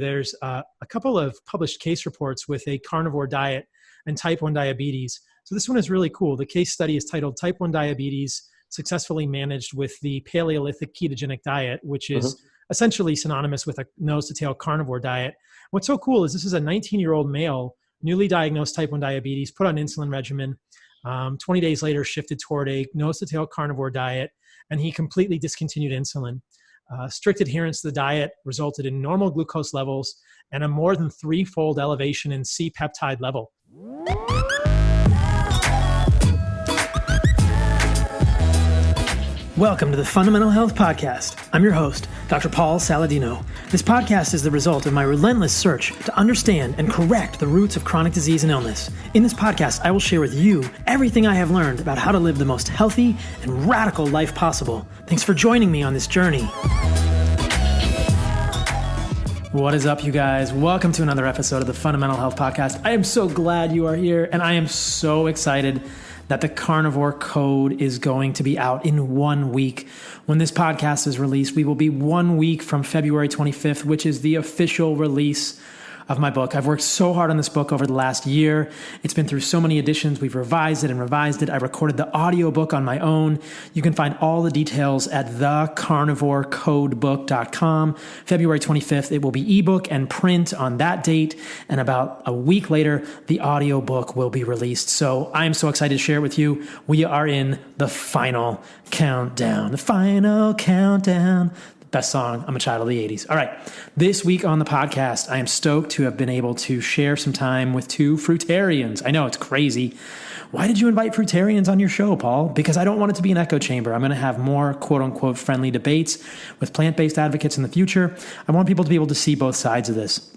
There's a couple of published case reports with a carnivore diet and type 1 diabetes. So this one is really cool. The case study is titled Type 1 Diabetes Successfully Managed with the Paleolithic Ketogenic Diet, which is essentially synonymous with a nose-to-tail carnivore diet. What's so cool is this is a 19-year-old male, newly diagnosed type 1 diabetes, put on insulin regimen, 20 days later shifted toward a nose-to-tail carnivore diet, and he completely discontinued insulin. Strict adherence to the diet resulted in normal glucose levels and a more than 3-fold elevation in C-peptide level. Welcome to the Fundamental Health Podcast. I'm your host, Dr. Paul Saladino. This podcast is the result of my relentless search to understand and correct the roots of chronic disease and illness. In this podcast, I will share with you everything I have learned about how to live the most healthy and radical life possible. Thanks for joining me on this journey. What is up, you guys? Welcome to another episode of the Fundamental Health Podcast. I am so glad you are here, and I am so excited that the Carnivore Code is going to be out in 1 week. When this podcast is released, we will be 1 week from February 25th, which is the official release of my book. I've worked so hard on this book over the last year. It's been through so many editions. We've revised it and revised it. I recorded the audiobook on my own. You can find all the details at thecarnivorecodebook.com. February 25th, it will be ebook and print on that date. And about a week later, the audiobook will be released. So I'm so excited to share it with you. We are in the final countdown. The final countdown. Best song. I'm a child of the 80s. All right. This week on the podcast, I am stoked to have been able to share some time with two fruitarians. I know it's crazy. Why did you invite fruitarians on your show, Paul? Because I don't want it to be an echo chamber. I'm going to have more quote unquote friendly debates with plant-based advocates in the future. I want people to be able to see both sides of this.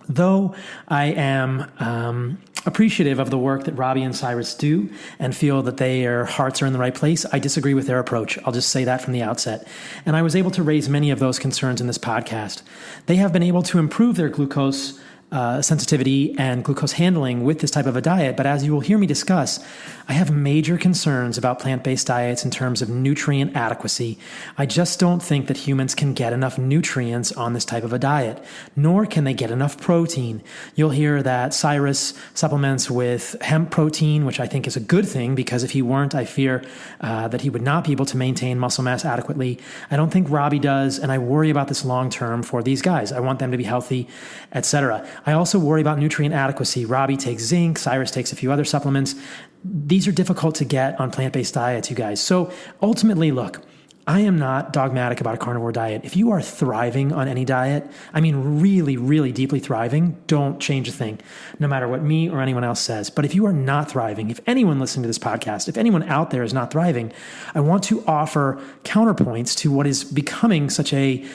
Though I am appreciative of the work that Robby and Cyrus do and feel that their hearts are in the right place, I disagree with their approach. I'll just say that from the outset. And I was able to raise many of those concerns in this podcast. They have been able to improve their glucose sensitivity and glucose handling with this type of a diet. But as you will hear me discuss, I have major concerns about plant-based diets in terms of nutrient adequacy. I just don't think that humans can get enough nutrients on this type of a diet, nor can they get enough protein. You'll hear that Cyrus supplements with hemp protein, which I think is a good thing, because if he weren't, I fear that he would not be able to maintain muscle mass adequately. I don't think Robby does, and I worry about this long-term for these guys. I want them to be healthy, etc. I also worry about nutrient adequacy. Robby takes zinc, Cyrus takes a few other supplements. These are difficult to get on plant-based diets, you guys. So ultimately, look, I am not dogmatic about a carnivore diet. If you are thriving on any diet, I mean really, really deeply thriving, don't change a thing, no matter what me or anyone else says. But if you are not thriving, if anyone listening to this podcast, if anyone out there is not thriving, I want to offer counterpoints to what is becoming such a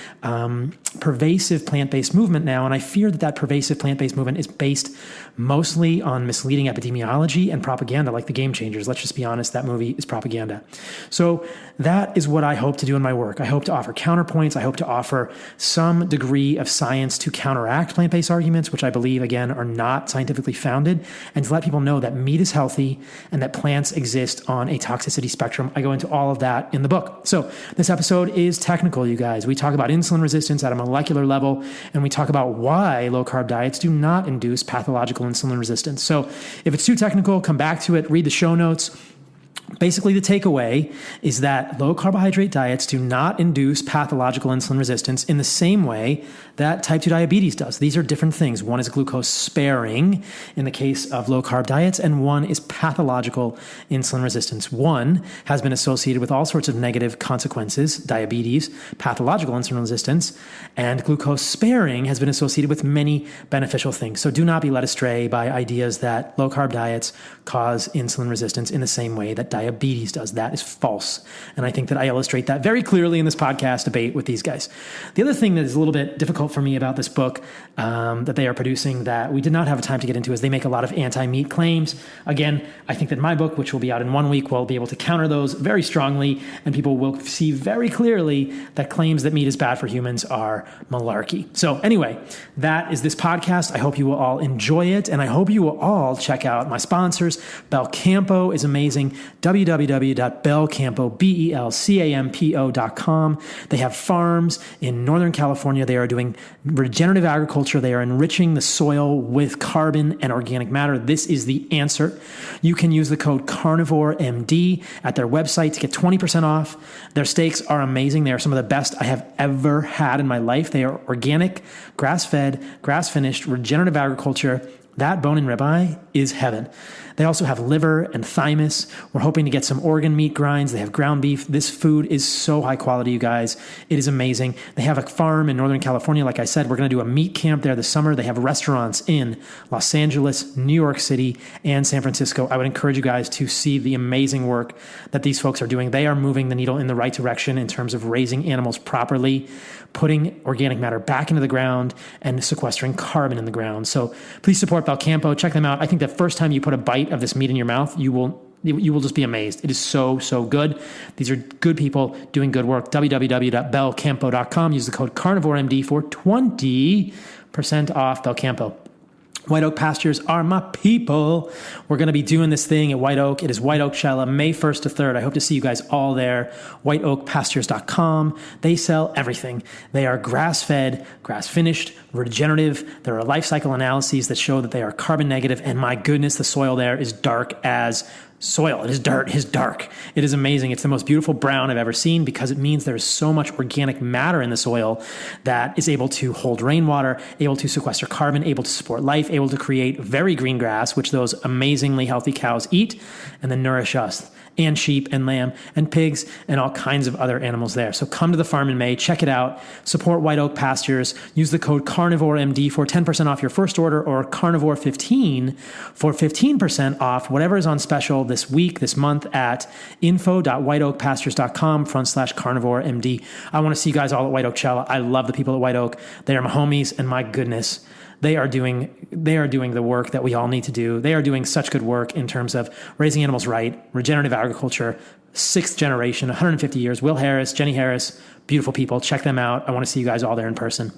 pervasive plant-based movement now. And I fear that that pervasive plant-based movement is based mostly on misleading epidemiology and propaganda, like The Game Changers. Let's just be honest, that movie is propaganda. So that is what I hope to do in my work. I hope to offer counterpoints. I hope to offer some degree of science to counteract plant-based arguments, which I believe, again, are not scientifically founded, and to let people know that meat is healthy and that plants exist on a toxicity spectrum. I go into all of that in the book. So this episode is technical, you guys. We talk about insulin resistance at a molecular level, and we talk about why low-carb diets do not induce pathological insulin resistance. So if it's too technical, come back to it, read the show notes. Basically, the takeaway is that low carbohydrate diets do not induce pathological insulin resistance in the same way that type 2 diabetes does. These are different things. One is glucose sparing in the case of low carb diets, and one is pathological insulin resistance. One has been associated with all sorts of negative consequences, diabetes, pathological insulin resistance, and glucose sparing has been associated with many beneficial things. So do not be led astray by ideas that low carb diets cause insulin resistance in the same way that diabetes does. That is false. And I think that I illustrate that very clearly in this podcast debate with these guys. The other thing that is a little bit difficult for me about this book that they are producing that we did not have time to get into is they make a lot of anti-meat claims. Again, I think that my book, which will be out in 1 week, will be able to counter those very strongly, and people will see very clearly that claims that meat is bad for humans are malarkey. So anyway, that is this podcast. I hope you will all enjoy it, and I hope you will all check out my sponsors. Belcampo is amazing. www.belcampo, belcampo.com. They have farms in Northern California. They are doing regenerative agriculture. They are enriching the soil with carbon and organic matter. This is the answer. You can use the code CarnivoreMD at their website to get 20% off. Their steaks are amazing. They are some of the best I have ever had in my life. They are organic, grass-fed, grass-finished, regenerative agriculture. That bone and ribeye is heaven. They also have liver and thymus. We're hoping to get some organ meat grinds. They have ground beef. This food is so high quality, you guys. It is amazing. They have a farm in Northern California. Like I said, we're going to do a meat camp there this summer. They have restaurants in Los Angeles, New York City, and San Francisco. I would encourage you guys to see the amazing work that these folks are doing. They are moving the needle in the right direction in terms of raising animals properly, putting organic matter back into the ground, and sequestering carbon in the ground. So please support Belcampo. Check them out. I think the first time you put a bite of this meat in your mouth, you will just be amazed. It is so, so good. These are good people doing good work. www.belcampo.com. Use the code CarnivoreMD for 20% off Belcampo. White Oak Pastures are my people. We're going to be doing this thing at White Oak. It is White Oak Shella, May 1st to 3rd. I hope to see you guys all there. WhiteOakPastures.com. They sell everything. They are grass-fed, grass-finished, regenerative. There are life cycle analyses that show that they are carbon negative. And my goodness, the soil there is dark as soil. It is dirt. It is dark. It is amazing. It's the most beautiful brown I've ever seen because it means there is so much organic matter in the soil that is able to hold rainwater, able to sequester carbon, able to support life, able to create very green grass, which those amazingly healthy cows eat and then nourish us, and sheep and lamb and pigs and all kinds of other animals there. So come to the farm in May, check it out, support White Oak Pastures, use the code CarnivoreMD for 10% off your first order, or Carnivore15 for 15% off whatever is on special this week, this month at info.whiteoakpastures.com/CarnivoreMD. I want to see you guys all at White Oak Shella. I love the people at White Oak. They are my homies, and my goodness, they are doing the work that we all need to do. They are doing such good work in terms of raising animals right, regenerative agriculture, 6th generation, 150 years. Will Harris, Jenny Harris, beautiful people. Check them out. I want to see you guys all there in person.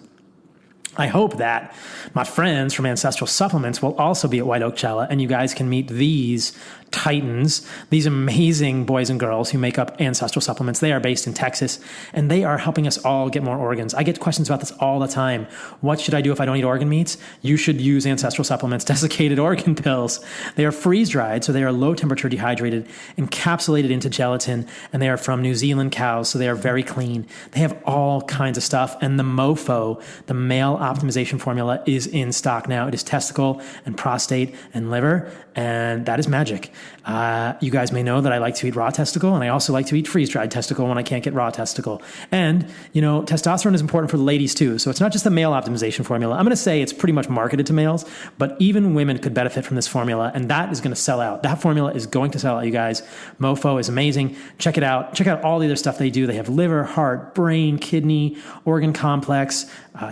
I hope that my friends from Ancestral Supplements will also be at White Oak Shella, and you guys can meet these titans, these amazing boys and girls who make up Ancestral Supplements. They are based in Texas, and they are helping us all get more organs. I get questions about this all the time. What should I do if I don't eat organ meats? You should use Ancestral Supplements desiccated organ pills. They are freeze-dried, so they are low-temperature dehydrated, encapsulated into gelatin, and they are from New Zealand cows, so they are very clean. They have all kinds of stuff, and the MOFO, the male optimization formula, is in stock now. It is testicle and prostate and liver, and that is magic. You guys may know that I like to eat raw testicle, and I also like to eat freeze-dried testicle when I can't get raw testicle. And, testosterone is important for the ladies too. So it's not just the male optimization formula. I'm going to say it's pretty much marketed to males, but even women could benefit from this formula, and that is going to sell out. That formula is going to sell out, you guys. MOFO is amazing. Check it out. Check out all the other stuff they do. They have liver, heart, brain, kidney, organ complex,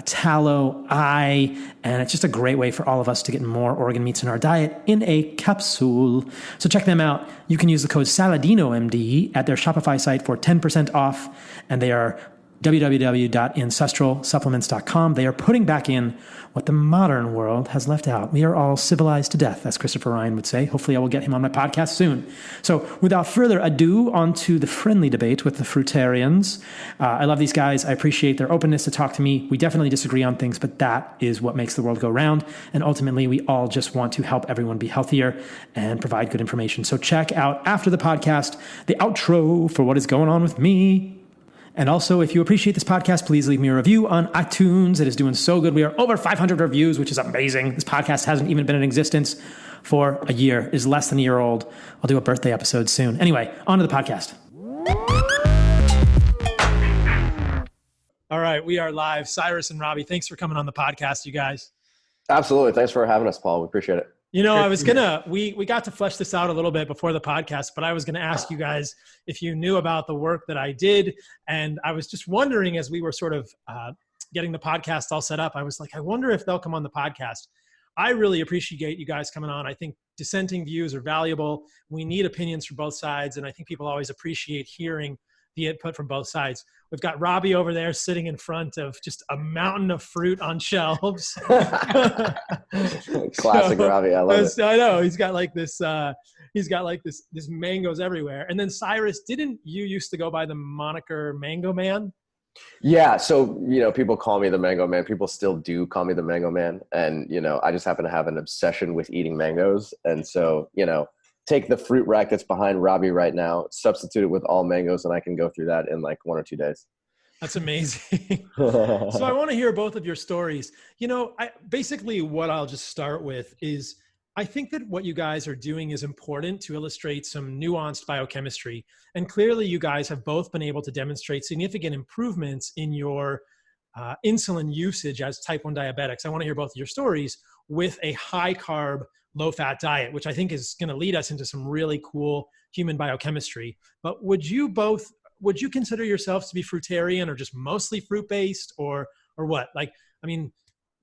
tallow, eye, and it's just a great way for all of us to get more organ meats in our diet in a capsule. So check them out. You can use the code SALADINOMD at their Shopify site for 10% off, and they are www.ancestralsupplements.com. They are putting back in what the modern world has left out. We are all civilized to death, as Christopher Ryan would say. Hopefully I will get him on my podcast soon. So without further ado, on to the friendly debate with the fruitarians. I love these guys. I appreciate their openness to talk to me. We definitely disagree on things, but that is what makes the world go round. And ultimately, we all just want to help everyone be healthier and provide good information. So check out, after the podcast, the outro for what is going on with me. And also, if you appreciate this podcast, please leave me a review on iTunes. It is doing so good. We are over 500 reviews, which is amazing. This podcast hasn't even been in existence for a year. It is less than a year old. I'll do a birthday episode soon. Anyway, on to the podcast. All right, we are live. Cyrus and Robby, thanks for coming on the podcast, you guys. Absolutely. Thanks for having us, Paul. We appreciate it. I was we got to flesh this out a little bit before the podcast, but I was going to ask you guys if you knew about the work that I did. And I was just wondering, as we were sort of getting the podcast all set up, I was like, I wonder if they'll come on the podcast. I really appreciate you guys coming on. I think dissenting views are valuable. We need opinions from both sides. And I think people always appreciate hearing the input from both sides. We've got Robby over there sitting in front of just a mountain of fruit on shelves. Classic Robby. I love it. I know. He's got like this he's got like this mangoes everywhere. And then Cyrus, didn't you used to go by the moniker Mango Man? Yeah. So, people call me the Mango Man. People still do call me the Mango Man. And, I just happen to have an obsession with eating mangoes. And so, take the fruit rack that's behind Robby right now, substitute it with all mangoes, and I can go through that in like 1 or 2 days. That's amazing. So I want to hear both of your stories. Basically what I'll just start with is I think that what you guys are doing is important to illustrate some nuanced biochemistry. And clearly you guys have both been able to demonstrate significant improvements in your insulin usage as type 1 diabetics. I want to hear both of your stories with a high carb, low fat diet, which I think is going to lead us into some really cool human biochemistry. But would you consider yourselves to be fruitarian or just mostly fruit based or what? Like, I mean,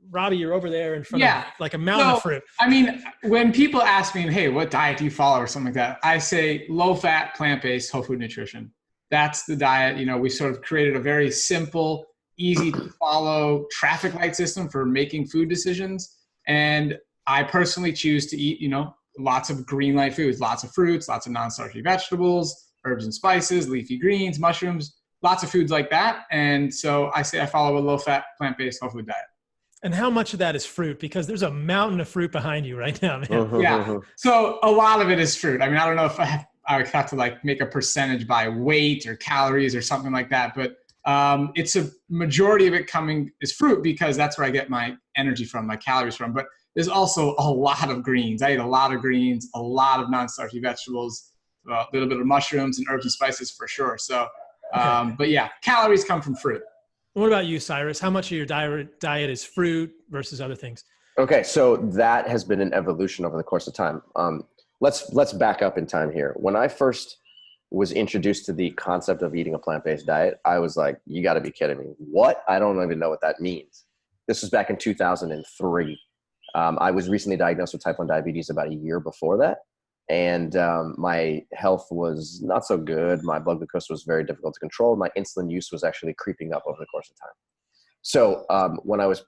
Robby, you're over there in front of like a mountain of fruit. I mean, when people ask me, hey, what diet do you follow or something like that? I say low fat, plant-based, whole food nutrition. That's the diet. We sort of created a very simple, easy to follow traffic light system for making food decisions. And I personally choose to eat, lots of green light foods, lots of fruits, lots of non-starchy vegetables, herbs and spices, leafy greens, mushrooms, lots of foods like that. And so I say I follow a low fat, plant-based, whole food diet. And how much of that is fruit? Because there's a mountain of fruit behind you right now, man. Yeah. So a lot of it is fruit. I mean, I don't know if I would have to like make a percentage by weight or calories or something like that, but it's a majority of it is fruit because that's where I get my energy from, my calories from. But there's also a lot of greens. I eat a lot of greens, a lot of non-starchy vegetables, a little bit of mushrooms and herbs and spices for sure. So, but yeah, calories come from fruit. What about you, Cyrus? How much of your diet is fruit versus other things? Okay, so that has been an evolution over the course of time. Let's back up in time here. When I first was introduced to the concept of eating a plant-based diet, I was like, you got to be kidding me. What? I don't even know what that means. This was back in 2003. I was recently diagnosed with type 1 diabetes about a year before that. And my health was not so good. My blood glucose was very difficult to control. My insulin use was actually creeping up over the course of time. So when I was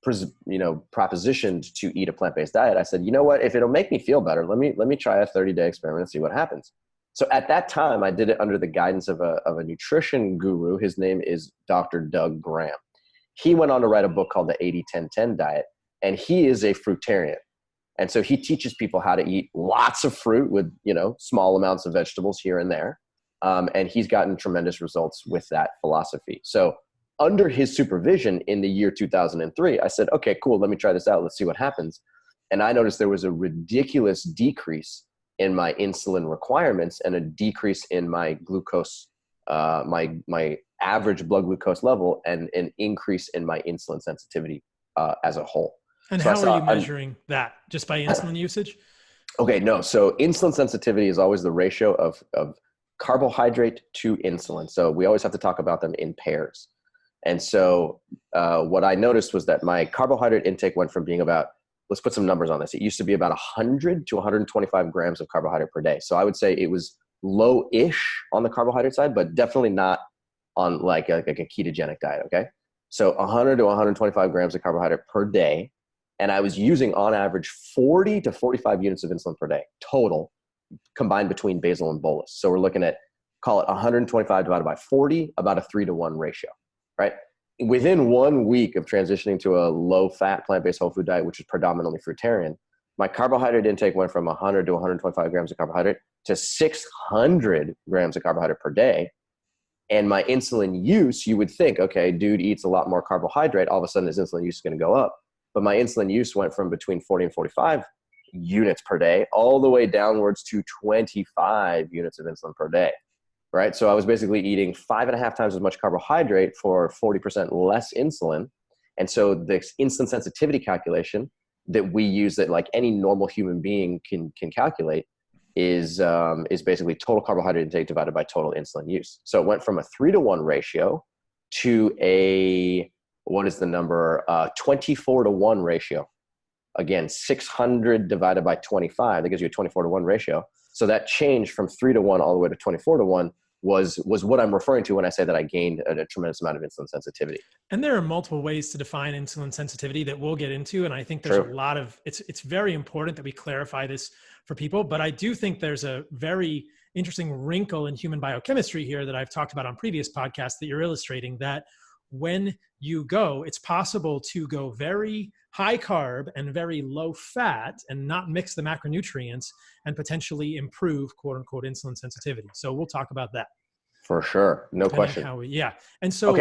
propositioned to eat a plant-based diet, I said, you know what, if it'll make me feel better, let me try a 30-day experiment and see what happens. So at that time, I did it under the guidance of a nutrition guru. His name is Dr. Doug Graham. He went on to write a book called the 80-10-10 diet, and he is a fruitarian. And so he teaches people how to eat lots of fruit with, small amounts of vegetables here and there. And he's gotten tremendous results with that philosophy. So under his supervision in the year 2003, I said, okay, cool. Let me try this out. Let's see what happens. And I noticed there was a ridiculous decrease in my insulin requirements and a decrease in my glucose, my average blood glucose level, and an increase in my insulin sensitivity as a whole. And so how are you measuring that? Just by insulin usage? Okay, no. So insulin sensitivity is always the ratio of carbohydrate to insulin. So we always have to talk about them in pairs. And so what I noticed was that my carbohydrate intake went from being about, let's put some numbers on this. It used to be about 100 to 125 grams of carbohydrate per day. So I would say it was low-ish on the carbohydrate side, but definitely not on like a ketogenic diet, okay? So 100 to 125 grams of carbohydrate per day. And I was using on average 40 to 45 units of insulin per day total, combined between basal and bolus. So we're looking at, call it 125 divided by 40, about a 3-to-1 ratio, right? Within 1 week of transitioning to a low-fat plant-based whole food diet, which is predominantly fruitarian, my carbohydrate intake went from 100 to 125 grams of carbohydrate to 600 grams of carbohydrate per day. And my insulin use, you would think, okay, dude eats a lot more carbohydrate, all of a sudden his insulin use is going to go up. But my insulin use went from between 40 and 45 units per day all the way downwards to 25 units of insulin per day, right? So I was basically eating 5.5 times as much carbohydrate for 40% less insulin. And so the insulin sensitivity calculation that we use, that like any normal human being can calculate, is basically total carbohydrate intake divided by total insulin use. So it went from a 3-to-1 ratio to a, what is the number? 24-to-1 ratio. Again, 600 divided by 25, that gives you a 24-to-1 ratio. So that changed from 3-to-1 all the way to 24-to-1 was what I'm referring to when I say that I gained a tremendous amount of insulin sensitivity. And there are multiple ways to define insulin sensitivity that we'll get into. And I think there's a lot of, it's very important that we clarify this for people, but I do think there's a very interesting wrinkle in human biochemistry here that I've talked about on previous podcasts that you're illustrating, that when you go, it's possible to go very high carb and very low fat and not mix the macronutrients and potentially improve quote unquote insulin sensitivity. So we'll talk about that. For sure. No question. And so,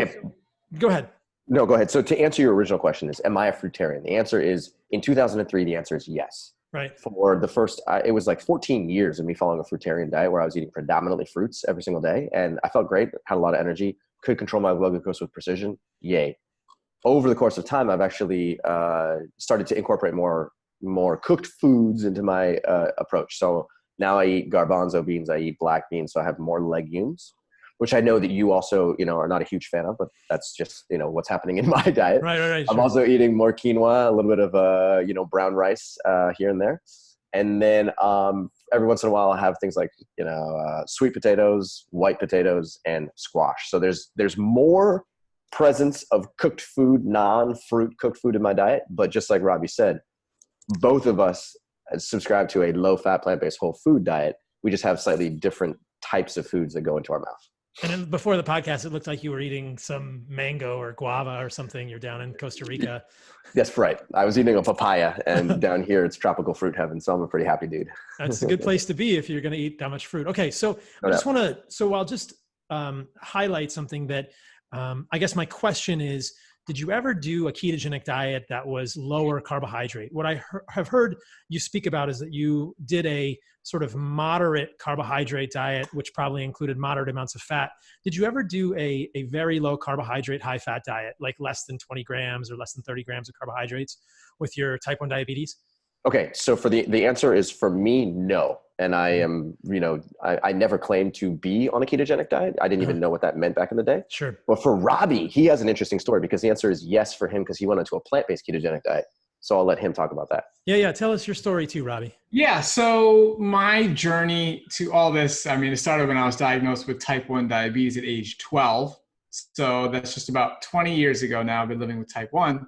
go ahead. No, go ahead. So to answer your original question is, am I a fruitarian? The answer is, in 2003, the answer is yes. Right. For the first, it was like 14 years of me following a fruitarian diet where I was eating predominantly fruits every single day. And I felt great, had a lot of energy, could control my blood glucose with precision. Yay. Over the course of time, I've actually started to incorporate more cooked foods into my approach. So now I eat garbanzo beans, I eat black beans, so I have more legumes, which I know that you also, are not a huge fan of, but that's just, what's happening in my diet. Right. I'm also eating more quinoa, a little bit of, brown rice here and there. And then every once in a while I have things like, sweet potatoes, white potatoes, and squash. So there's more presence of cooked food, non-fruit cooked food in my diet. But just like Robby said, both of us subscribe to a low-fat, plant-based whole food diet. We just have slightly different types of foods that go into our mouth. And then before the podcast, it looked like you were eating some mango or guava or something. You're down in Costa Rica. That's right. I was eating a papaya, and down here it's tropical fruit heaven. So I'm a pretty happy dude. That's a good place to be if you're going to eat that much fruit. Okay. So I'll just highlight something that I guess my question is, did you ever do a ketogenic diet that was lower carbohydrate? What I have heard you speak about is that you did a sort of moderate carbohydrate diet, which probably included moderate amounts of fat. Did you ever do a very low carbohydrate, high fat diet, like less than 20 grams or less than 30 grams of carbohydrates with your type 1 diabetes? Okay. So for the answer is, for me, no. And I am, I never claimed to be on a ketogenic diet. I didn't even know what that meant back in the day. Sure. But for Robby, he has an interesting story, because the answer is yes for him, because he went into a plant-based ketogenic diet. So I'll let him talk about that. Yeah. Tell us your story too, Robby. Yeah. So my journey to all this, it started when I was diagnosed with type 1 diabetes at age 12. So that's just about 20 years ago now. I've been living with type 1.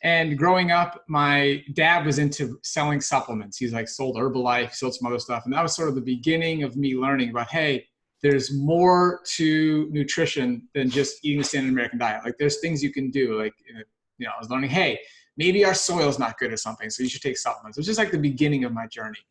And growing up, my dad was into selling supplements. He's sold Herbalife, sold some other stuff. And that was sort of the beginning of me learning about, hey, there's more to nutrition than just eating the standard American diet. There's things you can do. I was learning, hey, maybe our soil's not good or something, so you should take supplements. It was just the beginning of my journey.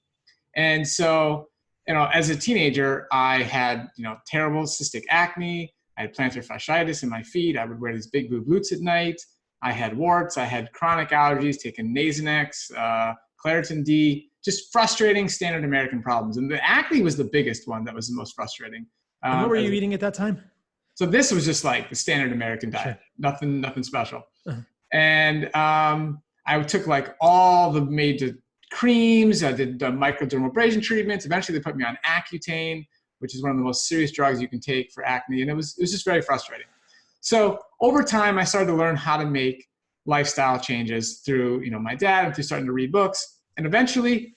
And so, as a teenager, I had, terrible cystic acne. I had plantar fasciitis in my feet. I would wear these big boob boots at night. I had warts, I had chronic allergies, taking Nasonex, Claritin D, just frustrating standard American problems. And the acne was the biggest one that was the most frustrating. And what were you eating at that time? So this was just the standard American diet, sure. Nothing special. Uh-huh. And I took all the major creams, I did the microdermabrasion treatments. Eventually they put me on Accutane, which is one of the most serious drugs you can take for acne. And it was just very frustrating. So over time, I started to learn how to make lifestyle changes through, my dad, and through starting to read books. And eventually,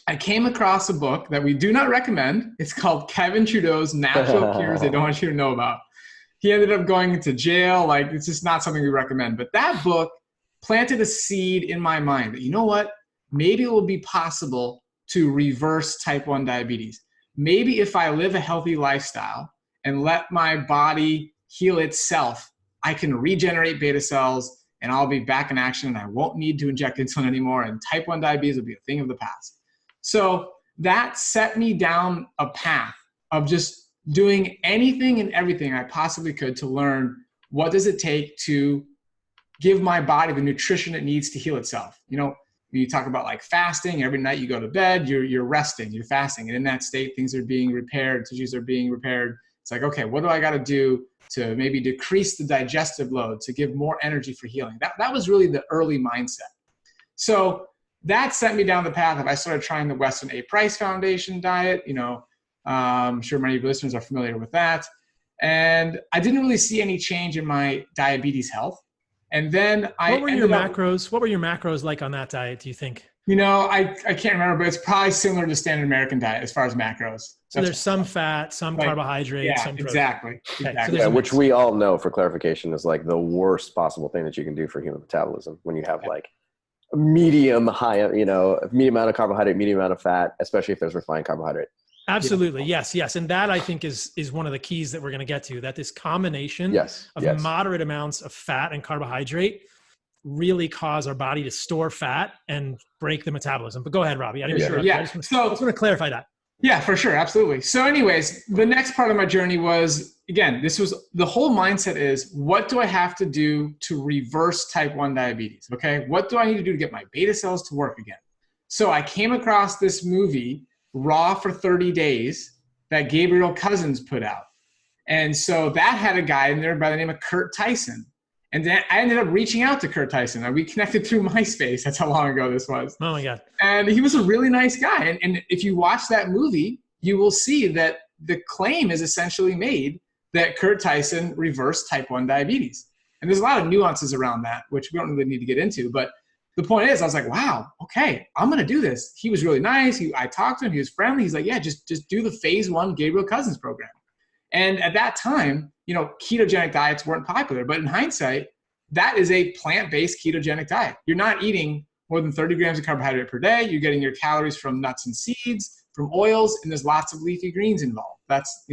I came across a book that we do not recommend. It's called Kevin Trudeau's Natural Cures They Don't Want You to Know About. He ended up going into jail. It's just not something we recommend. But that book planted a seed in my mind that, you know what? Maybe it will be possible to reverse type 1 diabetes. Maybe if I live a healthy lifestyle and let my body heal itself, I can regenerate beta cells and I'll be back in action and I won't need to inject insulin anymore, and type 1 diabetes will be a thing of the past. So that set me down a path of just doing anything and everything I possibly could to learn what does it take to give my body the nutrition it needs to heal itself. You talk about fasting, every night you go to bed, you're resting, you're fasting. And in that state, things are being repaired, tissues are being repaired. It's okay, what do I got to do to maybe decrease the digestive load to give more energy for healing? That was really the early mindset. So that sent me down the path of, I started trying the Weston A. Price Foundation diet. I'm sure many of your listeners are familiar with that. And I didn't really see any change in my diabetes health. And then What were your macros like on that diet, do you think? I can't remember, but it's probably similar to standard American diet as far as macros. So there's some fat, some carbohydrate, some protein. Exactly. Okay, exactly. so which we all know, for clarification, is like the worst possible thing that you can do for human metabolism when you have like a medium amount of carbohydrate, medium amount of fat, especially if there's refined carbohydrate. Absolutely. Yes. And that, I think, is one of the keys that we're going to get to, that this combination of moderate amounts of fat and carbohydrate really cause our body to store fat and break the metabolism. But go ahead, Robby. I just want to clarify that. Yeah, for sure. Absolutely. So anyways, the next part of my journey was, again, the whole mindset is, what do I have to do to reverse type 1 diabetes? Okay. What do I need to do to get my beta cells to work again? So I came across this movie, Raw for 30 Days, that Gabriel Cousens put out. And so that had a guy in there by the name of Kurt Tyson. And then I ended up reaching out to Kurt Tyson. We connected through MySpace. That's how long ago this was. Oh my God. And he was a really nice guy. And if you watch that movie, you will see that the claim is essentially made that Kurt Tyson reversed type 1 diabetes. And there's a lot of nuances around that, which we don't really need to get into. But the point is, I was like, wow, okay, I'm going to do this. He was really nice. I talked to him. He was friendly. He's like, yeah, just do the phase 1 Gabriel Cousens program. And at that time, ketogenic diets weren't popular. But in hindsight, that is a plant-based ketogenic diet. You're not eating more than 30 grams of carbohydrate per day. You're getting your calories from nuts and seeds, from oils, and there's lots of leafy greens involved. That's,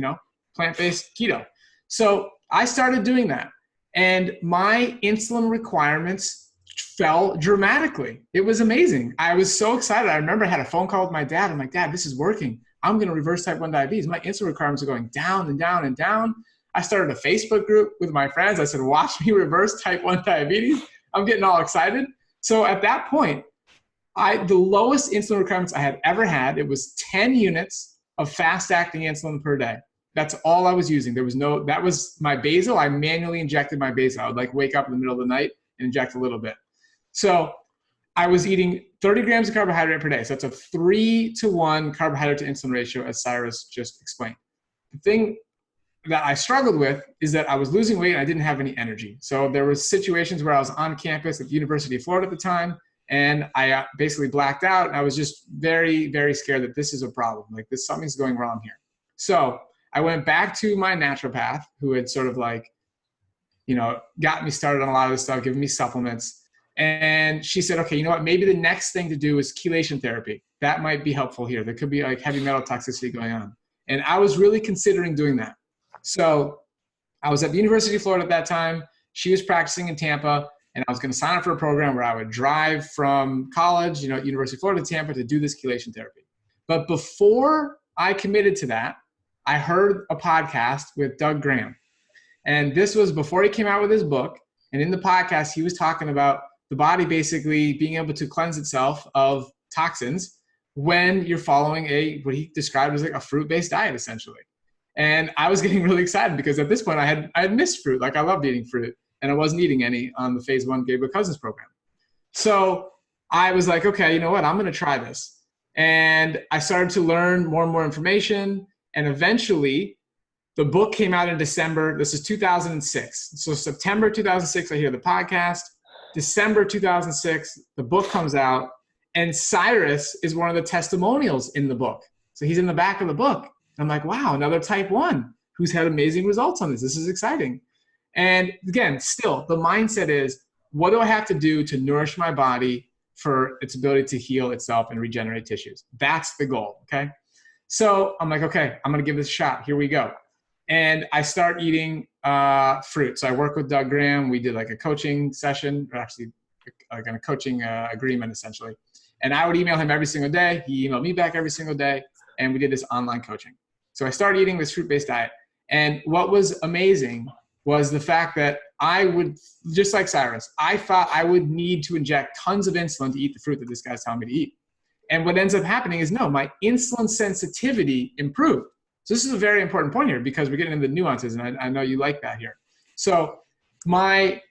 plant-based keto. So I started doing that. And my insulin requirements fell dramatically. It was amazing. I was so excited. I remember I had a phone call with my dad. I'm like, Dad, this is working. I'm going to reverse type 1 diabetes. My insulin requirements are going down and down and down. I started a Facebook group with my friends. I said, watch me reverse type 1 diabetes. I'm getting all excited. So at that point, the lowest insulin requirements I had ever had, it was 10 units of fast-acting insulin per day. That's all I was using. That was my basal. I manually injected my basal. I would wake up in the middle of the night and inject a little bit. So I was eating 30 grams of carbohydrate per day. So that's a 3-to-1 carbohydrate to insulin ratio, as Cyrus just explained. The thing that I struggled with is that I was losing weight and I didn't have any energy. So there was situations where I was on campus at the University of Florida at the time, and I basically blacked out. And I was just very, very scared that this is a problem. Something's going wrong here. So I went back to my naturopath, who had sort of got me started on a lot of this stuff, giving me supplements. And she said, okay, you know what? Maybe the next thing to do is chelation therapy. That might be helpful here. There could be heavy metal toxicity going on. And I was really considering doing that. So I was at the University of Florida at that time. She was practicing in Tampa, and I was going to sign up for a program where I would drive from college, at University of Florida to Tampa to do this chelation therapy. But before I committed to that, I heard a podcast with Doug Graham. And this was before he came out with his book. And in the podcast, he was talking about the body basically being able to cleanse itself of toxins when you're following what he described as a fruit-based diet, essentially. And I was getting really excited because at this point I had missed fruit. I loved eating fruit, and I wasn't eating any on the phase 1 Gabriel Cousens program. So I was like, okay, you know what? I'm going to try this. And I started to learn more and more information. And eventually the book came out in December. This is 2006. So September 2006, I hear the podcast. December 2006, the book comes out, and Cyrus is one of the testimonials in the book. So he's in the back of the book. I'm like, wow, another type 1 who's had amazing results on this. This is exciting. And again, still, the mindset is, what do I have to do to nourish my body for its ability to heal itself and regenerate tissues? That's the goal, okay? So I'm like, okay, I'm going to give this a shot. Here we go. And I start eating fruit. So I work with Doug Graham. We did a coaching session, or actually a coaching agreement, essentially. And I would email him every single day. He emailed me back every single day. And we did this online coaching. So I started eating this fruit-based diet. And what was amazing was the fact that I would, just like Cyrus, I thought I would need to inject tons of insulin to eat the fruit that this guy's telling me to eat. And what ends up happening is, no, my insulin sensitivity improved. So this is a very important point here, because we're getting into the nuances, and I know you like that here. So my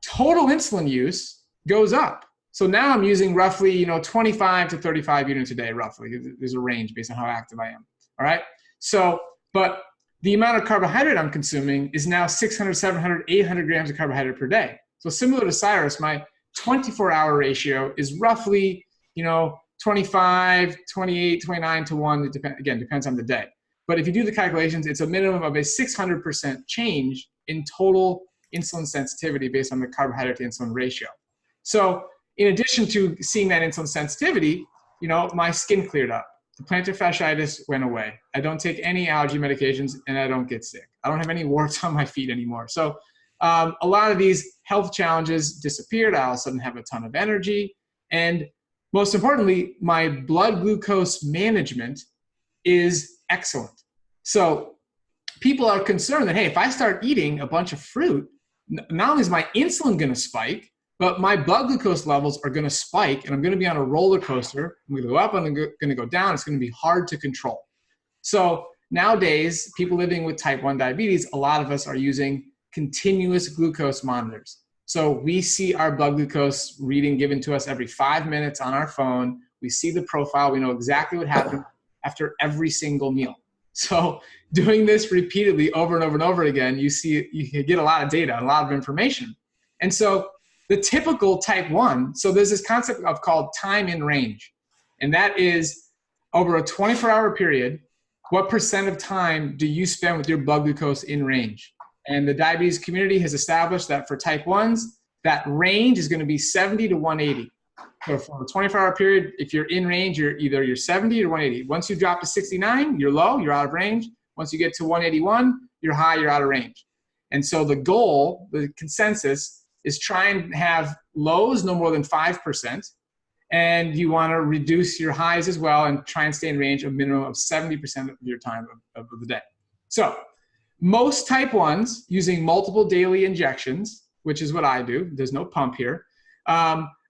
total insulin use goes up. So now I'm using roughly, 25 to 35 units a day, roughly. There's a range based on how active I am. All right. So, but the amount of carbohydrate I'm consuming is now 600, 700, 800 grams of carbohydrate per day. So similar to Cyrus, my 24-hour ratio is roughly, 25, 28, 29 to 1. It depends on the day. But if you do the calculations, it's a minimum of a 600% change in total insulin sensitivity based on the carbohydrate to insulin ratio. So in addition to seeing that insulin sensitivity, my skin cleared up. The plantar fasciitis went away. I don't take any allergy medications and I don't get sick. I don't have any warts on my feet anymore. So a lot of these health challenges disappeared. I all of a sudden have a ton of energy. And most importantly, my blood glucose management is excellent. So people are concerned that, hey, if I start eating a bunch of fruit, not only is my insulin going to spike, but my blood glucose levels are going to spike and I'm going to be on a roller coaster. I'm going to go up and I'm going to go down. It's going to be hard to control. So nowadays, people living with type 1 diabetes, a lot of us are using continuous glucose monitors. So we see our blood glucose reading given to us every 5 minutes on our phone. We see the profile. We know exactly what happened after every single meal. So doing this repeatedly over and over and over again, you get a lot of data, a lot of information. And so the typical type 1, so there's this concept called time in range. And that is over a 24-hour period, what percent of time do you spend with your blood glucose in range? And the diabetes community has established that for type 1s, that range is going to be 70 to 180. So for a 24-hour period, if you're in range, you're 70 or 180. Once you drop to 69, you're low, you're out of range. Once you get to 181, you're high, you're out of range. And so the goal, the consensus, is try and have lows no more than 5%. And you want to reduce your highs as well and try and stay in range a minimum of 70% of your time of the day. So most type 1s using multiple daily injections, which is what I do, there's no pump here,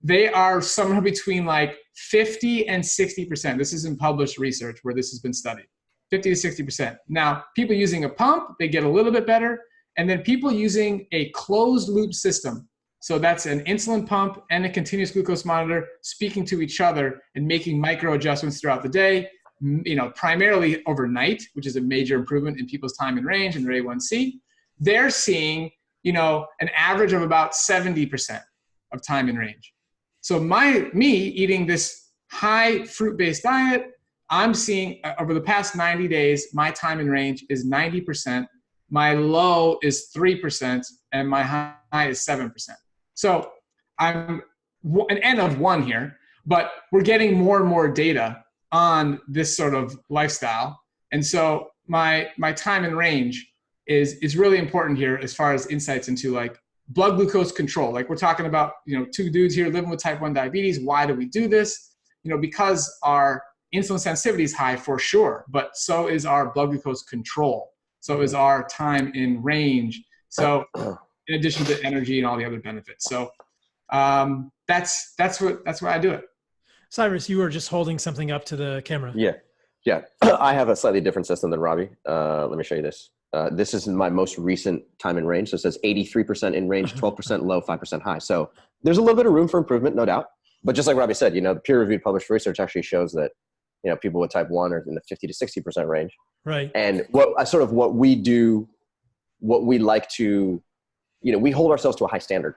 they are somewhere between like 50 and 60%. This is in published research where this has been studied, 50 to 60%. Now, people using a pump, they get a little bit better. And then people using a closed loop system. So that's an insulin pump and a continuous glucose monitor speaking to each other and making micro adjustments throughout the day, primarily overnight, which is a major improvement in people's time in range and their A1C. They're seeing, an average of about 70% of time in range. So me eating this high fruit-based diet, I'm seeing over the past 90 days, my time in range is 90%. My low is 3% and my high is 7%. So I'm an N of 1 here, but we're getting more and more data on this sort of lifestyle. And so my time in range is really important here as far as insights into like blood glucose control. Like we're talking about, two dudes here living with type 1 diabetes. Why do we do this? Because our insulin sensitivity is high for sure, but so is our blood glucose control. So is our time in range. So in addition to energy and all the other benefits. So that's why I do it. Cyrus, you were just holding something up to the camera. Yeah. I have a slightly different system than Robby. Let me show you this. This is my most recent time in range. So it says 83% in range, 12% low, 5% high. So there's a little bit of room for improvement, no doubt. But just like Robby said, the peer-reviewed published research actually shows that people with type 1 are in the 50 to 60% range. Right. And what we do, what we like to, we hold ourselves to a high standard.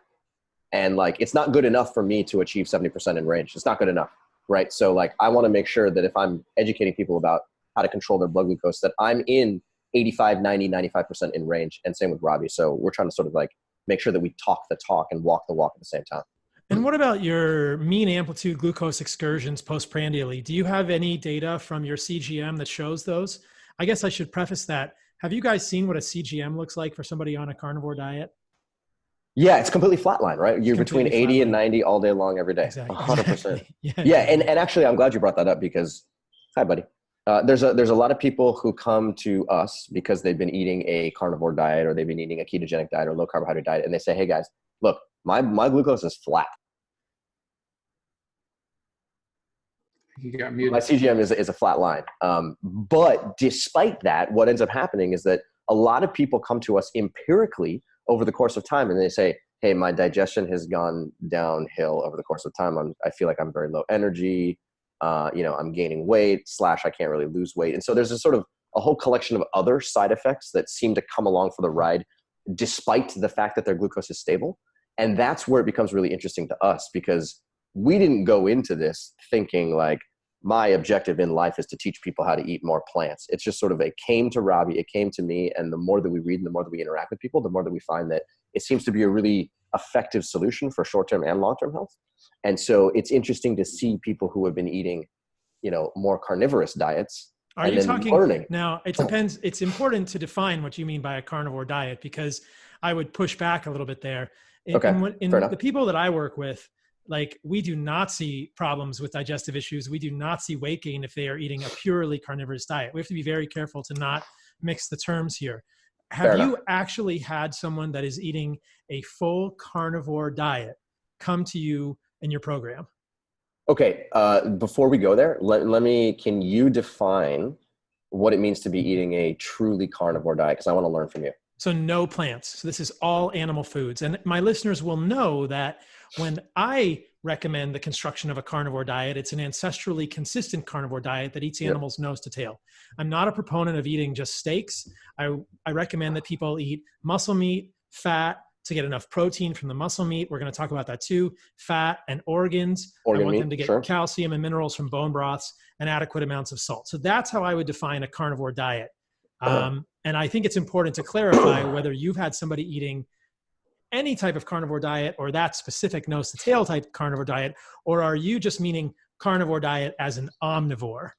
And like, it's not good enough for me to achieve 70% in range. It's not good enough. Right. So like, I want to make sure that if I'm educating people about how to control their blood glucose, that I'm in 85, 90, 95% in range. And same with Robby. So we're trying to sort of like make sure that we talk the talk and walk the walk at the same time. And what about your mean amplitude glucose excursions postprandially? Do you have any data from your CGM that shows those? I guess I should preface that. Have you guys seen what a CGM looks like for somebody on a carnivore diet? Yeah, it's completely flatline, right? You're between 80 flatline. and 90 all day long, every day. Exactly. 100%. Yeah. And actually, I'm glad you brought that up because, hi, buddy. There's a lot of people who come to us because they've been eating a carnivore diet or they've been eating a ketogenic diet or low carbohydrate diet. And they say, hey guys, look, my glucose is flat. You got muted. My CGM is a flat line. But despite that, what ends up happening is that a lot of people come to us empirically over the course of time and they say, hey, my digestion has gone downhill over the course of time. I feel like I'm very low energy. I'm gaining weight / I can't really lose weight. And so there's a sort of a whole collection of other side effects that seem to come along for the ride, despite the fact that their glucose is stable. And that's where it becomes really interesting to us because we didn't go into this thinking like my objective in life is to teach people how to eat more plants. It's just sort of, it came to Robby, it came to me. And the more that we read and the more that we interact with people, the more that we find that it seems to be a really effective solution for short-term and long-term health. And so it's interesting to see people who have been eating, more carnivorous diets. Are you talking learning. Now? It depends. It's important to define what you mean by a carnivore diet, because I would push back a little bit there. In the people that I work with, like, we do not see problems with digestive issues. We do not see weight gain if they are eating a purely carnivorous diet. We have to be very careful to not mix the terms here. Have you actually had someone that is eating a full carnivore diet come to you in your program? Okay. Before we go there, can you define what it means to be eating a truly carnivore diet? Because I want to learn from you. So no plants. So this is all animal foods. And my listeners will know that when I recommend the construction of a carnivore diet, it's an ancestrally consistent carnivore diet that eats animals nose to tail. I'm not a proponent of eating just steaks. I recommend that people eat muscle meat, fat, to get enough protein from the muscle meat. We're going to talk about that too. Fat and organs. I want them to get calcium and minerals from bone broths and adequate amounts of salt. So that's how I would define a carnivore diet. And I think it's important to clarify whether you've had somebody eating any type of carnivore diet or that specific nose to tail type carnivore diet, or are you just meaning carnivore diet as an omnivore?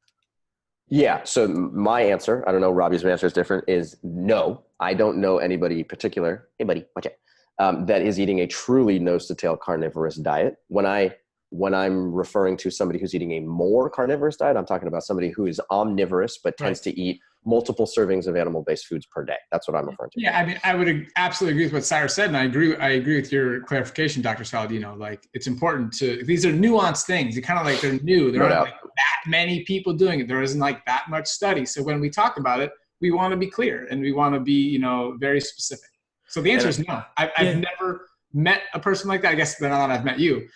Yeah. So my answer, I don't know, Robby's answer is different, is no. I don't know anybody particular, hey buddy, watch it, that is eating a truly nose to tail carnivorous diet. When I'm referring to somebody who's eating a more carnivorous diet, I'm talking about somebody who is omnivorous but tends to eat multiple servings of animal-based foods per day. That's what I'm referring to. Yeah, I mean, I would absolutely agree with what Cyrus said, and I agree with your clarification, Dr. Saladino. Like, it's important these are nuanced things. They're kind of like, they're new. There aren't like that many people doing it. There isn't like that much study. So when we talk about it, we want to be clear and we want to be, very specific. So the answer is no. I've never met a person like that. I guess then I've met you.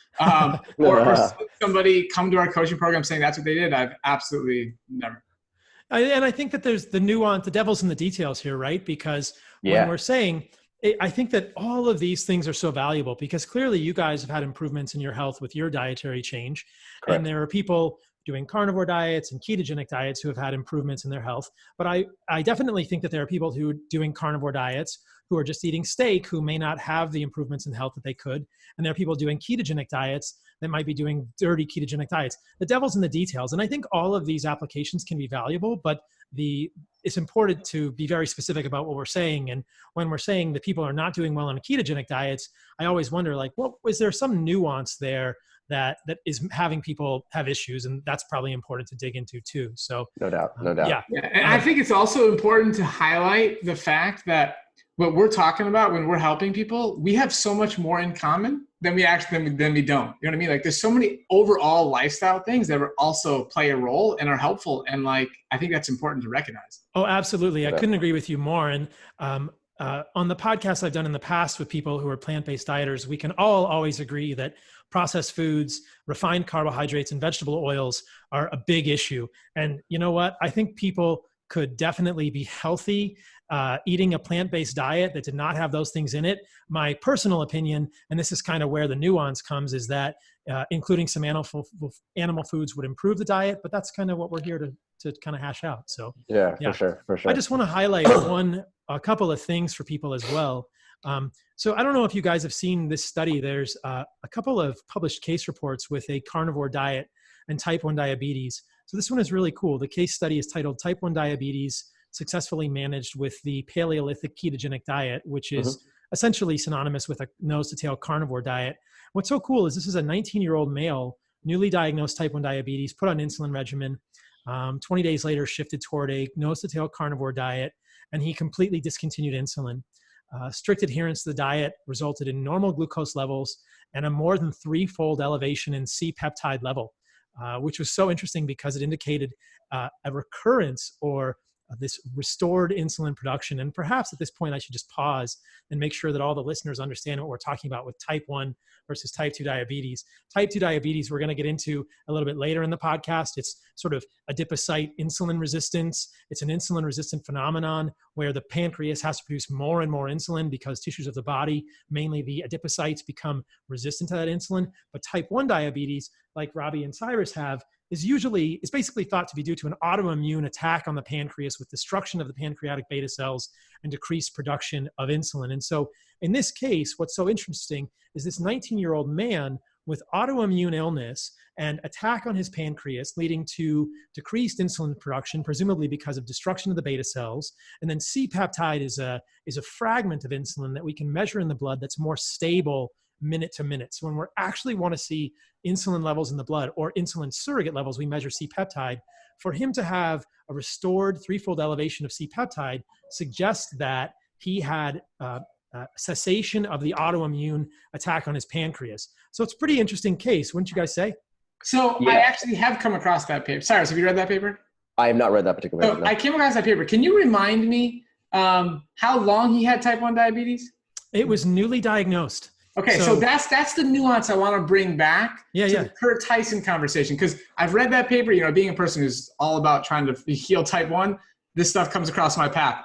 Or somebody come to our coaching program saying that's what they did. I've absolutely never. And I think that there's the nuance, the devil's in the details here, right? Because when we're saying, I think that all of these things are so valuable because clearly you guys have had improvements in your health with your dietary change. Correct. And there are people doing carnivore diets and ketogenic diets who have had improvements in their health. But I definitely think that there are people who are doing carnivore diets who are just eating steak who may not have the improvements in health that they could. And there are people doing ketogenic diets that might be doing dirty ketogenic diets. The devil's in the details. And I think all of these applications can be valuable, but it's important to be very specific about what we're saying. And when we're saying that people are not doing well on ketogenic diets, I always wonder, like, is there some nuance there that is having people have issues? And that's probably important to dig into too. So no doubt. Yeah. And I think it's also important to highlight the fact that what we're talking about when we're helping people, we have so much more in common than we don't. You know what I mean? Like, there's so many overall lifestyle things that also play a role and are helpful. And like, I think that's important to recognize. Oh, absolutely. I couldn't agree with you more. And on the podcast I've done in the past with people who are plant-based dieters, we can all always agree that processed foods, refined carbohydrates, and vegetable oils are a big issue. And you know what? I think people could definitely be healthy eating a plant-based diet that did not have those things in it. My personal opinion, and this is kind of where the nuance comes, is that including some animal foods would improve the diet, but that's kind of what we're here to kind of hash out. So yeah, for sure. I just want to highlight a couple of things for people as well. So I don't know if you guys have seen this study. There's a couple of published case reports with a carnivore diet and type 1 diabetes. So this one is really cool. The case study is titled Type 1 Diabetes Successfully Managed with the Paleolithic Ketogenic Diet, which is essentially synonymous with a nose-to-tail carnivore diet. What's so cool is this is a 19-year-old male, newly diagnosed type 1 diabetes, put on insulin regimen, 20 days later shifted toward a nose-to-tail carnivore diet, and he completely discontinued insulin. Strict adherence to the diet resulted in normal glucose levels and a more than 3-fold elevation in C-peptide level, which was so interesting because it indicated a recurrence or this restored insulin production. And perhaps at this point, I should just pause and make sure that all the listeners understand what we're talking about with type 1 versus type 2 diabetes. Type 2 diabetes, we're going to get into a little bit later in the podcast. It's sort of adipocyte insulin resistance. It's an insulin resistant phenomenon where the pancreas has to produce more and more insulin because tissues of the body, mainly the adipocytes, become resistant to that insulin. But type 1 diabetes, like Robby and Cyrus have, is basically thought to be due to an autoimmune attack on the pancreas with destruction of the pancreatic beta cells and decreased production of insulin. And so in this case, what's so interesting is this 19-year-old man with autoimmune illness and attack on his pancreas leading to decreased insulin production, presumably because of destruction of the beta cells. And then C-peptide is a fragment of insulin that we can measure in the blood that's more stable minute to minute. So when we actually want to see insulin levels in the blood or insulin surrogate levels, we measure C-peptide. For him to have a restored threefold elevation of C-peptide suggests that he had cessation of the autoimmune attack on his pancreas. So it's a pretty interesting case, wouldn't you guys say? So Yeah. I actually have come across that paper. Cyrus, have you read that paper? I have not read that particular So paper. No. I came across that paper. Can you remind me how long he had type 1 diabetes? It was newly diagnosed. Okay, so that's the nuance I want to bring back to the Kurt Tyson conversation, because I've read that paper. You know, being a person who's all about trying to heal type 1, this stuff comes across my path.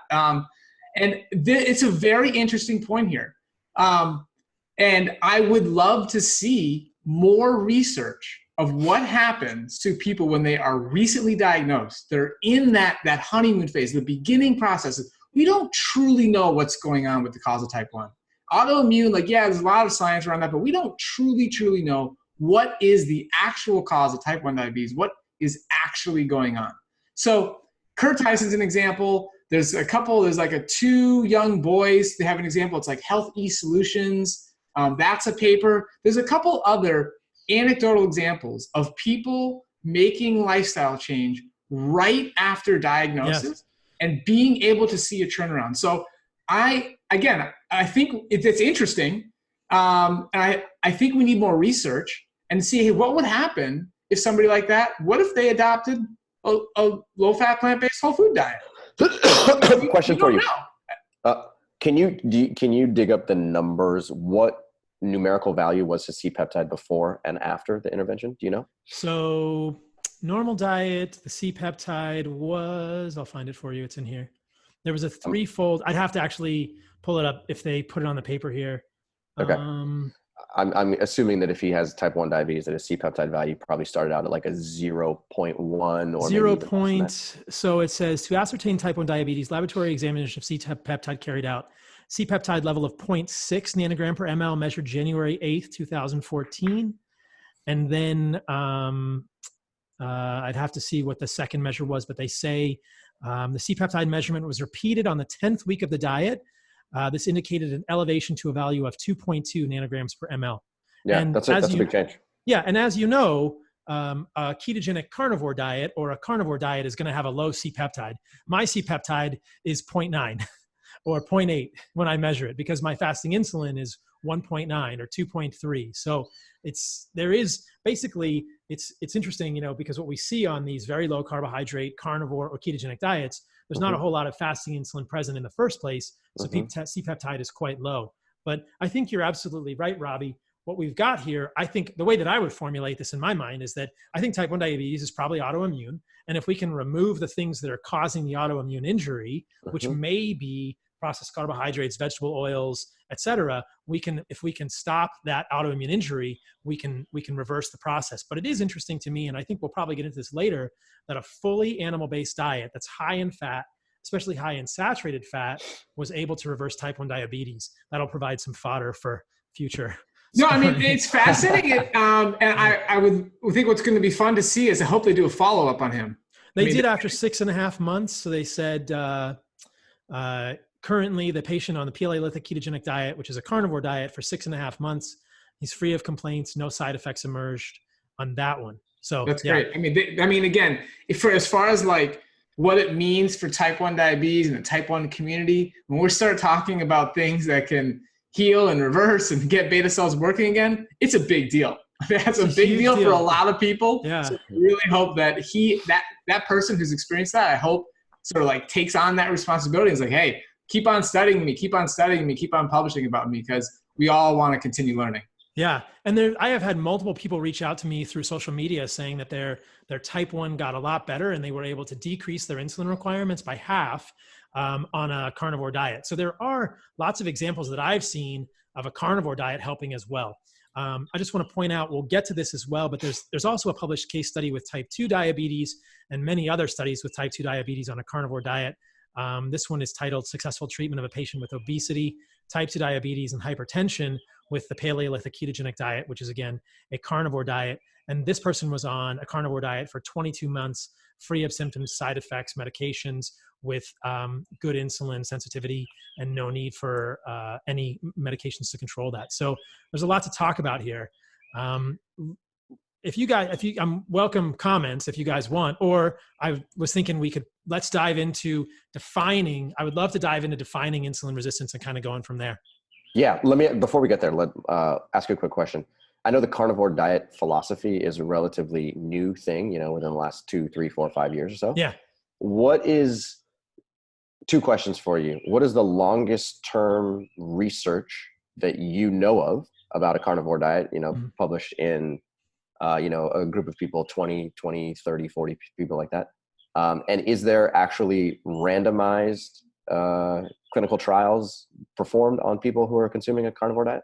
It's a very interesting point here. And I would love to see more research of what happens to people when they are recently diagnosed. They're in that honeymoon phase, the beginning process. We don't truly know what's going on with the cause of type 1. Autoimmune, there's a lot of science around that, but we don't truly know what is the actual cause of type 1 diabetes, what is actually going on. So Kurt Tyson's an example. There's two young boys. They have an example. It's like Health eSolutions. That's a paper. There's a couple other anecdotal examples of people making lifestyle change right after diagnosis and being able to see a turnaround. So I think it's interesting. And I think we need more research and see, hey, what would happen if somebody like that, what if they adopted a low-fat, plant-based whole food diet? Question for you. Can you dig up the numbers? What numerical value was his C-peptide before and after the intervention? Do you know? So normal diet, the C-peptide was, I'll find it for you. It's in here. There was a threefold. I'd have to actually pull it up if they put it on the paper here. Okay. I'm assuming that if he has type 1 diabetes, that his C-peptide value probably started out at like a 0.1 or 0. So it says, to ascertain type 1 diabetes, laboratory examination of C-peptide carried out. C-peptide level of 0.6 nanogram per ml measured January 8th, 2014. And then I'd have to see what the second measure was, but they say the C-peptide measurement was repeated on the 10th week of the diet. This indicated an elevation to a value of 2.2 nanograms per ml. Yeah, and that's a big change. Yeah, and as you know, a ketogenic carnivore diet or a carnivore diet is going to have a low C-peptide. My C-peptide is 0.9 or 0.8 when I measure it because my fasting insulin is 1.9 or 2.3. So it's interesting, because what we see on these very low carbohydrate carnivore or ketogenic diets, there's not a whole lot of fasting insulin present in the first place. So C-peptide is quite low. But I think you're absolutely right, Robby. What we've got here, I think the way that I would formulate this in my mind is that I think type 1 diabetes is probably autoimmune. And if we can remove the things that are causing the autoimmune injury, which may be processed carbohydrates, vegetable oils, et cetera, if we can stop that autoimmune injury, we can reverse the process. But it is interesting to me, and I think we'll probably get into this later, that a fully animal-based diet that's high in fat, especially high in saturated fat, was able to reverse type 1 diabetes. That'll provide some fodder for future. No, I mean, it's fascinating. And I would think what's going to be fun to see is I hope they do a follow-up on him. They did after 6.5 months. So they said currently the patient on the Paleolithic ketogenic diet, which is a carnivore diet, for 6.5 months, he's free of complaints. No side effects emerged on that one. So that's great. I mean, again, as far as like what it means for type 1 diabetes and the type 1 community, when we start talking about things that can heal and reverse and get beta cells working again, it's a big deal. That's a big deal for a lot of people. Yeah. So I really hope that that person who's experienced that, I hope sort of like takes on that responsibility and is like, hey, keep on studying me, keep on publishing about me, because we all want to continue learning. Yeah. And I have had multiple people reach out to me through social media saying that their type 1 got a lot better and they were able to decrease their insulin requirements by half on a carnivore diet. So there are lots of examples that I've seen of a carnivore diet helping as well. I just want to point out, we'll get to this as well, but there's also a published case study with type 2 diabetes and many other studies with type 2 diabetes on a carnivore diet. This one is titled Successful Treatment of a Patient with Obesity, Type 2 Diabetes, and Hypertension with the Paleolithic ketogenic diet, which is, again, a carnivore diet. And this person was on a carnivore diet for 22 months, free of symptoms, side effects, medications, with good insulin sensitivity and no need for any medications to control that. So there's a lot to talk about here. I'm welcome comments if you guys want, or I was thinking let's dive into defining. I would love to dive into defining insulin resistance and kind of going from there. Yeah, before we get there, ask you a quick question. I know the carnivore diet philosophy is a relatively new thing, within the last 2, 3, 4, 5 years or so. Yeah. Two questions for you. What is the longest term research that you know of about a carnivore diet, published in, a group of people, 20, 30, 40 people like that? And is there actually randomized clinical trials performed on people who are consuming a carnivore diet?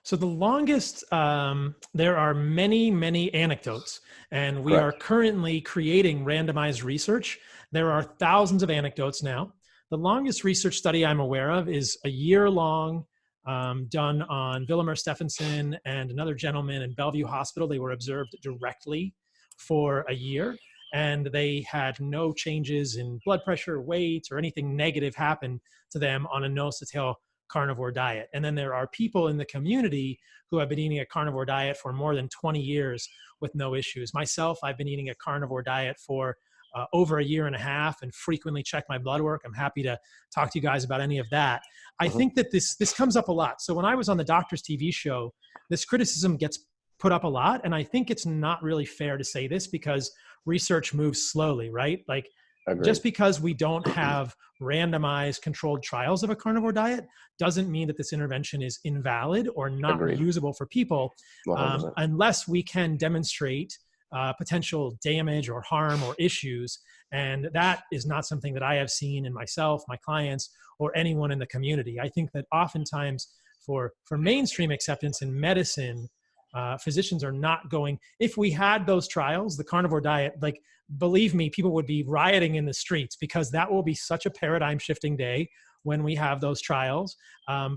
So the longest, there are many, many anecdotes, and we are currently creating randomized research. There are thousands of anecdotes now. The longest research study I'm aware of is a year-long, done on Villemur Stephenson and another gentleman in Bellevue Hospital. They were observed directly for a year, and they had no changes in blood pressure, weight, or anything negative happen to them on a nose-to-tail carnivore diet. And then there are people in the community who have been eating a carnivore diet for more than 20 years with no issues. Myself, I've been eating a carnivore diet for over a year and a half and frequently check my blood work. I'm happy to talk to you guys about any of that. I think that this comes up a lot. So when I was on the Doctor's TV show, this criticism gets put up a lot. And I think it's not really fair to say this because research moves slowly, right? Like, Agreed. Just because we don't have randomized controlled trials of a carnivore diet doesn't mean that this intervention is invalid or not usable for people, unless we can demonstrate potential damage or harm or issues. And that is not something that I have seen in myself, my clients, or anyone in the community. I think that oftentimes for mainstream acceptance in medicine, physicians are not going, if we had those trials, the carnivore diet, like, believe me, people would be rioting in the streets because that will be such a paradigm shifting day when we have those trials.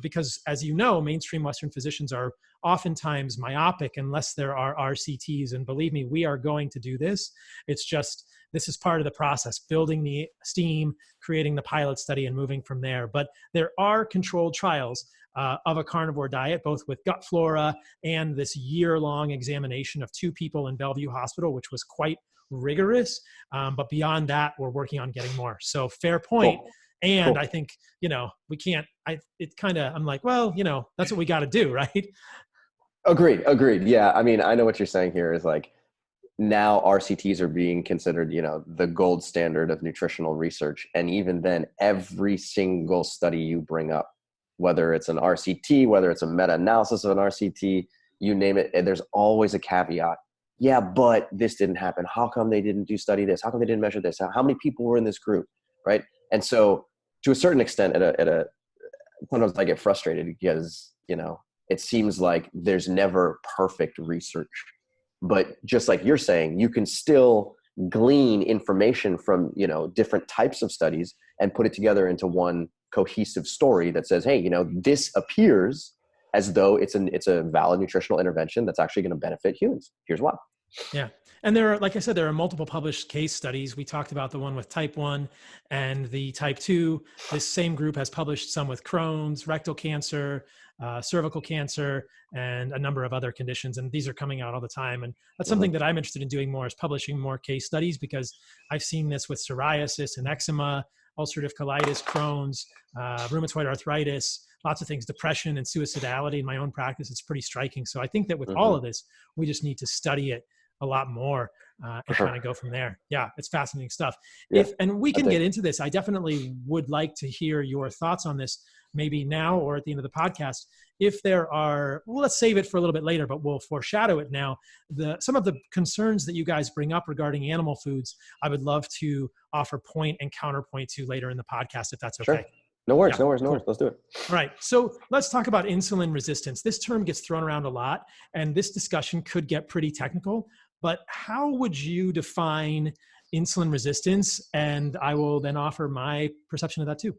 Because as you know, mainstream Western physicians are oftentimes myopic unless there are RCTs. And believe me, we are going to do this. It's just, this is part of the process, building the steam, creating the pilot study and moving from there. But there are controlled trials of a carnivore diet, both with gut flora and this year-long examination of 2 people in Bellevue Hospital, which was quite rigorous. But beyond that, we're working on getting more. So fair point. Cool. And cool. I think, we can't, I'm like, well, that's what we got to do, right? Agreed. Yeah. I mean, I know what you're saying here is like, now RCTs are being considered, the gold standard of nutritional research. And even then, every single study you bring up, whether it's an RCT, whether it's a meta-analysis of an RCT, you name it, there's always a caveat. Yeah, but this didn't happen. How come they didn't study this? How come they didn't measure this? How many people were in this group, right? And so to a certain extent, sometimes I get frustrated because, it seems like there's never perfect research. But just like you're saying, you can still glean information from, different types of studies and put it together into one cohesive story that says, hey, this appears as though it's a valid nutritional intervention that's actually going to benefit humans. Here's why. Yeah. And there are, like I said, there are multiple published case studies. We talked about the one with type 1 and the type 2. This same group has published some with Crohn's, rectal cancer, cervical cancer, and a number of other conditions. And these are coming out all the time. And that's something that I'm interested in doing more, is publishing more case studies, because I've seen this with psoriasis and eczema, ulcerative colitis, Crohn's, rheumatoid arthritis, lots of things, depression and suicidality in my own practice. It's pretty striking. So I think that with all of this, we just need to study it a lot more and sure. kind of go from there. Yeah, it's fascinating stuff. Yeah, And we can get into this. I definitely would like to hear your thoughts on this, maybe now or at the end of the podcast. If there are, well, let's save it for a little bit later, but we'll foreshadow it now. Some of the concerns that you guys bring up regarding animal foods, I would love to offer point and counterpoint to later in the podcast, if that's okay. Sure. No worries, no worries. Let's do it. All right. So let's talk about insulin resistance. This term gets thrown around a lot, and this discussion could get pretty technical, but how would you define insulin resistance? And I will then offer my perception of that too.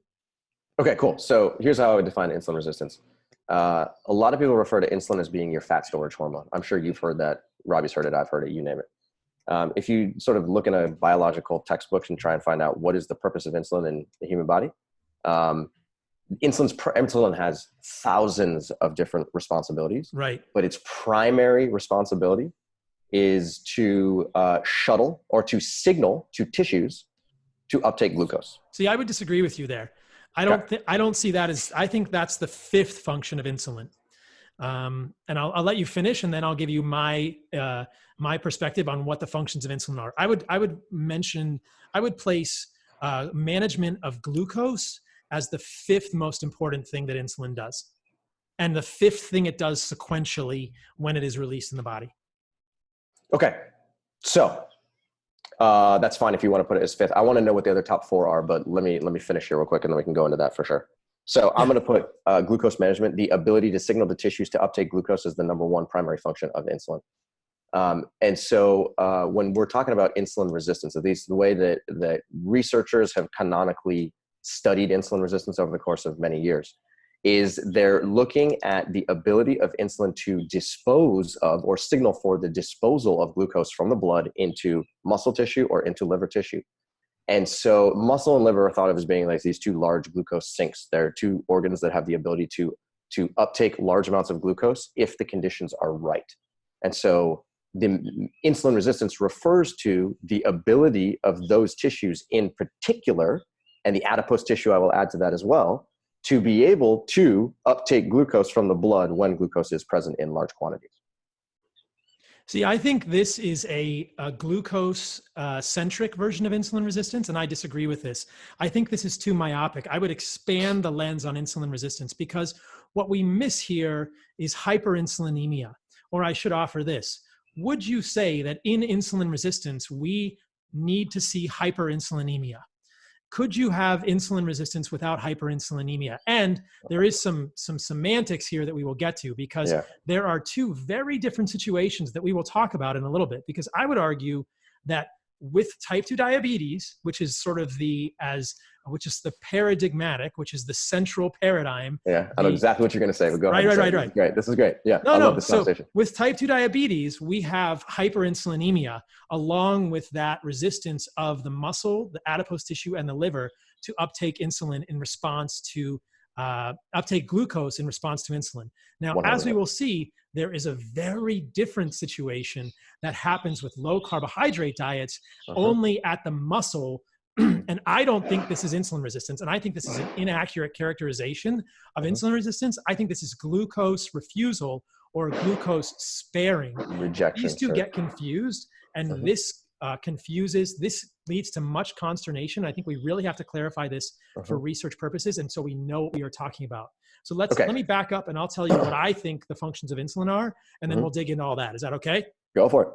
Okay, cool. So here's how I would define insulin resistance. A lot of people refer to insulin as being your fat storage hormone. I'm sure you've heard that. Robby's heard it. I've heard it. You name it. If you sort of look in a biological textbook and try and find out what is the purpose of insulin in the human body, insulin has thousands of different responsibilities. Right. But its primary responsibility is to shuttle or to signal to tissues to uptake glucose. See, I would disagree with you there. I don't see that as, I think that's the fifth function of insulin. And I'll let you finish, and then I'll give you my perspective on what the functions of insulin are. I would place management of glucose as the fifth most important thing that insulin does, and the fifth thing it does sequentially when it is released in the body. Okay, so that's fine if you want to put it as fifth. I want to know what the other top four are, but let me finish here real quick, and then we can go into that for sure. So I'm going to put glucose management, the ability to signal the tissues to uptake glucose, as the number one primary function of insulin. And so when we're talking about insulin resistance, at least the way that researchers have canonically studied insulin resistance over the course of many years, is they're looking at the ability of insulin to dispose of or signal for the disposal of glucose from the blood into muscle tissue or into liver tissue. And so muscle and liver are thought of as being like these two large glucose sinks. They're two organs that have the ability to uptake large amounts of glucose if the conditions are right. And so the insulin resistance refers to the ability of those tissues in particular, and the adipose tissue I will add to that as well, to be able to uptake glucose from the blood when glucose is present in large quantities. See, I think this is a glucose-centric version of insulin resistance, and I disagree with this. I think this is too myopic. I would expand the lens on insulin resistance, because what we miss here is hyperinsulinemia. Or I should offer this. Would you say that in insulin resistance, we need to see hyperinsulinemia? Could you have insulin resistance without hyperinsulinemia? And there is some semantics here that we will get to, because there are two very different situations that we will talk about in a little bit. Because I would argue that with type 2 diabetes, which is sort of which is the paradigmatic, which is the central paradigm. Yeah, I know exactly what you're going to say. But go ahead. Right. Great. This is great. Yeah, I love this conversation. So with type 2 diabetes, we have hyperinsulinemia along with that resistance of the muscle, the adipose tissue, and the liver to uptake insulin in response to uptake glucose in response to insulin. Now, 100%. As we will see, there is a very different situation that happens with low carbohydrate diets only at the muscle. And I don't think this is insulin resistance. And I think this is an inaccurate characterization of insulin resistance. I think this is glucose refusal or glucose sparing. Rejection. These two get confused, and this leads to much consternation. I think we really have to clarify this for research purposes, and so we know what we are talking about. So let me back up, and I'll tell you what I think the functions of insulin are, and then we'll dig into all that. Is that okay? Go for it.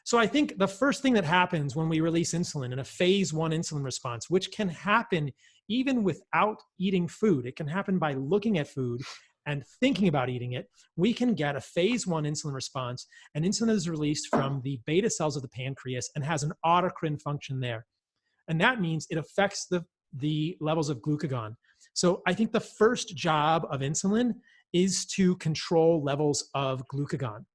So I think the first thing that happens when we release insulin in a phase 1 insulin response, which can happen even without eating food, it can happen by looking at food and thinking about eating it, we can get a phase 1 insulin response, and insulin is released from the beta cells of the pancreas and has an autocrine function there. And that means it affects the levels of glucagon. So I think the first job of insulin is to control levels of glucagon.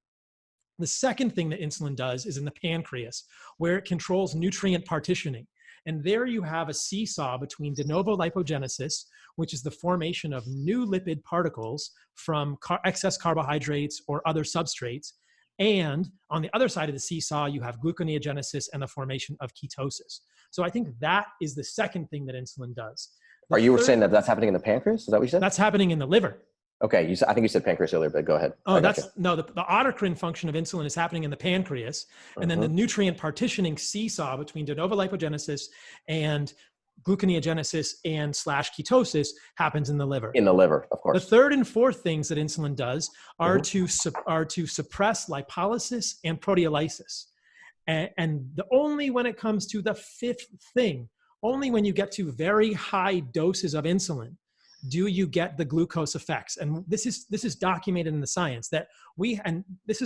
The second thing that insulin does is in the pancreas, where it controls nutrient partitioning. And there you have a seesaw between de novo lipogenesis, which is the formation of new lipid particles from excess carbohydrates or other substrates. And on the other side of the seesaw, you have gluconeogenesis and the formation of ketosis. So I think that is the second thing that insulin does. Are you saying that that's happening in the pancreas? Is that what you said? That's happening in the liver. Okay, I think you said pancreas earlier, but go ahead. Oh, the autocrine function of insulin is happening in the pancreas, and then the nutrient partitioning seesaw between de novo lipogenesis and gluconeogenesis and / ketosis happens in the liver. In the liver, of course. The third and fourth things that insulin does are to suppress lipolysis and proteolysis. And only when it comes to the fifth thing, only when you get to very high doses of insulin, do you get the glucose effects. And this is documented in the science that this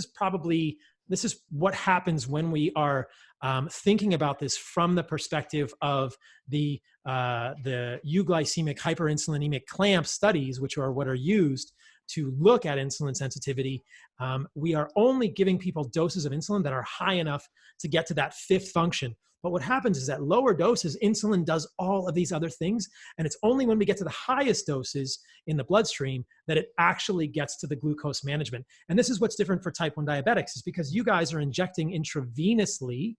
is what happens when we are thinking about this from the perspective of the euglycemic hyperinsulinemic clamp studies, which are what are used to look at insulin sensitivity. We are only giving people doses of insulin that are high enough to get to that fifth function. But what happens is at lower doses, insulin does all of these other things. And it's only when we get to the highest doses in the bloodstream that it actually gets to the glucose management. And this is what's different for type 1 diabetics, is because you guys are injecting intravenously,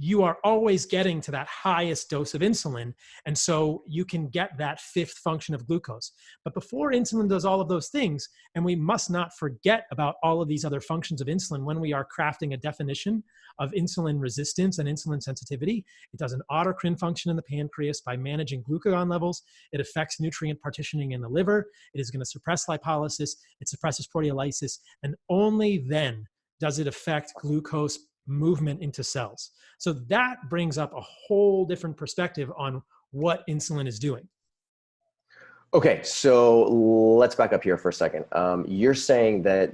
you are always getting to that highest dose of insulin. And so you can get that fifth function of glucose. But before insulin does all of those things, and we must not forget about all of these other functions of insulin when we are crafting a definition of insulin resistance and insulin sensitivity, it does an autocrine function in the pancreas by managing glucagon levels. It affects nutrient partitioning in the liver. It is going to suppress lipolysis. It suppresses proteolysis. And only then does it affect glucose movement into cells. So that brings up a whole different perspective on what insulin is doing. Okay, so let's back up here for a second. You're saying that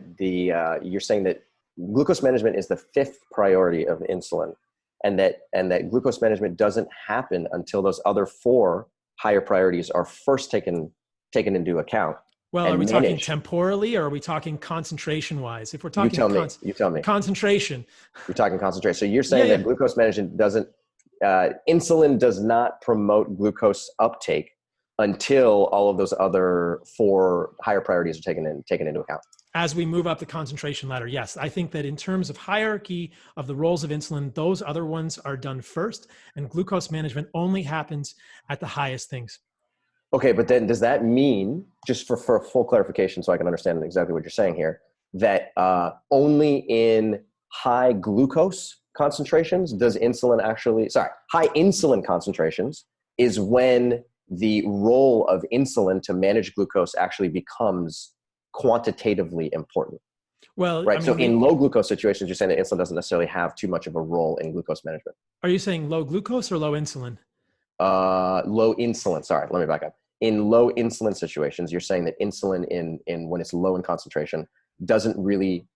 glucose management is the fifth priority of insulin, and that glucose management doesn't happen until those other four higher priorities are first taken into account. Well, are we talking temporally, or are we talking concentration-wise? If we're talking you tell me. Concentration. You're talking concentration. So you're saying that glucose management insulin does not promote glucose uptake until all of those other four higher priorities are taken into account. As we move up the concentration ladder, yes. I think that in terms of hierarchy of the roles of insulin, those other ones are done first, and glucose management only happens at the highest things. Okay, but then does that mean, just for full clarification so I can understand exactly what you're saying here, that only in high glucose concentrations does high insulin concentrations is when the role of insulin to manage glucose actually becomes quantitatively important? Well, right. So in low glucose situations, you're saying that insulin doesn't necessarily have too much of a role in glucose management. Are you saying low glucose or low insulin? Low insulin. Sorry, let me back up. In low insulin situations, you're saying that insulin in when it's low in concentration doesn't really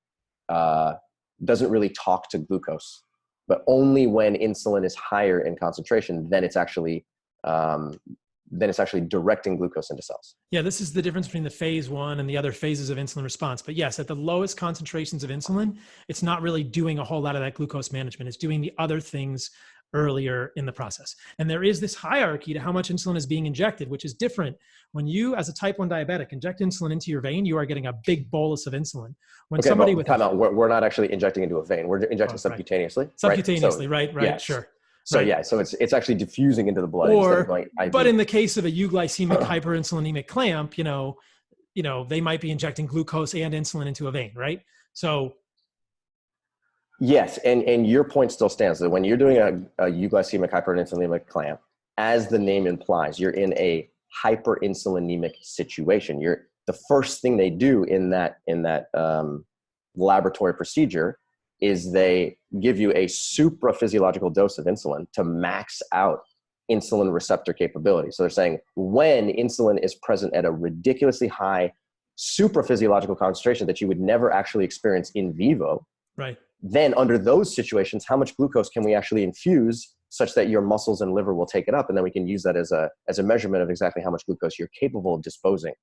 talk to glucose, but only when insulin is higher in concentration, then it's actually directing glucose into cells. Yeah, this is the difference between the phase 1 and the other phases of insulin response. But yes, at the lowest concentrations of insulin, it's not really doing a whole lot of that glucose management. It's doing the other things earlier in the process. And there is this hierarchy to how much insulin is being injected, which is different. When you, as a type 1 diabetic, inject insulin into your vein, you are getting a big bolus of insulin. When somebody with time out, we're not actually injecting into a vein. We're injecting subcutaneously. Subcutaneously, right? Yes. Sure. So yeah, so it's actually diffusing into the blood instead of going IV. But in the case of a euglycemic hyperinsulinemic clamp, they might be injecting glucose and insulin into a vein, right? So yes, and your point still stands that when you're doing a euglycemic hyperinsulinemic clamp, as the name implies, you're in a hyperinsulinemic situation. The first thing they do in that laboratory procedure is they give you a supraphysiological dose of insulin to max out insulin receptor capability. So they're saying when insulin is present at a ridiculously high supraphysiological concentration that you would never actually experience in vivo, right? Then under those situations, how much glucose can we actually infuse such that your muscles and liver will take it up? And then we can use that as a measurement of exactly how much glucose you're capable of disposing.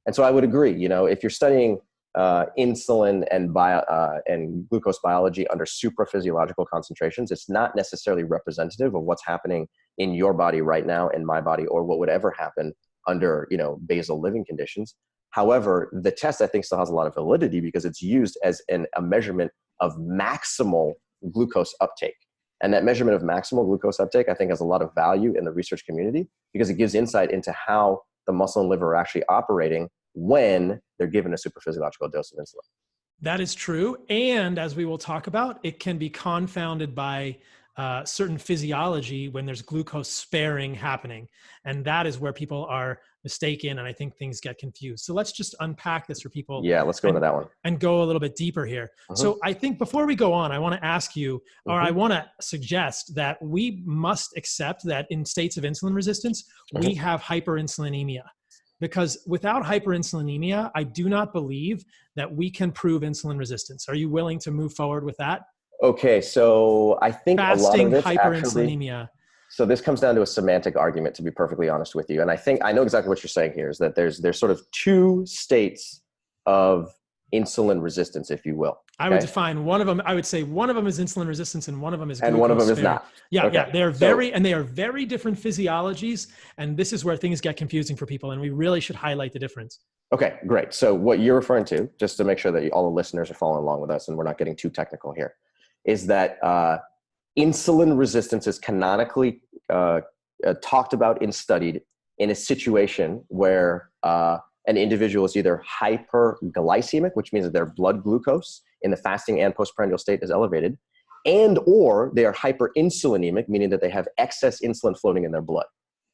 And so I would agree, if you're studying insulin and glucose biology under supraphysiological concentrations, it's not necessarily representative of what's happening in your body right now, in my body, or what would ever happen under, basal living conditions. However, the test, I think, still has a lot of validity because it's used as a measurement of maximal glucose uptake. And that measurement of maximal glucose uptake, I think, has a lot of value in the research community because it gives insight into how the muscle and liver are actually operating when they're given a supraphysiological dose of insulin. That is true. And as we will talk about, it can be confounded by certain physiology when there's glucose sparing happening. And that is where people are mistaken. And I think things get confused. So let's just unpack this for people. Yeah, let's go into that one. And go a little bit deeper here. So I think before we go on, I want to ask you, or I want to suggest that we must accept that in states of insulin resistance, we have hyperinsulinemia. Because without hyperinsulinemia, I do not believe that we can prove insulin resistance. Are you willing to move forward with that? Okay, so I think Fasting, a lot of this hyperinsulinemia. So this comes down to a semantic argument, to be perfectly honest with you. And I know exactly what you're saying here, is that there's sort of two states of insulin resistance, if you will. Okay? I would define one of them. I would say one of them is insulin resistance and one of them is glucose and one of them is sparing. not. Yeah, okay. yeah. They are very different physiologies. And this is where things get confusing for people. And we really should highlight the difference. Okay, great. So what you're referring to, just to make sure that all the listeners are following along with us and we're not getting too technical here, is that insulin resistance is canonically talked about and studied in a situation where an individual is either hyperglycemic, which means that their blood glucose in the fasting and postprandial state is elevated, and or they are hyperinsulinemic, meaning that they have excess insulin floating in their blood.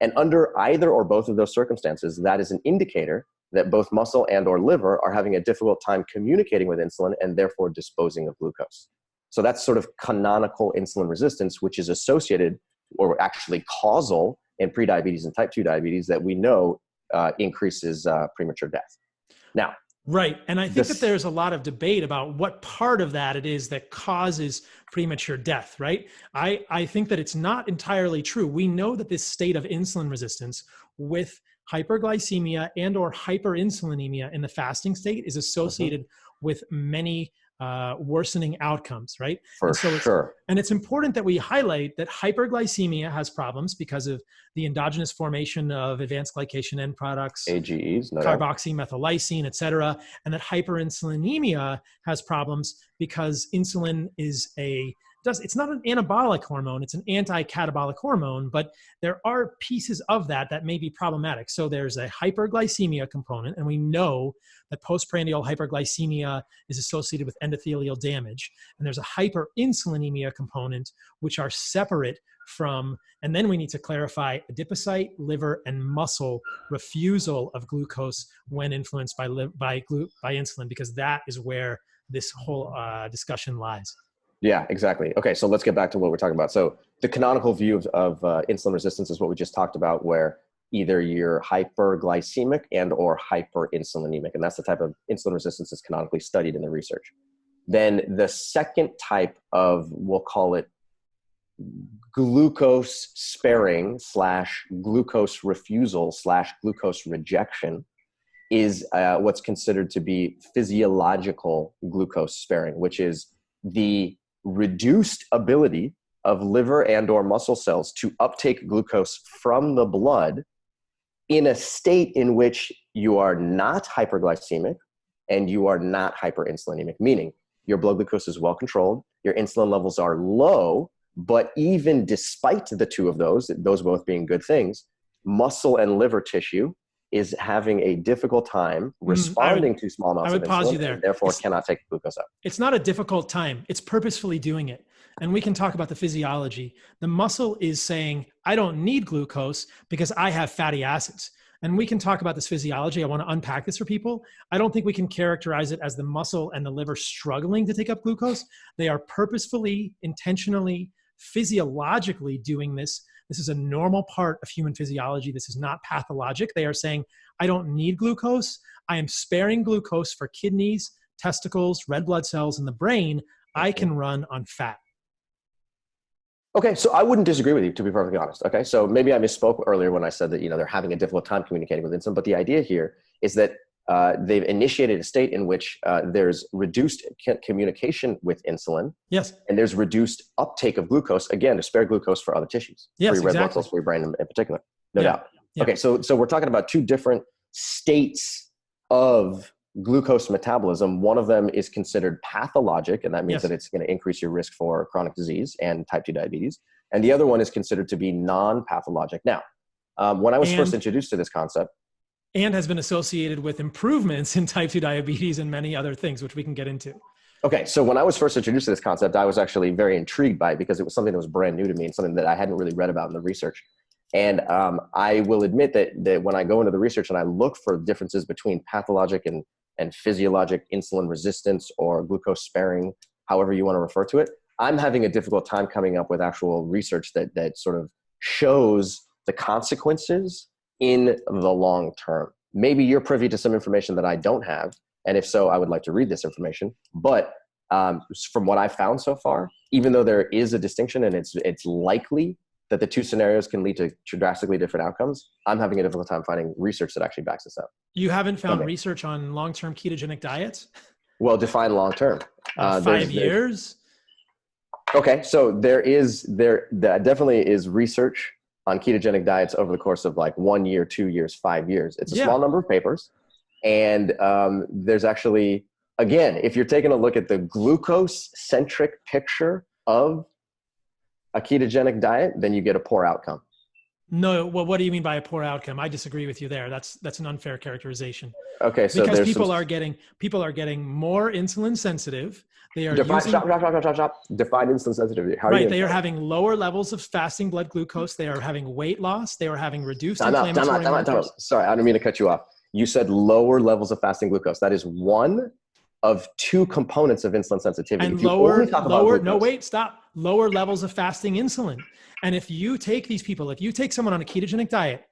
And under either or both of those circumstances, that is an indicator that both muscle and or liver are having a difficult time communicating with insulin and therefore disposing of glucose. So that's sort of canonical insulin resistance, which is associated or actually causal in prediabetes and type 2 diabetes that we know increases premature death. Now, right. And I think that there's a lot of debate about what part of that it is that causes premature death, right? I think that it's not entirely true. We know that this state of insulin resistance with hyperglycemia and or hyperinsulinemia in the fasting state is associated with many worsening outcomes, right? For sure. And it's important that we highlight that hyperglycemia has problems because of the endogenous formation of advanced glycation end products, AGEs, carboxymethyl lysine, et cetera, and that hyperinsulinemia has problems because insulin is it's not an anabolic hormone, it's an anti-catabolic hormone, but there are pieces of that may be problematic. So there's a hyperglycemia component, and we know that postprandial hyperglycemia is associated with endothelial damage. And there's a hyperinsulinemia component, which are separate from, and then we need to clarify adipocyte, liver, and muscle refusal of glucose when influenced by insulin, because that is where this whole discussion lies. Yeah, exactly. Okay, so let's get back to what we're talking about. So the canonical view of insulin resistance is what we just talked about, where either you're hyperglycemic and or hyperinsulinemic, and that's the type of insulin resistance that's canonically studied in the research. Then the second type of, we'll call it glucose sparing / glucose refusal / glucose rejection, is what's considered to be physiological glucose sparing, which is the reduced ability of liver and or muscle cells to uptake glucose from the blood in a state in which you are not hyperglycemic and you are not hyperinsulinemic, meaning your blood glucose is well controlled, your insulin levels are low, but even despite the two of those both being good things, muscle and liver tissue is having a difficult time responding to small amounts of insulin. I would pause you there. And therefore cannot take glucose up. It's not a difficult time. It's purposefully doing it. And we can talk about the physiology. The muscle is saying, I don't need glucose because I have fatty acids. And we can talk about this physiology. I want to unpack this for people. I don't think we can characterize it as the muscle and the liver struggling to take up glucose. They are purposefully, intentionally, physiologically doing this. This is a normal part of human physiology. This is not pathologic. They are saying, I don't need glucose. I am sparing glucose for kidneys, testicles, red blood cells, and the brain. I can run on fat. Okay, so I wouldn't disagree with you, to be perfectly honest. Okay, so maybe I misspoke earlier when I said that they're having a difficult time communicating with insulin. But the idea here is that they've initiated a state in which there's reduced communication with insulin. Yes. And there's reduced uptake of glucose, again, to spare glucose for other tissues. Yes, for your red blood cells, for your brain in particular. No doubt. Yeah. Okay, so we're talking about two different states of glucose metabolism. One of them is considered pathologic, and that means that it's going to increase your risk for chronic disease and type 2 diabetes. And the other one is considered to be non-pathologic. Now, when I was first introduced to this concept, And has been associated with improvements in type 2 diabetes and many other things, which we can get into. Okay, so when I was first introduced to this concept, I was actually very intrigued by it because it was something that was brand new to me and something that I hadn't really read about in the research. And I will admit that when I go into the research and I look for differences between pathologic and physiologic insulin resistance or glucose sparing, however you want to refer to it, I'm having a difficult time coming up with actual research that sort of shows the consequences in the long term. Maybe you're privy to some information that I don't have. And if so, I would like to read this information. But from what I've found so far, even though there is a distinction and it's likely that the two scenarios can lead to drastically different outcomes, I'm having a difficult time finding research that actually backs this up. You haven't found research on long-term ketogenic diets? Well, define long-term. 5 years? Okay, so there definitely is research on ketogenic diets over the course of like 1 year, 2 years, 5 years. It's a small number of papers. And there's actually, again, if you're taking a look at the glucose-centric picture of a ketogenic diet, then you get a poor outcome. No, well, what do you mean by a poor outcome? I disagree with you there. That's an unfair characterization. Okay, so because people are getting more insulin sensitive. They are define insulin sensitivity. Right, they are having lower levels of fasting blood glucose. They are having weight loss. They are having reduced inflammatory markers. Sorry, I don't mean to cut you off. You said lower levels of fasting glucose. That is one of two components of insulin sensitivity. And lower levels of fasting insulin. And if you take these people, if you take someone on a ketogenic diet,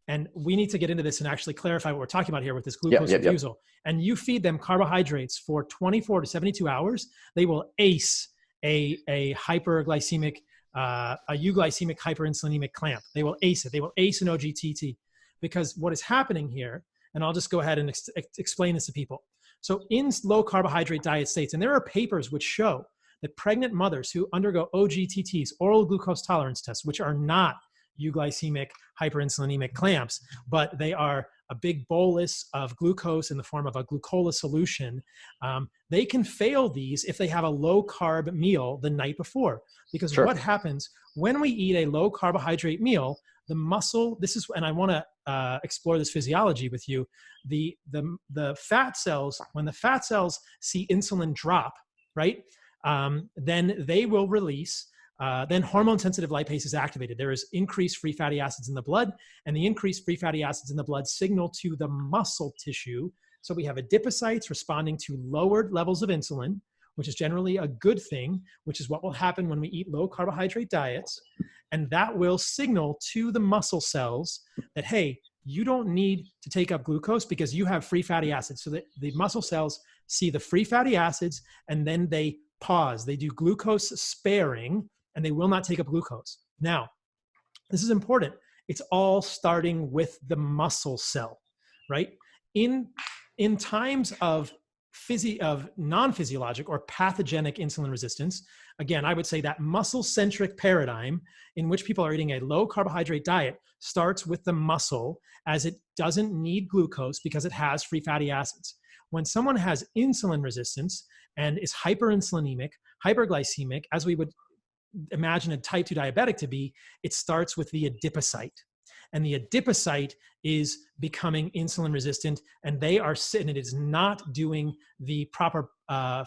and we need to get into this and actually clarify what we're talking about here with this glucose refusal, and you feed them carbohydrates for 24 to 72 hours, they will ace a hyperglycemic, a euglycemic hyperinsulinemic clamp. They will ace it. They will ace an OGTT. Because what is happening here, and I'll just go ahead and explain this to people. So in low carbohydrate diet states, and there are papers which show that pregnant mothers who undergo OGTTs, oral glucose tolerance tests, which are not euglycemic hyperinsulinemic clamps, but they are a big bolus of glucose in the form of a glucola solution. They can fail these if they have a low carb meal the night before. Because what happens when we eat a low carbohydrate meal, the muscle, and I want to explore this physiology with you. The fat cells, when the fat cells see insulin drop, right, then they will release, then hormone-sensitive lipase is activated. There is increased free fatty acids in the blood, and the increased free fatty acids in the blood signal to the muscle tissue. So we have adipocytes responding to lowered levels of insulin, which is generally a good thing, which is what will happen when we eat low carbohydrate diets. And that will signal to the muscle cells that, hey, you don't need to take up glucose because you have free fatty acids. So that the muscle cells see the free fatty acids and then they pause. They do glucose sparing and they will not take up glucose. Now, this is important. It's all starting with the muscle cell, right? In times of non-physiologic or pathogenic insulin resistance, again, I would say that muscle-centric paradigm in which people are eating a low carbohydrate diet starts with the muscle, as it doesn't need glucose because it has free fatty acids. When someone has insulin resistance and is hyperinsulinemic, hyperglycemic, as we would imagine a type 2 diabetic to be, it starts with the adipocyte. And the adipocyte is becoming insulin resistant, and they are sitting, it is not doing the proper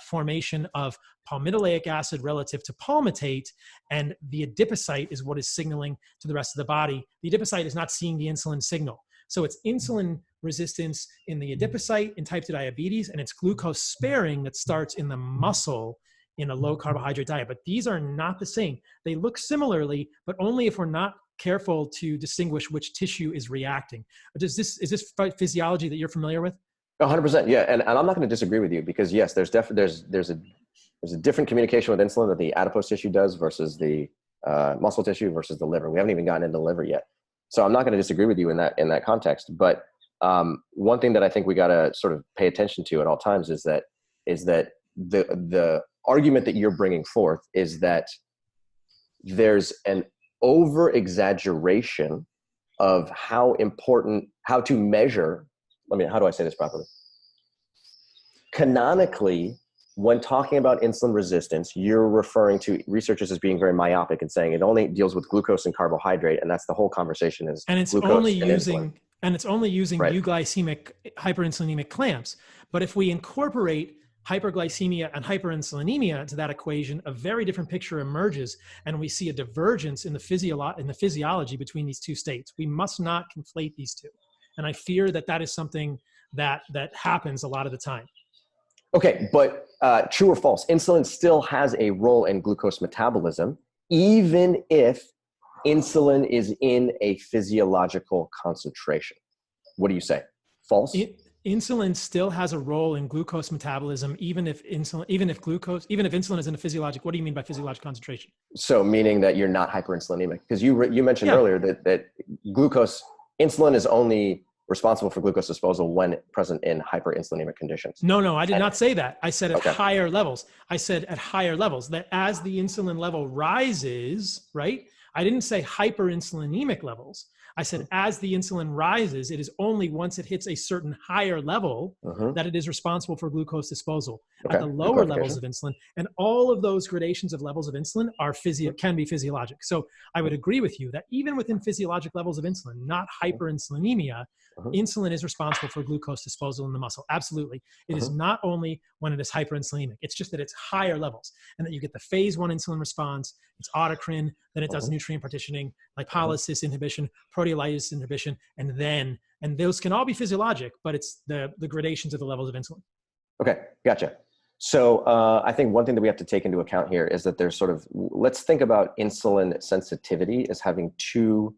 formation of palmitoleic acid relative to palmitate, and the adipocyte is what is signaling to the rest of the body. The adipocyte is not seeing the insulin signal. So it's insulin resistance in the adipocyte in type 2 diabetes, and it's glucose sparing that starts in the muscle in a low carbohydrate diet. But these are not the same. They look similarly, but only if we're not careful to distinguish which tissue is reacting. Is this physiology that you're familiar with? 100%, yeah. And I'm not going to disagree with you because yes, there's a different communication with insulin that the adipose tissue does versus the muscle tissue versus the liver. We haven't even gotten into the liver yet. So I'm not going to disagree with you in that context. But one thing that I think we got to sort of pay attention to at all times is that the argument that you're bringing forth is that there's an over exaggeration of how to measure. How do I say this properly? Canonically, when talking about insulin resistance, you're referring to researchers as being very myopic and saying it only deals with glucose and carbohydrate, and that's the whole conversation is. And it's glucose only and using insulin. And it's only using Right. euglycemic hyperinsulinemic clamps. But if we incorporate hyperglycemia and hyperinsulinemia into that equation, a very different picture emerges, and we see a divergence in the physiology between these two states. We must not conflate these two. And I fear that that is something that happens a lot of the time. Okay, but true or false? Insulin still has a role in glucose metabolism, even if insulin is in a physiological concentration. What do you say? False? Insulin still has a role in glucose metabolism, even if insulin is in a physiologic. What do you mean by physiologic concentration? So meaning that you're not hyperinsulinemic, because you mentioned earlier that insulin is only responsible for glucose disposal when present in hyperinsulinemic conditions. No, I did not say that. I said at higher levels. I said at higher levels, that as the insulin level rises, right? I didn't say hyperinsulinemic levels. I said as the insulin rises, it is only once it hits a certain higher level that it is responsible for glucose disposal. At the lower levels of insulin, and all of those gradations of levels of insulin are can be physiologic. So I would agree with you that even within physiologic levels of insulin, not hyperinsulinemia, insulin is responsible for glucose disposal in the muscle. Absolutely. It is not only when it is hyperinsulinemic. It's just that it's higher levels, and that you get the phase 1 insulin response, it's autocrine, then it does nutrient partitioning, lipolysis inhibition, proteolysis inhibition, and those can all be physiologic, but it's the gradations of the levels of insulin. Okay, gotcha. So I think one thing that we have to take into account here is that there's let's think about insulin sensitivity as having two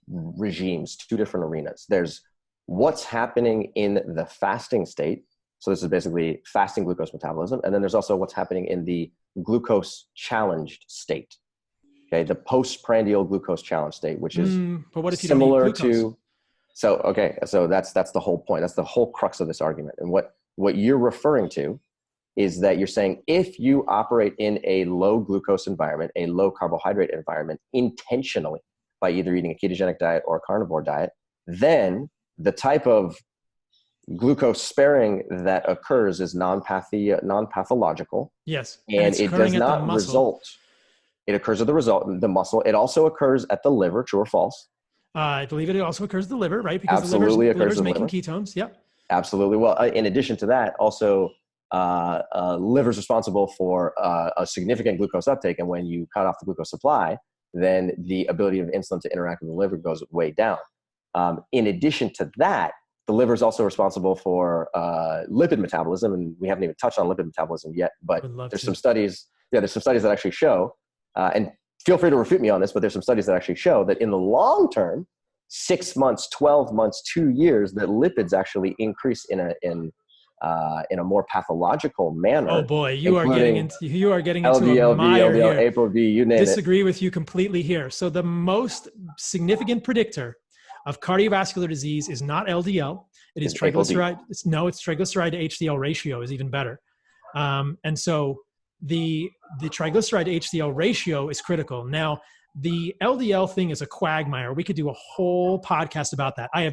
regimes, two different arenas. There's what's happening in the fasting state. So this is basically fasting glucose metabolism. And then there's also what's happening in the glucose challenged state. Okay, the postprandial glucose challenge state, which is but what if you similar don't eat glucose? So that's the whole point. That's the whole crux of this argument. And what you're referring to is that you're saying if you operate in a low glucose environment, a low carbohydrate environment intentionally by either eating a ketogenic diet or a carnivore diet, then the type of glucose sparing that occurs is non-pathological. Yes. And it does not result. It occurs at the muscle. It also occurs at the liver, true or false? I believe it also occurs at the liver, right? Because Absolutely the liver's making ketones. Yep. Absolutely. Well, in addition to that, also liver's responsible for a significant glucose uptake. And when you cut off the glucose supply, then the ability of insulin to interact with the liver goes way down. In addition to that, the liver is also responsible for lipid metabolism, and we haven't even touched on lipid metabolism yet. But there's some studies. Yeah, there's some studies that actually show, and feel free to refute me on this, but there's some studies that actually show that in the long term, 6 months, 12 months, 2 years, that lipids actually increase in a more pathological manner. Oh boy, you are getting into LDL, a mire VLDL, here. ApoB, you name it. Disagree with you completely here. So the most significant predictor of cardiovascular disease is not LDL. It is triglyceride. It's triglyceride to HDL ratio is even better. And so the triglyceride to HDL ratio is critical. Now, the LDL thing is a quagmire. We could do a whole podcast about that. I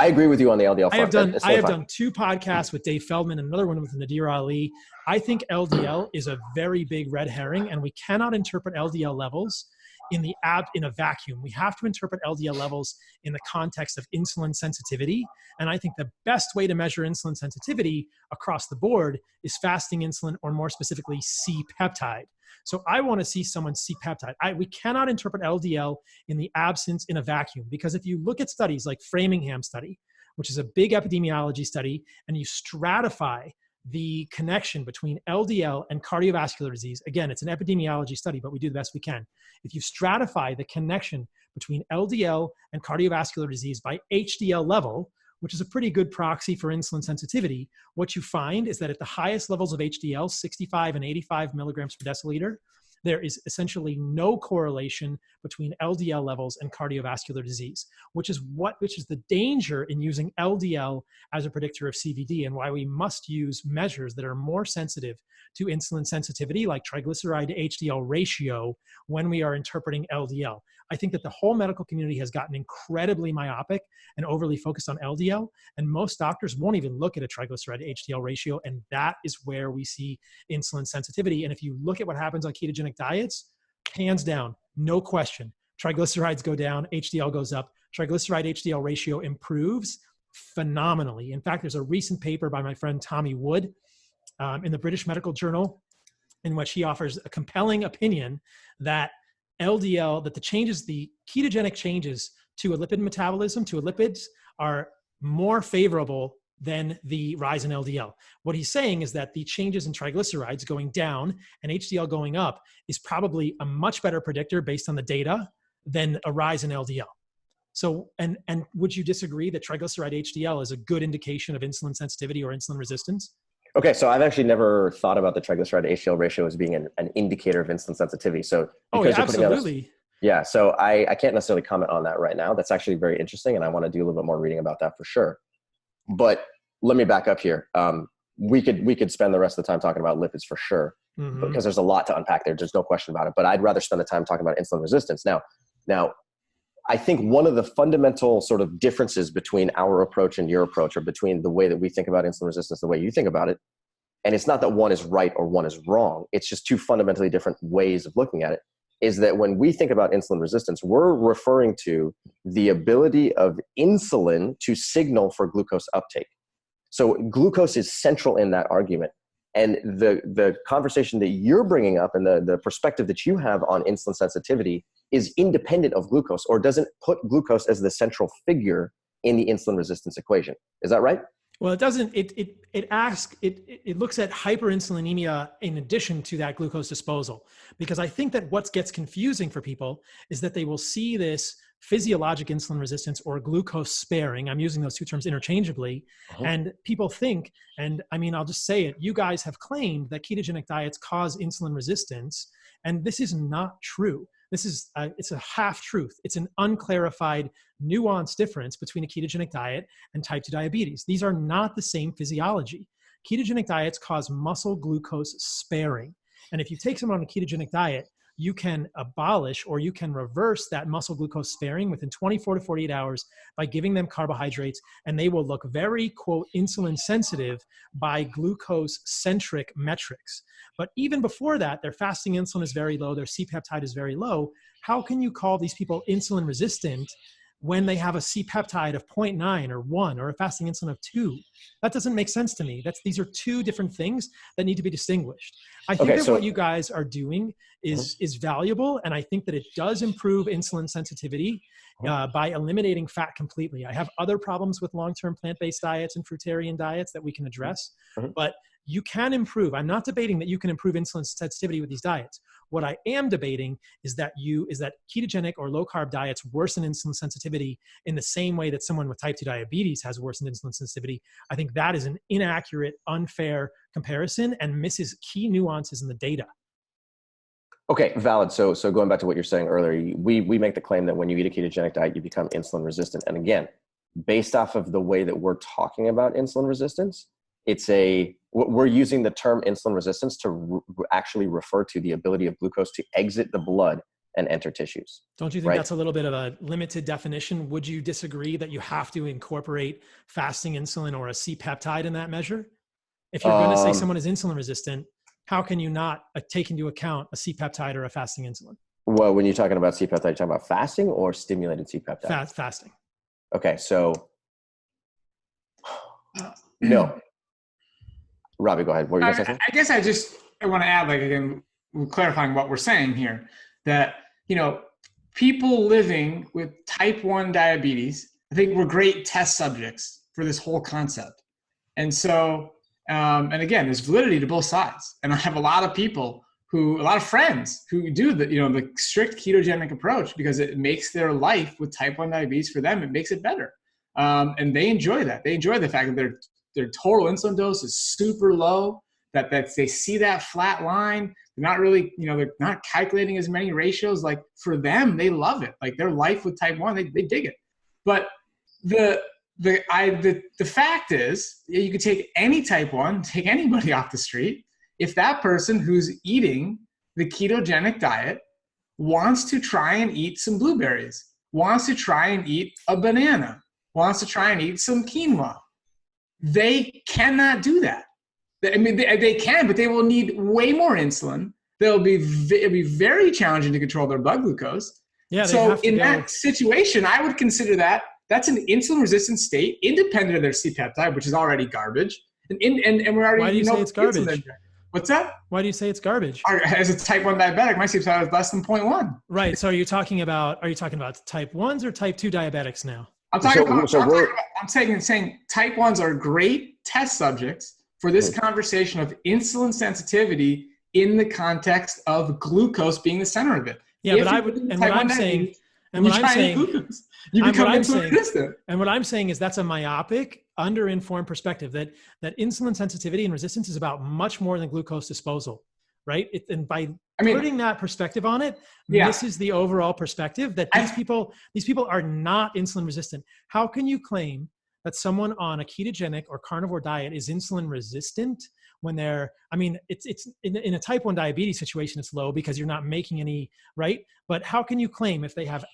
agree with you on the LDL front. I have done 2 podcasts with Dave Feldman and another one with Nadir Ali. I think LDL is a very big red herring, and we cannot interpret LDL levels in a vacuum. We have to interpret LDL levels in the context of insulin sensitivity. And I think the best way to measure insulin sensitivity across the board is fasting insulin, or more specifically, C-peptide. So I want to see someone C-peptide. We cannot interpret LDL in a vacuum, because if you look at studies like Framingham study, which is a big epidemiology study, and you stratify the connection between LDL and cardiovascular disease. Again, it's an epidemiology study, but we do the best we can. If you stratify the connection between LDL and cardiovascular disease by HDL level, which is a pretty good proxy for insulin sensitivity, what you find is that at the highest levels of HDL, 65 and 85 milligrams per deciliter, there is essentially no correlation between LDL levels and cardiovascular disease, which is the danger in using LDL as a predictor of CVD, and why we must use measures that are more sensitive to insulin sensitivity, like triglyceride to HDL ratio, when we are interpreting LDL. I think that the whole medical community has gotten incredibly myopic and overly focused on LDL, and most doctors won't even look at a triglyceride to HDL ratio, and that is where we see insulin sensitivity. And if you look at what happens on ketogenic diets, hands down, no question, triglycerides go down, HDL goes up. Triglyceride HDL ratio improves phenomenally. In fact, there's a recent paper by my friend Tommy Wood in the British Medical Journal in which he offers a compelling opinion that LDL, that the ketogenic changes to a lipid metabolism, to a lipids, are more favorable than the rise in LDL. What he's saying is that the changes in triglycerides going down and HDL going up is probably a much better predictor based on the data than a rise in LDL. So, and would you disagree that triglyceride HDL is a good indication of insulin sensitivity or insulin resistance? Okay, so I've actually never thought about the triglyceride HDL ratio as being an indicator of insulin sensitivity. So, because yeah, absolutely. Yeah, so I can't necessarily comment on that right now. That's actually very interesting, and I want to do a little bit more reading about that for sure. But let me back up here. We could spend the rest of the time talking about lipids for sure, because there's a lot to unpack there. There's no question about it. But I'd rather spend the time talking about insulin resistance. Now, I think one of the fundamental sort of differences between our approach and your approach, or between the way that we think about insulin resistance, the way you think about it, and it's not that one is right or one is wrong. It's just two fundamentally different ways of looking at it, is that when we think about insulin resistance, we're referring to the ability of insulin to signal for glucose uptake. So glucose is central in that argument. And the conversation that you're bringing up and the perspective that you have on insulin sensitivity is independent of glucose, or doesn't put glucose as the central figure in the insulin resistance equation. Is that right? Well, it doesn't. It looks at hyperinsulinemia in addition to that glucose disposal, because I think that what gets confusing for people is that they will see this physiologic insulin resistance or glucose sparing. I'm using those two terms interchangeably, and people think, and I mean, I'll just say it. You guys have claimed that ketogenic diets cause insulin resistance, and this is not true. This is it's a half truth. It's an unclarified, nuanced difference between a ketogenic diet and type 2 diabetes. These are not the same physiology. Ketogenic diets cause muscle glucose sparing. And if you take someone on a ketogenic diet, you can abolish or you can reverse that muscle glucose sparing within 24 to 48 hours by giving them carbohydrates, and they will look very, quote, insulin sensitive by glucose centric metrics. But even before that, their fasting insulin is very low, their C-peptide is very low. How can you call these people insulin resistant when they have a C-peptide of 0.9 or 1 or a fasting insulin of 2? That doesn't make sense to me. These are two different things that need to be distinguished. I think what you guys are doing is valuable, and I think that it does improve insulin sensitivity by eliminating fat completely. I have other problems with long-term plant-based diets and fruitarian diets that we can address, but you can improve. I'm not debating that you can improve insulin sensitivity with these diets. What I am debating is that ketogenic or low-carb diets worsen insulin sensitivity in the same way that someone with type 2 diabetes has worsened insulin sensitivity. I think that is an inaccurate, unfair comparison and misses key nuances in the data. Okay, valid. So going back to what you're saying earlier, we make the claim that when you eat a ketogenic diet, you become insulin resistant. And again, based off of the way that we're talking about insulin resistance, we're using the term insulin resistance to actually refer to the ability of glucose to exit the blood and enter tissues. Don't you think that's a little bit of a limited definition? Would you disagree that you have to incorporate fasting insulin or a C-peptide in that measure? If you're going to say someone is insulin resistant, how can you not take into account a C-peptide or a fasting insulin? Well, when you're talking about C-peptide, you're talking about fasting or stimulated C-peptide? Fasting. Okay, so no. Robby, go ahead. What were you going to say something? I guess I want to add, like, again, clarifying what we're saying here, that, people living with type 1 diabetes, I think we're great test subjects for this whole concept. And so, and again, there's validity to both sides. And I have a lot of friends who do the strict ketogenic approach because it makes their life with type 1 diabetes, for them, it makes it better. And they enjoy that. They enjoy the fact that their total insulin dose is super low, that they see that flat line. They're not really, they're not calculating as many ratios. Like, for them, they love it. Like, their life with type 1, they dig it. But the fact is, you could take any type 1, take anybody off the street. If that person who's eating the ketogenic diet wants to try and eat some blueberries, wants to try and eat a banana, wants to try and eat some quinoa, they cannot do that. I mean, they can, but they will need way more insulin. It'll be very challenging to control their blood glucose. Yeah, they So have to in go. that situation, I would consider that's an insulin resistant state, independent of their C-peptide, which is already garbage. And we're already, Why do you say it's garbage? Insulin. What's that? Why do you say it's garbage? As a type 1 diabetic, my C-peptide is less than 0.1. Right. So are you talking about type 1s or type 2 diabetics now? I'm saying type 1s are great test subjects for this conversation of insulin sensitivity in the context of glucose being the center of it. Yeah, but what I'm saying is that's a myopic, underinformed perspective that insulin sensitivity and resistance is about much more than glucose disposal, right? And by putting that perspective on it, this is the overall perspective that these people are not insulin resistant. How can you claim that someone on a ketogenic or carnivore diet is insulin resistant when it's in a type 1 diabetes situation, it's low because you're not making any, right? But how can you claim if they have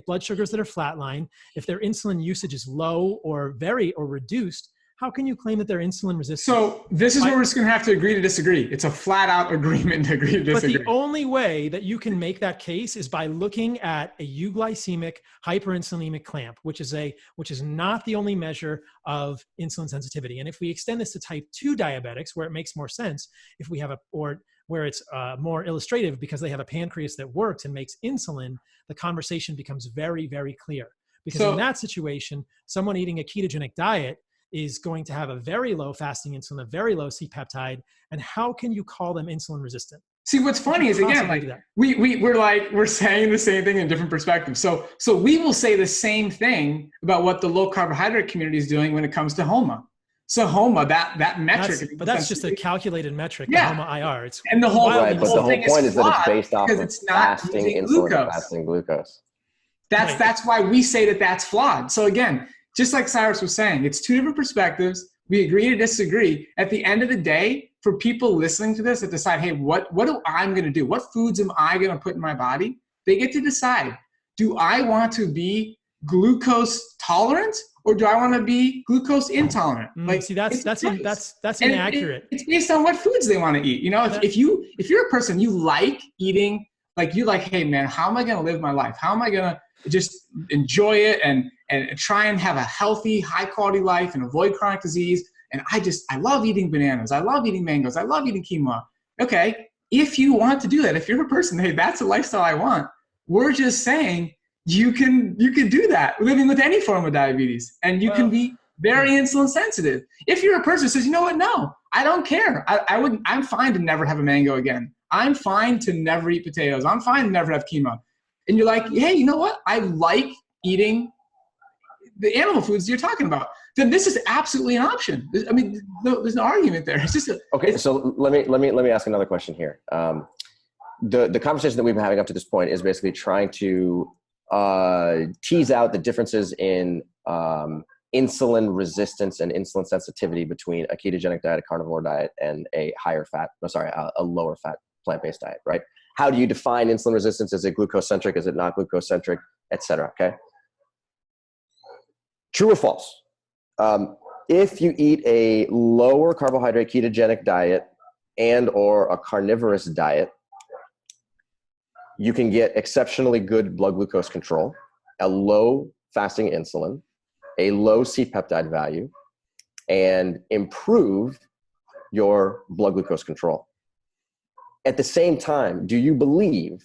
blood sugars that are flatline, if their insulin usage is low or reduced, how can you claim that they're insulin resistant? So this is where we're just going to have to agree to disagree. It's a flat out agreement to agree to disagree. But the only way that you can make that case is by looking at a euglycemic hyperinsulinemic clamp, which is not the only measure of insulin sensitivity. And if we extend this to type 2 diabetics, where it makes more sense, if we have where it's more illustrative because they have a pancreas that works and makes insulin, the conversation becomes very, very clear. Because in that situation, someone eating a ketogenic diet is going to have a very low fasting insulin, a very low C-peptide. And how can you call them insulin resistant? See, what's funny is, again, like we're saying the same thing in different perspectives. So we will say the same thing about what the low carbohydrate community is doing when it comes to HOMA. So HOMA, that metric. But that's just a calculated metric, yeah. the HOMA-IR. It's and the whole, right, but the whole point is that it's based off of fasting insulin and fasting glucose. That's why we say that that's flawed. So again, just like Cyrus was saying, it's two different perspectives. We agree to disagree. At the end of the day, for people listening to this that decide, hey, what do I'm going to do? What foods am I going to put in my body? They get to decide, do I want to be glucose tolerant or do I want to be glucose intolerant? See, that's inaccurate. It's based on what foods they want to eat. You know, if you're a person, you like eating, like you like, hey man, how am I going to live my life? How am I going to just enjoy it and try and have a healthy, high quality life and avoid chronic disease? And I love eating bananas. I love eating mangoes. I love eating quinoa. Okay. If you want to do that, if you're a person, hey, that's a lifestyle I want. We're just saying you can do that living with any form of diabetes, and you can be very insulin sensitive. If you're a person who says, you know what? No, I don't care. I'm fine to never have a mango again. I'm fine to never eat potatoes. I'm fine to never have quinoa. And you're like, hey, you know what? I like eating the animal foods you're talking about. Then this is absolutely an option. I mean, there's no argument there. It's just okay. So let me ask another question here. The conversation that we've been having up to this point is basically trying to tease out the differences in insulin resistance and insulin sensitivity between a ketogenic diet, a carnivore diet, and a lower fat plant-based diet, right? How do you define insulin resistance? Is it glucose-centric? Is it not glucose-centric, et cetera, okay? True or false? If you eat a lower carbohydrate ketogenic diet and or a carnivorous diet, you can get exceptionally good blood glucose control, a low fasting insulin, a low C-peptide value, and improve your blood glucose control. At the same time, do you believe,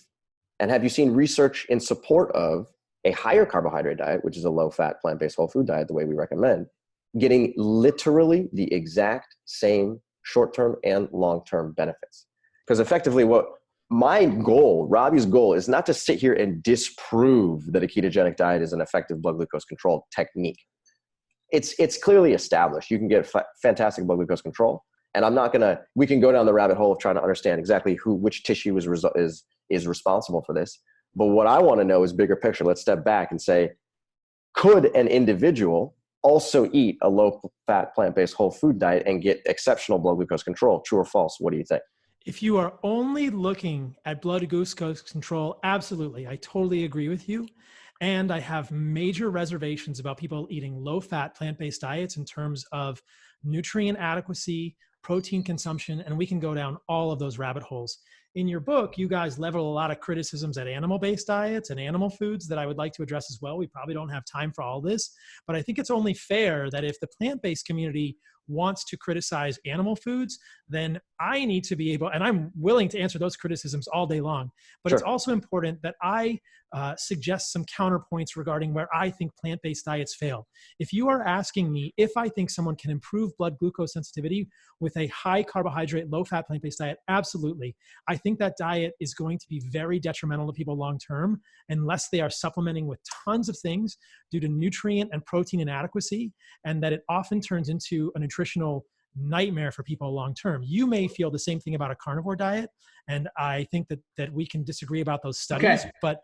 and have you seen research in support of a higher carbohydrate diet, which is a low-fat, plant-based whole food diet, the way we recommend, getting literally the exact same short-term and long-term benefits? Because effectively what my goal, Robby's goal, is not to sit here and disprove that a ketogenic diet is an effective blood glucose control technique. It's clearly established. You can get fantastic blood glucose control. And we can go down the rabbit hole of trying to understand exactly which tissue is responsible for this. But what I want to know is bigger picture. Let's step back and say, could an individual also eat a low-fat, plant-based whole food diet and get exceptional blood glucose control? True or false? What do you think? If you are only looking at blood glucose control, absolutely. I totally agree with you. And I have major reservations about people eating low-fat, plant-based diets in terms of nutrient adequacy, protein consumption, and we can go down all of those rabbit holes. in your book, you guys level a lot of criticisms at animal-based diets and animal foods that I would like to address as well. We probably don't have time for all this, but I think it's only fair that if the plant-based community wants to criticize animal foods, then I need to be able, and I'm willing to answer those criticisms all day long, but Sure. it's also important that I suggest some counterpoints regarding where I think plant-based diets fail. If you are asking me if I think someone can improve blood glucose sensitivity with a high carbohydrate, low fat plant-based diet, absolutely. I think that diet is going to be very detrimental to people long-term unless they are supplementing with tons of things due to nutrient and protein inadequacy, and that it often turns into a nutritional nightmare for people long-term. You may feel the same thing about a carnivore diet, and I think that we can disagree about those studies, Okay. but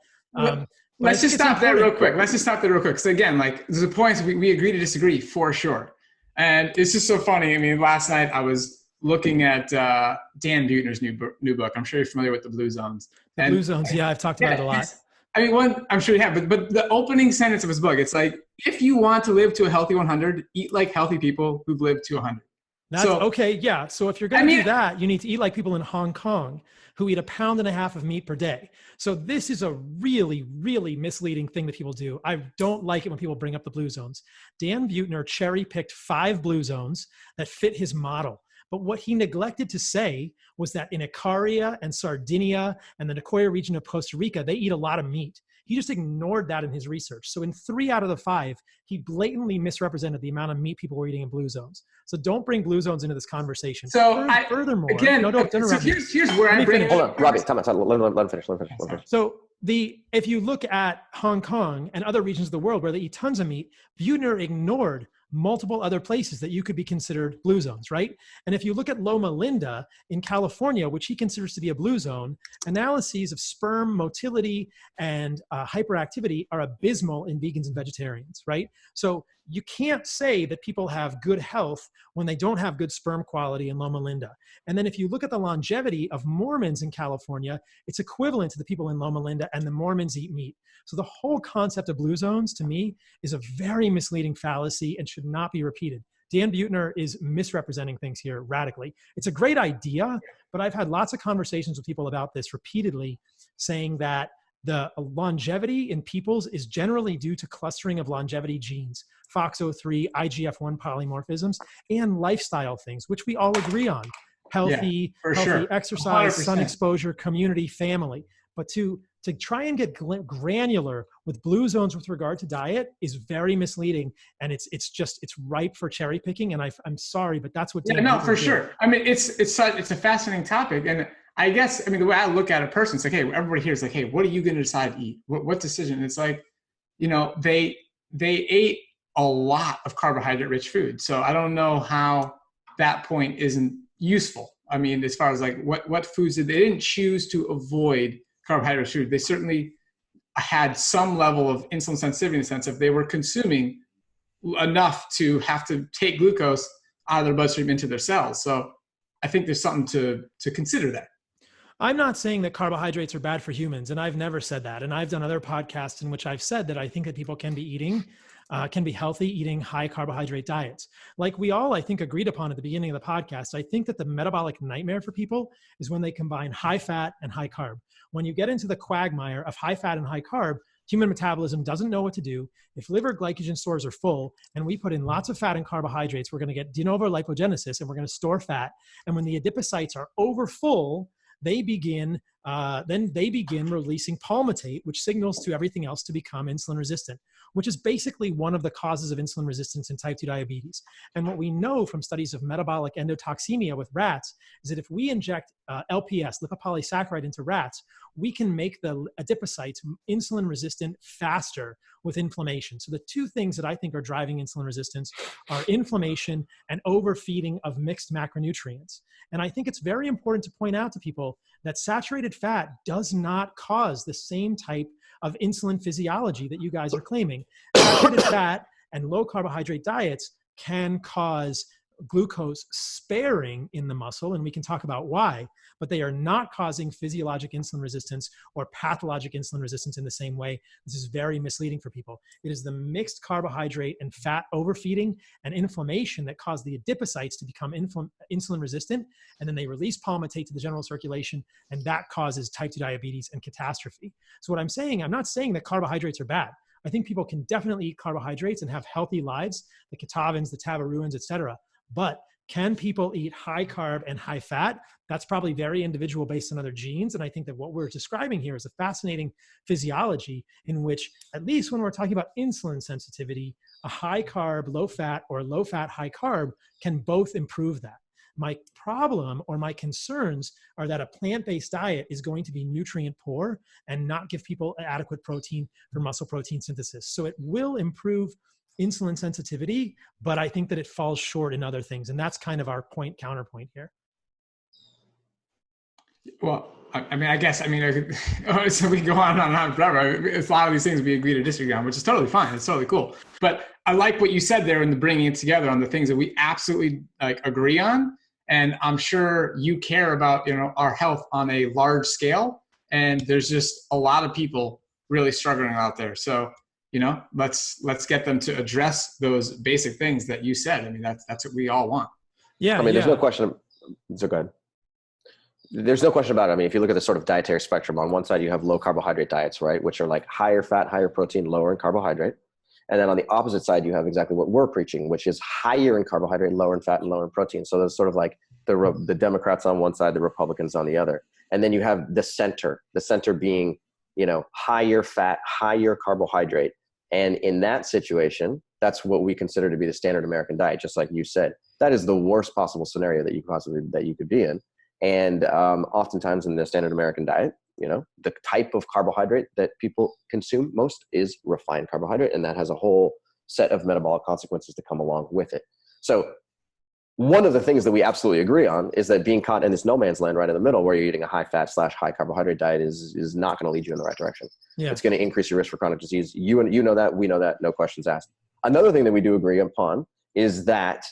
let's just stop there real quick. Because again, like there's a point we agree to disagree for sure. And it's just so funny. I mean, last night I was looking at Dan Buettner's new book. I'm sure you're familiar with the Blue Zones. Blue Zones, yeah, I've talked about it a lot. I mean, I'm sure you have, but the opening sentence of his book, it's like, if you want to live to a healthy 100, eat like healthy people who've lived to 100. That's okay. Yeah. So if you're going to do that, you need to eat like people in Hong Kong who eat 1.5 pounds of meat per day. So this is a really, really misleading thing that people do. I don't like it when people bring up the blue zones. Dan Buettner cherry-picked 5 blue zones that fit his model. But what he neglected to say was that in Icaria and Sardinia and the Nicoya region of Costa Rica, they eat a lot of meat. He just ignored that in his research. So in 3 out of the 5, he blatantly misrepresented the amount of meat people were eating in blue zones. So don't bring blue zones into this conversation. So furthermore, again, don't interrupt me. Here's where I bring it. Hold on, Robby, time out. Let him finish. So if you look at Hong Kong and other regions of the world where they eat tons of meat, Buettner ignored multiple other places that you could be considered blue zones, right? And if you look at Loma Linda in California, which he considers to be a blue zone, analyses of sperm motility and hyperactivity are abysmal in vegans and vegetarians, right? So you can't say that people have good health when they don't have good sperm quality in Loma Linda. And then if you look at the longevity of Mormons in California, it's equivalent to the people in Loma Linda, and the Mormons eat meat. So the whole concept of blue zones, to me, is a very misleading fallacy and should not be repeated. Dan Buettner is misrepresenting things here radically. It's a great idea, but I've had lots of conversations with people about this repeatedly, saying that the longevity in peoples is generally due to clustering of longevity genes, FOXO3, IGF-1 polymorphisms, and lifestyle things, which we all agree on. Healthy exercise, 100%. Sun exposure, community, family. But to try and get granular with blue zones with regard to diet is very misleading, and it's ripe for cherry picking. And I'm sorry, but that's what. For sure. I mean, it's a fascinating topic, and I guess the way I look at a person, it's like, hey, everybody here is like, hey, what are you going to decide to eat? What decision? And it's like, they ate a lot of carbohydrate-rich food, so I don't know how that point isn't useful. I mean, as far as like what foods they didn't choose to avoid carbohydrate food. They certainly had some level of insulin sensitivity in the sense of they were consuming enough to have to take glucose out of their bloodstream into their cells. So I think there's something to consider there. I'm not saying that carbohydrates are bad for humans, and I've never said that. And I've done other podcasts in which I've said that I think that people can be healthy eating high carbohydrate diets. Like we all, I think, agreed upon at the beginning of the podcast, I think that the metabolic nightmare for people is when they combine high fat and high carb. When you get into the quagmire of high fat and high carb, human metabolism doesn't know what to do. If liver glycogen stores are full and we put in lots of fat and carbohydrates, we're going to get de novo lipogenesis and we're going to store fat. And when the adipocytes are over full, they begin releasing palmitate, which signals to everything else to become insulin resistant, which is basically one of the causes of insulin resistance in type 2 diabetes. And what we know from studies of metabolic endotoxemia with rats is that if we inject LPS, lipopolysaccharide, into rats, we can make the adipocytes insulin resistant faster with inflammation. So the 2 things that I think are driving insulin resistance are inflammation and overfeeding of mixed macronutrients. And I think it's very important to point out to people that saturated fat does not cause the same type of insulin physiology that you guys are claiming. Saturated fat and low carbohydrate diets can cause glucose sparing in the muscle, and we can talk about why. but they are not causing physiologic insulin resistance or pathologic insulin resistance in the same way. This is very misleading for people. It is the mixed carbohydrate and fat overfeeding and inflammation that cause the adipocytes to become insulin resistant, and then they release palmitate to the general circulation, and that causes type 2 diabetes and catastrophe. So what I'm saying, I'm not saying that carbohydrates are bad. I think people can definitely eat carbohydrates and have healthy lives, the ketavins, the tabaruins, et cetera. But can people eat high carb and high fat? That's probably very individual based on other genes. And I think that what we're describing here is a fascinating physiology in which, at least when we're talking about insulin sensitivity, a high carb, low fat, or low fat, high carb can both improve that. My problem or my concerns are that a plant-based diet is going to be nutrient poor and not give people adequate protein for muscle protein synthesis. So it will improve insulin sensitivity, but I think that it falls short in other things. And that's kind of our counterpoint here. Well, I guess, so we can go on and on forever. It's a lot of these things we agree to disagree on, which is totally fine. It's totally cool. But I like what you said there in the bringing it together on the things that we absolutely agree on. And I'm sure you care about, our health on a large scale. And there's just a lot of people really struggling out there. So, let's get them to address those basic things that you said. That's what we all want. Yeah. There's no question. So go ahead. There's no question about it. If you look at the sort of dietary spectrum, on one side you have low carbohydrate diets, right? Which are like higher fat, higher protein, lower in carbohydrate. And then on the opposite side, you have exactly what we're preaching, which is higher in carbohydrate, lower in fat, and lower in protein. So there's sort of like the Democrats on one side, the Republicans on the other. And then you have the center being, higher fat, higher carbohydrate. And in that situation, that's what we consider to be the standard American diet, just like you said. That is the worst possible scenario that you could be in. And oftentimes in the standard American diet, the type of carbohydrate that people consume most is refined carbohydrate, and that has a whole set of metabolic consequences to come along with it. So one of the things that we absolutely agree on is that being caught in this no man's land right in the middle, where you're eating a high fat / high carbohydrate diet, is not going to lead you in the right direction. Yeah. It's going to increase your risk for chronic disease. You know that, we know that, no questions asked. Another thing that we do agree upon is that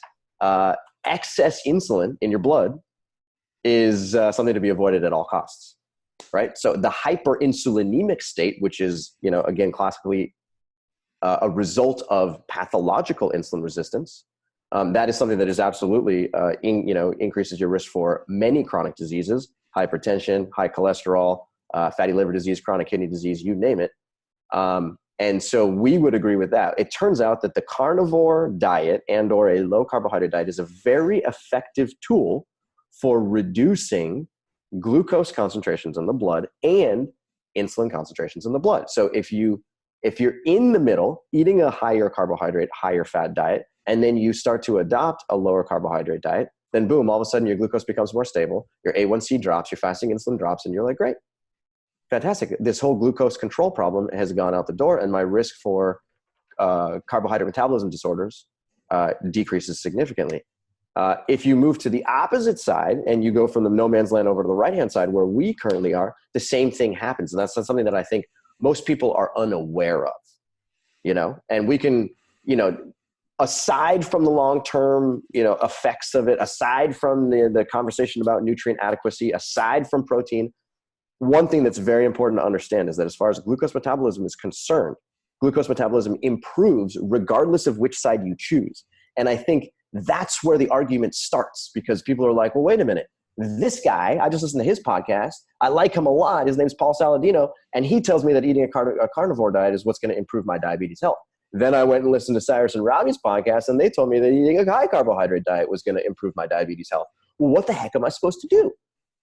excess insulin in your blood is something to be avoided at all costs, right? So the hyperinsulinemic state, which is, again, classically a result of pathological insulin resistance, that is something that is absolutely, increases your risk for many chronic diseases, hypertension, high cholesterol, fatty liver disease, chronic kidney disease, you name it. And so we would agree with that. It turns out that the carnivore diet and or a low carbohydrate diet is a very effective tool for reducing glucose concentrations in the blood and insulin concentrations in the blood. So if you're in the middle, eating a higher carbohydrate, higher fat diet, and then you start to adopt a lower carbohydrate diet, then boom, all of a sudden your glucose becomes more stable, your A1C drops, your fasting insulin drops, and you're like, great, fantastic. This whole glucose control problem has gone out the door, and my risk for carbohydrate metabolism disorders decreases significantly. If you move to the opposite side and you go from the no man's land over to the right-hand side where we currently are, the same thing happens. And that's something that I think most people are unaware of, and we can, aside from the long-term, effects of it, aside from the conversation about nutrient adequacy, aside from protein, one thing that's very important to understand is that as far as glucose metabolism is concerned, glucose metabolism improves regardless of which side you choose. And I think that's where the argument starts, because people are like, well, wait a minute. This guy, I just listened to his podcast. I like him a lot. His name's Paul Saladino. And he tells me that eating a carnivore diet is what's going to improve my diabetes health. Then I went and listened to Cyrus and Robby's podcast, and they told me that eating a high carbohydrate diet was going to improve my diabetes health. Well, what the heck am I supposed to do?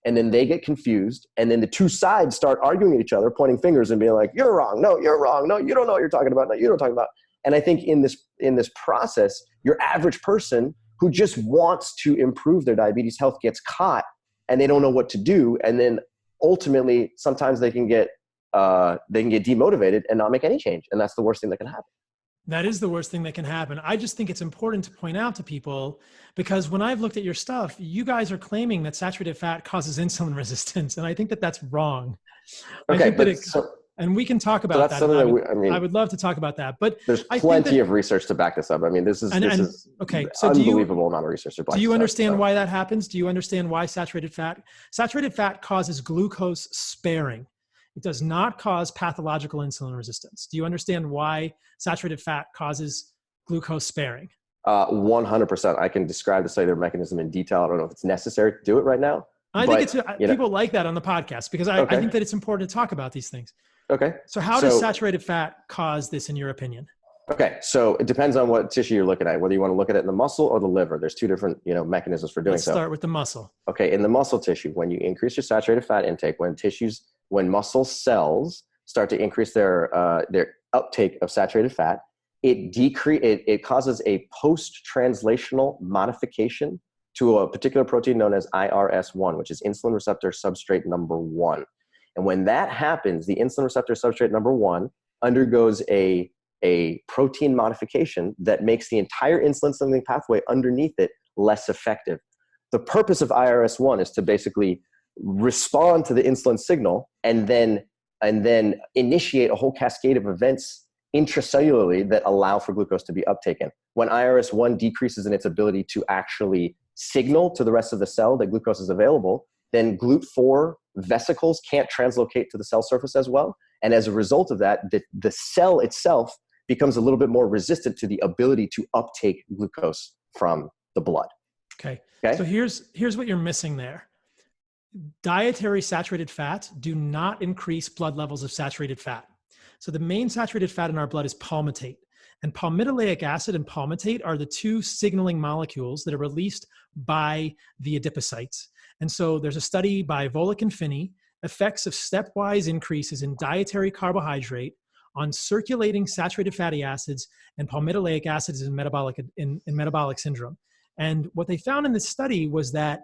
And then they get confused. And then the two sides start arguing at each other, pointing fingers and being like, you're wrong. No, you're wrong. No, you don't know what you're talking about. No, you don't talk about. And I think in this process, your average person who just wants to improve their diabetes health gets caught, and they don't know what to do. And then ultimately, sometimes they can get demotivated and not make any change. And that's the worst thing that can happen. That is the worst thing that can happen. I just think it's important to point out to people, because when I've looked at your stuff, you guys are claiming that saturated fat causes insulin resistance. And I think that that's wrong. Okay, And we can talk about So that's that. something I would love to talk about that. But there's plenty of research to back this up. I mean, this is okay. So unbelievable amount of research. Do you understand why that happens? Do you understand why saturated fat causes glucose sparing? It does not cause pathological insulin resistance. Do you understand why saturated fat causes glucose sparing? 100%. I can describe the cellular mechanism in detail. I don't know if it's necessary to do it right now. I think people like that on the podcast because I think that it's important to talk about these things. Okay. So how does saturated fat cause this in your opinion? Okay. So it depends on what tissue you're looking at, whether you want to look at it in the muscle or the liver. There's two different, mechanisms for doing so. Let's start with the muscle. Okay. In the muscle tissue, when you increase your saturated fat intake, when muscle cells start to increase their uptake of saturated fat, it causes a post-translational modification to a particular protein known as IRS1, which is insulin receptor substrate number 1. And when that happens, the insulin receptor substrate number 1 undergoes a protein modification that makes the entire insulin signaling pathway underneath it less effective. The purpose of IRS1 is to basically respond to the insulin signal and then initiate a whole cascade of events intracellularly that allow for glucose to be uptaken. When IRS1 decreases in its ability to actually signal to the rest of the cell that glucose is available, then GLUT4 vesicles can't translocate to the cell surface as well. And as a result of that, the cell itself becomes a little bit more resistant to the ability to uptake glucose from the blood. Okay. So here's what you're missing there. Dietary saturated fats do not increase blood levels of saturated fat. So the main saturated fat in our blood is palmitate. And palmitoleic acid and palmitate are the two signaling molecules that are released by the adipocytes. And so there's a study by Volek and Finney, effects of stepwise increases in dietary carbohydrate on circulating saturated fatty acids and palmitoleic acids in metabolic syndrome. And what they found in this study was that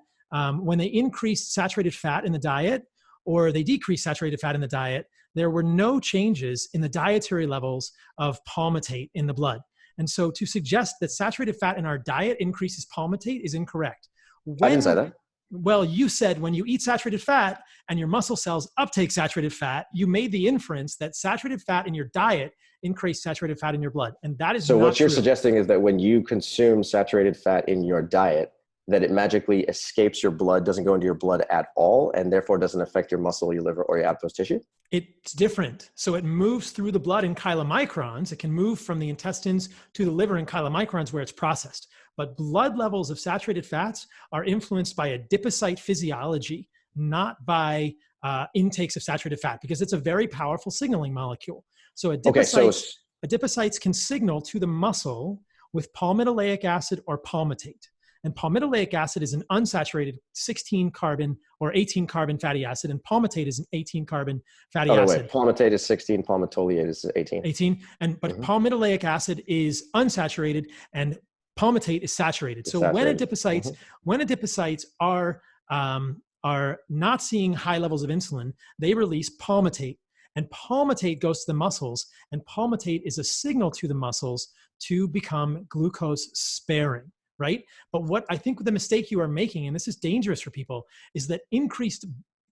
when they increased saturated fat in the diet or they decreased saturated fat in the diet, there were no changes in the dietary levels of palmitate in the blood. And so to suggest that saturated fat in our diet increases palmitate is incorrect. I didn't say that. Well, you said when you eat saturated fat and your muscle cells uptake saturated fat, you made the inference that saturated fat in your diet increased saturated fat in your blood. And that is not true. So what you're suggesting is that when you consume saturated fat in your diet, that it magically escapes your blood, doesn't go into your blood at all, and therefore doesn't affect your muscle, your liver, or your adipose tissue? It's different. So it moves through the blood in chylomicrons. It can move from the intestines to the liver in chylomicrons where it's processed. But blood levels of saturated fats are influenced by adipocyte physiology, not by intakes of saturated fat, because it's a very powerful signaling molecule. So adipocytes can signal to the muscle with palmitoleic acid or palmitate. And palmitoleic acid is an unsaturated 16 carbon or 18 carbon fatty acid, and palmitate is an 18 carbon fatty acid. Wait, palmitate is 16, palmitoleic is 18. 18, but palmitoleic acid is unsaturated and palmitate is saturated. So when adipocytes are not seeing high levels of insulin, they release palmitate, and palmitate goes to the muscles, and palmitate is a signal to the muscles to become glucose sparing. Right? But what I think the mistake you are making, and this is dangerous for people, is that increased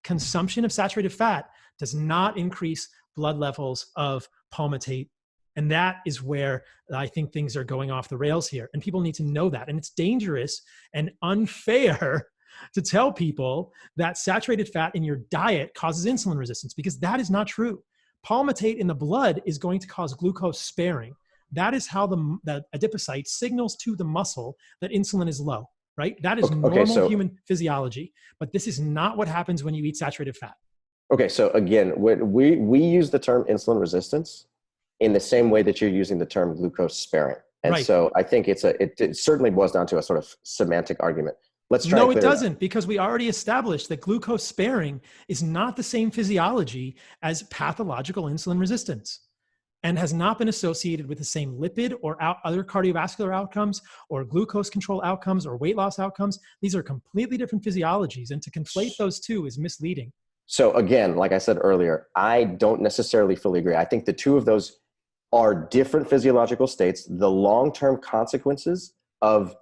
consumption of saturated fat does not increase blood levels of palmitate. And that is where I think things are going off the rails here. And people need to know that. And it's dangerous and unfair to tell people that saturated fat in your diet causes insulin resistance, because that is not true. Palmitate in the blood is going to cause glucose sparing. That is how the adipocyte signals to the muscle that insulin is low, right? That is normal human physiology, but this is not what happens when you eat saturated fat. Okay, so again, we use the term insulin resistance in the same way that you're using the term glucose sparing. And so I think it certainly boils down to a sort of semantic argument. Let's try. No, it doesn't, because we already established that glucose sparing is not the same physiology as pathological insulin resistance, and has not been associated with the same lipid or other cardiovascular outcomes or glucose control outcomes or weight loss outcomes. These are completely different physiologies, and to conflate those two is misleading. So again, like I said earlier, I don't necessarily fully agree. I think the two of those are different physiological states. The long-term consequences of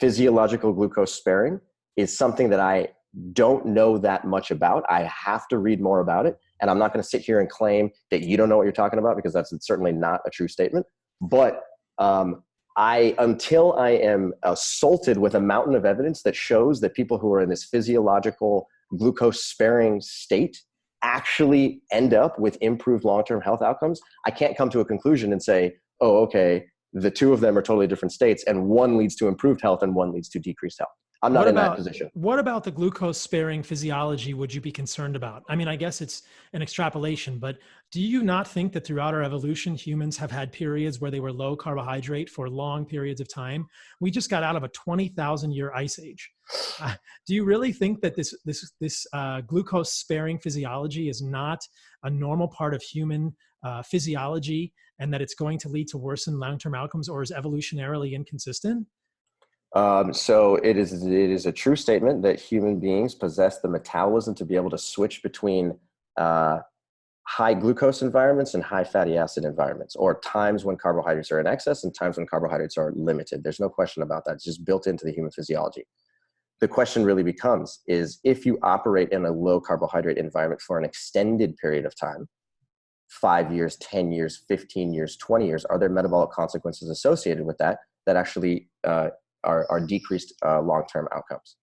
physiological glucose sparing is something that I don't know that much about. I have to read more about it. And I'm not going to sit here and claim that you don't know what you're talking about, because that's certainly not a true statement. But until I am assaulted with a mountain of evidence that shows that people who are in this physiological glucose sparing state actually end up with improved long-term health outcomes, I can't come to a conclusion and say, oh, okay, the two of them are totally different states, and one leads to improved health and one leads to decreased health. I'm not in that position. What about the glucose sparing physiology would you be concerned about? I mean, I guess it's an extrapolation, but do you not think that throughout our evolution, humans have had periods where they were low carbohydrate for long periods of time? We just got out of a 20,000 year ice age. Do you really think that this glucose sparing physiology is not a normal part of human physiology, and that it's going to lead to worsened long-term outcomes, or is evolutionarily inconsistent? So it is a true statement that human beings possess the metabolism to be able to switch between high glucose environments and high fatty acid environments, or times when carbohydrates are in excess and times when carbohydrates are limited. There's no question about that. It's just built into the human physiology. The question really becomes is, if you operate in a low carbohydrate environment for an extended period of time, 5 years, 10 years, 15 years, 20 years, are there metabolic consequences associated with that actually are decreased long-term outcomes?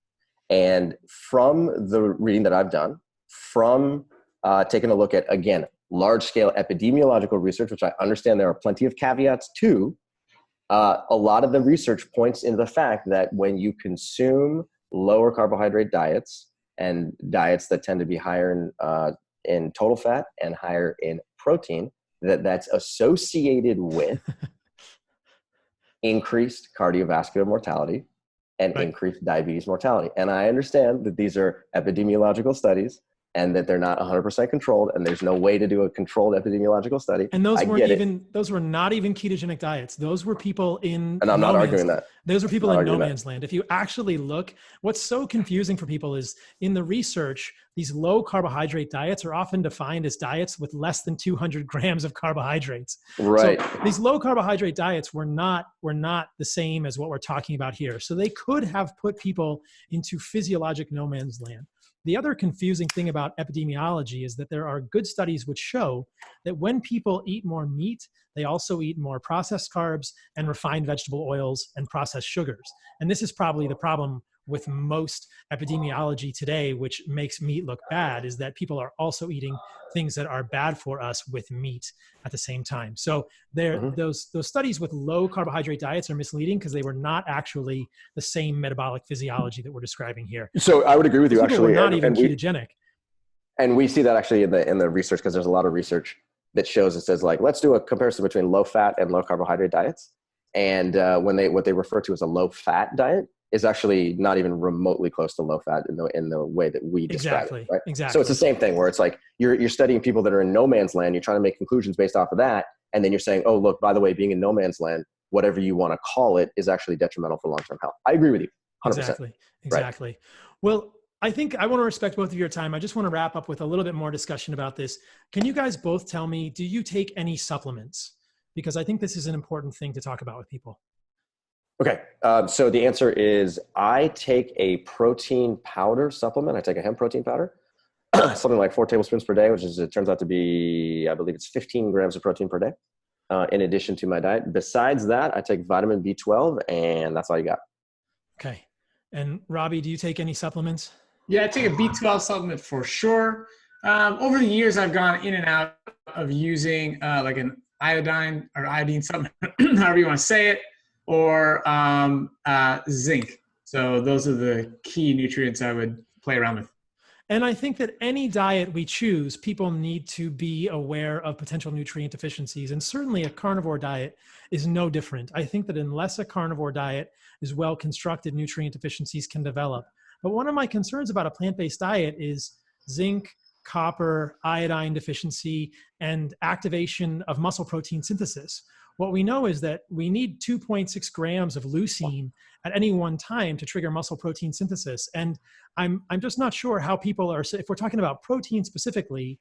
And from the reading that I've done, from taking a look at, again, large-scale epidemiological research, which I understand there are plenty of caveats to, a lot of the research points into the fact that when you consume lower carbohydrate diets, and diets that tend to be higher in total fat and higher in protein, that's associated with increased cardiovascular mortality and increased diabetes mortality. And I understand that these are epidemiological studies and that they're not 100% controlled, and there's no way to do a controlled epidemiological study. And those were not even ketogenic diets. Those were people in and I'm not arguing that. Those were people in no man's land. If you actually look, what's so confusing for people is in the research, these low carbohydrate diets are often defined as diets with less than 200 grams of carbohydrates. Right. So these low carbohydrate diets were not the same as what we're talking about here. So they could have put people into physiologic no man's land. The other confusing thing about epidemiology is that there are good studies which show that when people eat more meat, they also eat more processed carbs and refined vegetable oils and processed sugars. And this is probably the problem with most epidemiology today, which makes meat look bad, is that people are also eating things that are bad for us with meat at the same time. So those studies with low carbohydrate diets are misleading because they were not actually the same metabolic physiology that we're describing here. So I would agree with you. People actually, were not even ketogenic. And we see that actually in the research, because there's a lot of research that shows, it says, like, let's do a comparison between low fat and low carbohydrate diets. And what they refer to as a low fat diet is actually not even remotely close to low fat in the way that we describe it, right? Exactly. So it's the same thing where it's like you're studying people that are in no man's land. You're trying to make conclusions based off of that, and then you're saying, oh, look, by the way, being in no man's land, whatever you want to call it, is actually detrimental for long-term health. I agree with you, 100%. Exactly. Right. Well, I think I want to respect both of your time. I just want to wrap up with a little bit more discussion about this. Can you guys both tell me, do you take any supplements? Because I think this is an important thing to talk about with people. Okay. So the answer is I take a protein powder supplement. I take a hemp protein powder, something like 4 tablespoons per day, which it turns out to be, I believe it's 15 grams of protein per day, in addition to my diet. Besides that, I take vitamin B12, and that's all you got. Okay. And Robby, do you take any supplements? Yeah, I take a B12 supplement for sure. Over the years, I've gone in and out of using like an iodine supplement, however you want to say it, or zinc. So those are the key nutrients I would play around with. And I think that any diet we choose, people need to be aware of potential nutrient deficiencies. And certainly a carnivore diet is no different. I think that unless a carnivore diet is well constructed, nutrient deficiencies can develop. But one of my concerns about a plant-based diet is zinc, copper, iodine deficiency, and activation of muscle protein synthesis. What we know is that we need 2.6 grams of leucine at any one time to trigger muscle protein synthesis. And I'm just not sure how people are, if we're talking about protein specifically,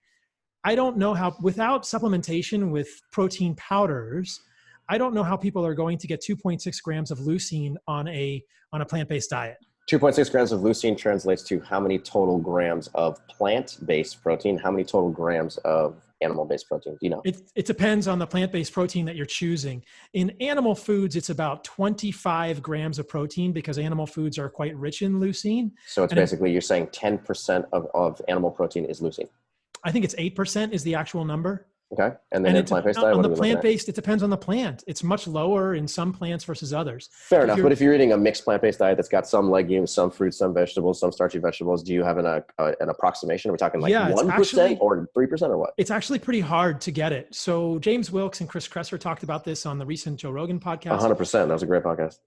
I don't know how, without supplementation with protein powders, I don't know how people are going to get 2.6 grams of leucine on a plant-based diet. 2.6 grams of leucine translates to how many total grams of plant-based protein? How many total grams of animal-based protein? Do you know? It depends on the plant-based protein that you're choosing. In animal foods, it's about 25 grams of protein because animal foods are quite rich in leucine. So it's basically, you're saying 10% of animal protein is leucine. I think it's 8% is the actual number. Okay. And then in plant-based diet, on the plant-based, it depends on the plant. It's much lower in some plants versus others. Fair enough. But if you're eating a mixed plant-based diet that's got some legumes, some fruits, some vegetables, some starchy vegetables, do you have an approximation? Are we talking like 1% or 3% or what? It's actually pretty hard to get it. So James Wilkes and Chris Kresser talked about this on the recent Joe Rogan podcast. 100%. That was a great podcast.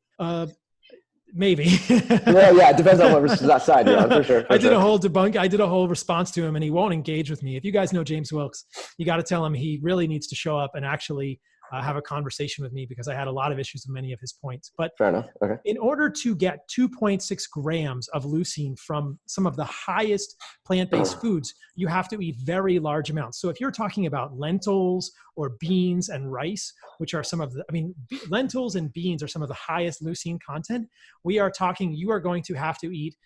Maybe. yeah, it depends on what side you're on, for sure. I did a whole response to him, and he won't engage with me. If you guys know James Wilkes, you got to tell him he really needs to show up and actually have a conversation with me, because I had a lot of issues with many of his points. But fair enough. Okay. In order to get 2.6 grams of leucine from some of the highest plant-based foods, you have to eat very large amounts. So if you're talking about lentils or beans and rice, which are lentils and beans are some of the highest leucine content. You are going to have to eat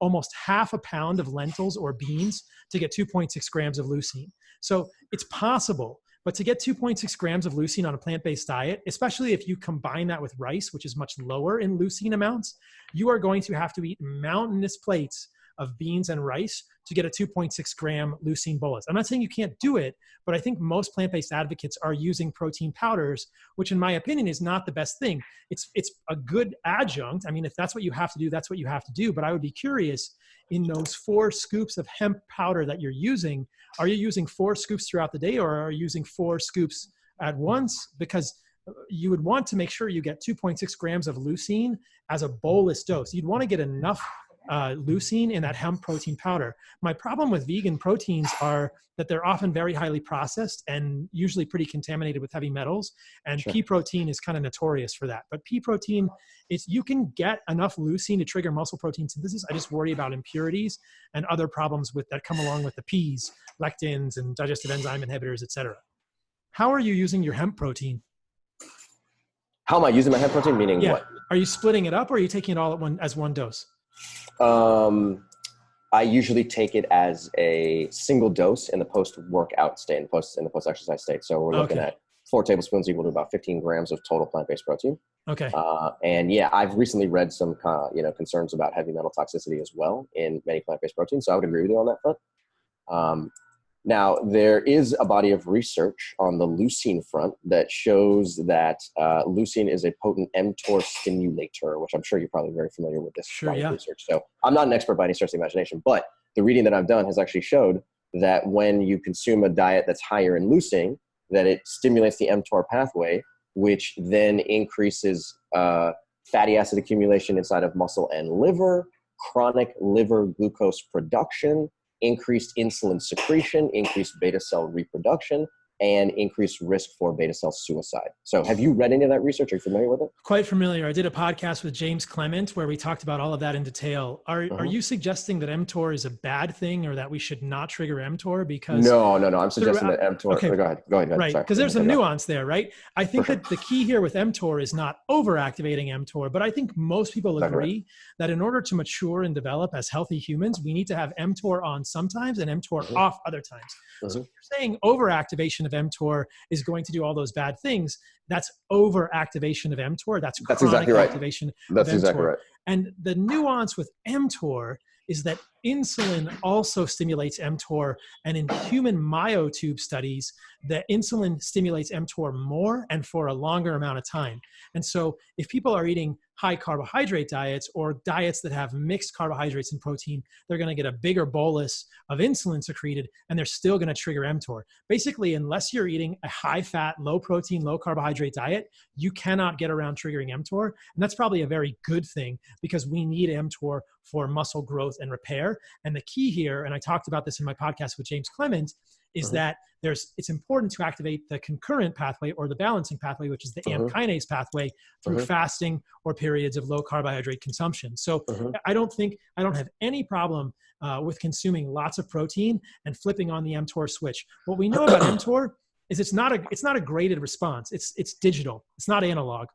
almost half a pound of lentils or beans to get 2.6 grams of leucine. So it's possible. But to get 2.6 grams of leucine on a plant-based diet, especially if you combine that with rice, which is much lower in leucine amounts, you are going to have to eat mountainous plates of beans and rice to get a 2.6 gram leucine bolus. I'm not saying you can't do it, but I think most plant-based advocates are using protein powders, which in my opinion is not the best thing. It's a good adjunct. I mean, if that's what you have to do, that's what you have to do. But I would be curious, in those 4 scoops of hemp powder that you're using, are you using 4 scoops throughout the day, or are you using 4 scoops at once? Because you would want to make sure you get 2.6 grams of leucine as a bolus dose. You'd want to get enough leucine in that hemp protein powder. My problem with vegan proteins are that they're often very highly processed and usually pretty contaminated with heavy metals. And Sure. pea protein is kind of notorious for that. But pea protein, you can get enough leucine to trigger muscle protein synthesis. I just worry about impurities and other problems that come along with the peas, lectins and digestive enzyme inhibitors, etc. How are you using your hemp protein? How am I using my hemp protein? Meaning what? Are you splitting it up, or are you taking it all as one dose? I usually take it as a single dose in the post-workout state, in the post-exercise state. So we're looking at 4 tablespoons equal to about 15 grams of total plant-based protein. Okay. And yeah, I've recently read some, concerns about heavy metal toxicity as well in many plant-based proteins. So I would agree with you on that front. Now, there is a body of research on the leucine front that shows that leucine is a potent mTOR stimulator, which I'm sure you're probably very familiar with this body of research. So I'm not an expert by any stretch of the imagination, but the reading that I've done has actually showed that when you consume a diet that's higher in leucine, that it stimulates the mTOR pathway, which then increases fatty acid accumulation inside of muscle and liver, chronic liver glucose production, increased insulin secretion, increased beta cell reproduction, and increased risk for beta cell suicide. So have you read any of that research? Are you familiar with it? Quite familiar. I did a podcast with James Clement where we talked about all of that in detail. Are you suggesting that mTOR is a bad thing, or that we should not trigger mTOR? Because No. I'm suggesting that mTOR. Okay. Go ahead. Right, because there's a nuance there, right? I think that the key here with mTOR is not overactivating mTOR, but I think most people agree that in order to mature and develop as healthy humans, we need to have mTOR on sometimes and mTOR off other times. So if you're saying overactivation of mTOR is going to do all those bad things, that's overactivation of mTOR. That's chronic exactly right. activation That's of mTOR. exactly right. And the nuance with mTOR is that insulin also stimulates mTOR, and in human myotube studies, the insulin stimulates mTOR more and for a longer amount of time. And so if people are eating high carbohydrate diets or diets that have mixed carbohydrates and protein, they're going to get a bigger bolus of insulin secreted, and they're still going to trigger mTOR. Basically, unless you're eating a high fat, low protein, low carbohydrate diet, you cannot get around triggering mTOR. And that's probably a very good thing, because we need mTOR for muscle growth and repair. And the key here, and I talked about this in my podcast with James Clement, is that it's important to activate the concurrent pathway or the balancing pathway, which is the AMP kinase pathway, through fasting or periods of low carbohydrate consumption. So I don't have any problem with consuming lots of protein and flipping on the mTOR switch. What we know about mTOR is it's not a graded response. It's digital. It's not analog.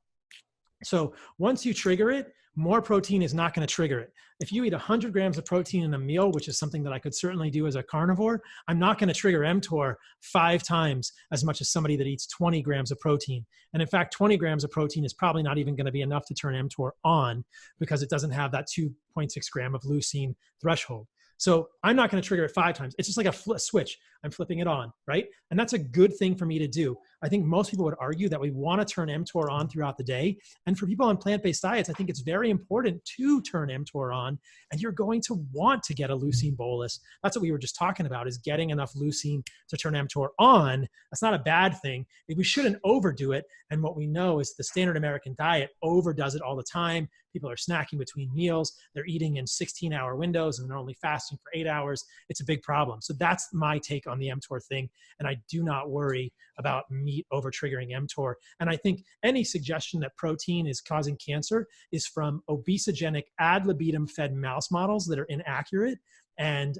So once you trigger it, more protein is not going to trigger it. If you eat 100 grams of protein in a meal, which is something that I could certainly do as a carnivore, I'm not going to trigger mTOR 5 times as much as somebody that eats 20 grams of protein. And in fact, 20 grams of protein is probably not even going to be enough to turn mTOR on because it doesn't have that 2.6 gram of leucine threshold. So I'm not going to trigger it 5 times. It's just like a switch. I'm flipping it on, right? And that's a good thing for me to do. I think most people would argue that we want to turn mTOR on throughout the day. And for people on plant-based diets, I think it's very important to turn mTOR on, and you're going to want to get a leucine bolus. That's what we were just talking about, is getting enough leucine to turn mTOR on. That's not a bad thing. We shouldn't overdo it. And what we know is the standard American diet overdoes it all the time. People are snacking between meals. They're eating in 16-hour windows and they're only fasting for 8 hours. It's a big problem. So that's my take on the mTOR thing. And I do not worry about meat over triggering mTOR. And I think any suggestion that protein is causing cancer is from obesogenic ad libitum fed mouse models that are inaccurate. And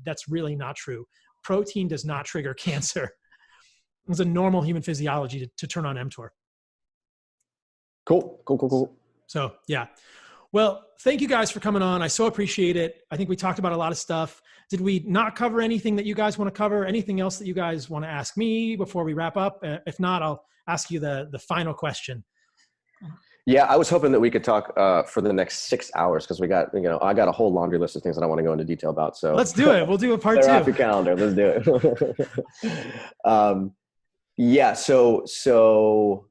that's really not true. Protein does not trigger cancer. It's a normal human physiology to turn on mTOR. Cool. So yeah. Well, thank you guys for coming on. I so appreciate it. I think we talked about a lot of stuff. Did we not cover anything that you guys want to cover? Anything else that you guys want to ask me before we wrap up? If not, I'll ask you the final question. Yeah, I was hoping that we could talk for the next 6 hours because I got a whole laundry list of things that I want to go into detail about. So let's do it. We'll do a part 2. Off your calendar. Let's do it. Yeah. So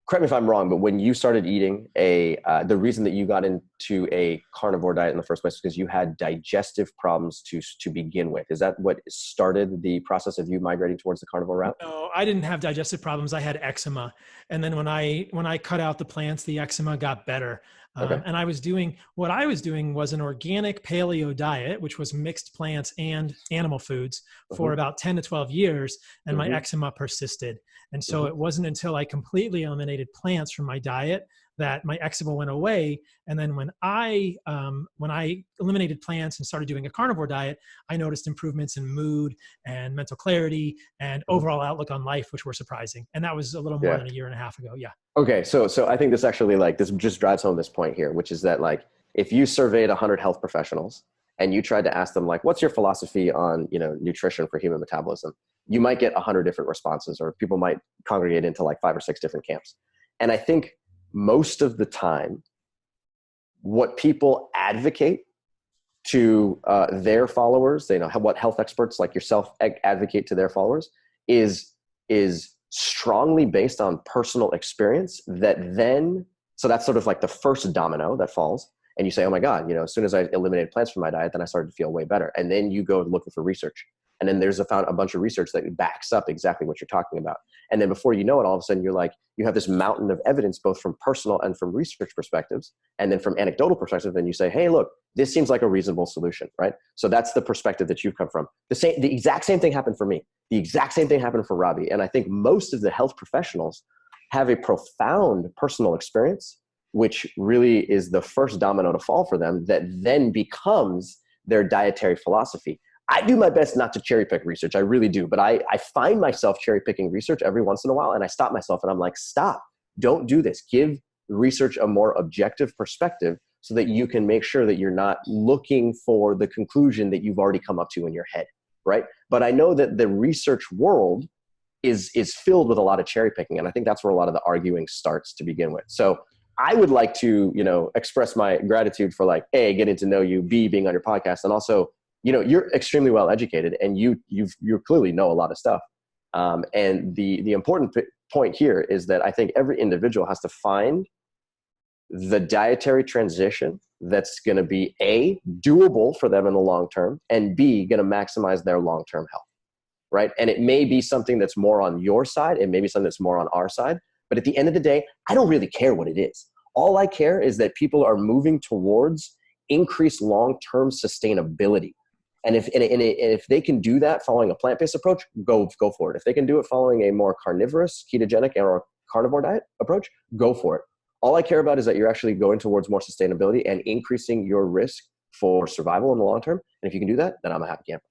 correct me if I'm wrong, but when you started eating the reason that you got into a carnivore diet in the first place is because you had digestive problems to begin with. Is that what started the process of you migrating towards the carnivore route? No, I didn't have digestive problems. I had eczema. And then when I cut out the plants, the eczema got better. Okay. And I was doing was an organic paleo diet, which was mixed plants and animal foods for about 10 to 12 years. And my eczema persisted. And so it wasn't until I completely eliminated plants from my diet that my eczema went away. And then when I eliminated plants and started doing a carnivore diet, I noticed improvements in mood and mental clarity and overall outlook on life, which were surprising. And that was a little more than a year and a half ago. Yeah. Okay. So I think this actually this just drives home this point here, which is that if you surveyed 100 health professionals and you tried to ask them what's your philosophy on, nutrition for human metabolism, you might get 100 different responses, or people might congregate into 5 or 6 different camps. And I think most of the time, what people advocate to their followers, what health experts like yourself advocate to their followers is strongly based on personal experience so that's sort of the first domino that falls. And you say, oh my God, as soon as I eliminated plants from my diet, then I started to feel way better. And then you go looking for research. And then there's a bunch of research that backs up exactly what you're talking about. And then before you know it, all of a sudden you have this mountain of evidence, both from personal and from research perspectives. And then from anecdotal perspective, then you say, hey, look, this seems like a reasonable solution, right? So that's the perspective that you've come from. The exact same thing happened for me. The exact same thing happened for Robby. And I think most of the health professionals have a profound personal experience, which really is the first domino to fall for them that then becomes their dietary philosophy. I do my best not to cherry pick research. I really do. But I find myself cherry picking research every once in a while. And I stop myself and I'm like, stop, don't do this. Give research a more objective perspective so that you can make sure that you're not looking for the conclusion that you've already come up to in your head. Right. But I know that the research world is filled with a lot of cherry picking. And I think that's where a lot of the arguing starts to begin with. So I would like to, express my gratitude for A, getting to know you, B, being on your podcast, and also, you're extremely well educated and you clearly know a lot of stuff. And the important point here is that I think every individual has to find the dietary transition that's going to be A, doable for them in the long term, and B, going to maximize their long-term health, right? And it may be something that's more on your side. It may be something that's more on our side. But at the end of the day, I don't really care what it is. All I care is that people are moving towards increased long-term sustainability. And if they can do that following a plant-based approach, go for it. If they can do it following a more carnivorous, ketogenic, or carnivore diet approach, go for it. All I care about is that you're actually going towards more sustainability and increasing your risk for survival in the long term. And if you can do that, then I'm a happy camper.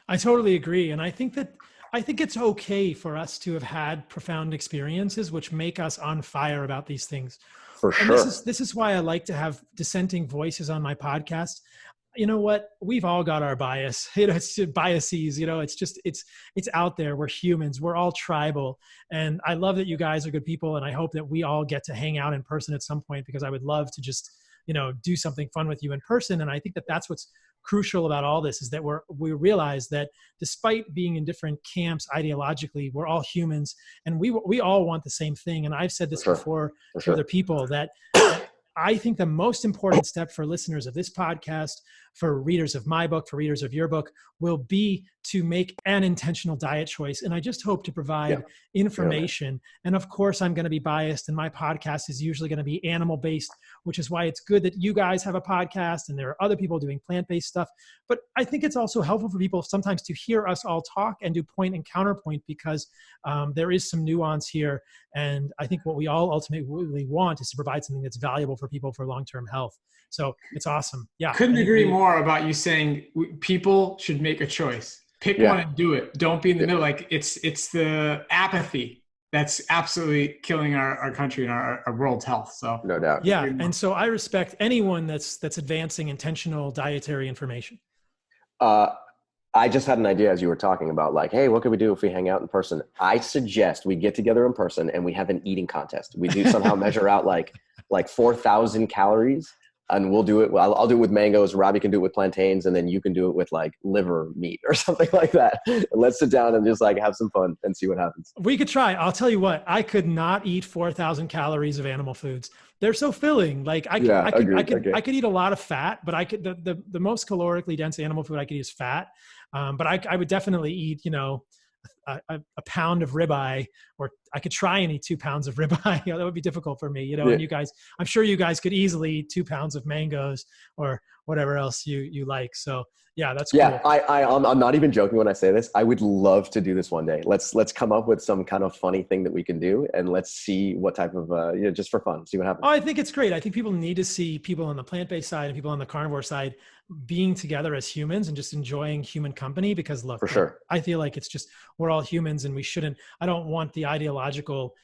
I totally agree. And I think that I think it's okay for us to have had profound experiences which make us on fire about these things. For And sure. this is why I like to have dissenting voices on my podcast. You know what? We've all got our bias. It's biases. It's out there. We're humans. We're all tribal. And I love that you guys are good people. And I hope that we all get to hang out in person at some point, because I would love to just, do something fun with you in person. And I think that that's what's crucial about all this, is that we realize that despite being in different camps ideologically, we're all humans, and we all want the same thing. And I've said this before to other people, that I think the most important step for listeners of this podcast, for readers of my book, for readers of your book, will be to make an intentional diet choice. And I just hope to provide information. And of course, I'm going to be biased, and my podcast is usually going to be animal-based, which is why it's good that you guys have a podcast and there are other people doing plant-based stuff. But I think it's also helpful for people sometimes to hear us all talk and do point and counterpoint, because there is some nuance here. And I think what we all ultimately want is to provide something that's valuable for people for long-term health. So it's awesome. Yeah. Couldn't agree more about you saying people should make a choice. Pick one and do it. Don't be in the middle. Like it's the apathy that's absolutely killing our country and our world's health. So no doubt. Yeah. And so I respect anyone that's advancing intentional dietary information. I just had an idea as you were talking about, like, hey, what could we do if we hang out in person? I suggest we get together in person and we have an eating contest. We do somehow measure out like 4,000 calories, and we'll do it. Well, I'll do it with mangoes. Robby can do it with plantains, and then you can do it with like liver meat or something like that. And let's sit down and just like have some fun and see what happens. We could try. I'll tell you what, I could not eat 4,000 calories of animal foods. They're so filling. Like I could eat a lot of fat, but the most calorically dense animal food I could eat is fat. But I would definitely eat, a pound of ribeye, or I could try and eat 2 pounds of ribeye. That would be difficult for me, and you guys, I'm sure you guys could easily eat 2 pounds of mangoes or whatever else you like. So yeah, that's cool. I'm not even joking when I say this. I would love to do this one day. Let's come up with some kind of funny thing that we can do, and let's see what type of, just for fun, see what happens. Oh, I think it's great. I think people need to see people on the plant-based side and people on the carnivore side being together as humans and just enjoying human company, because look, for sure, I feel like it's just, we're all humans, and I don't want the ideological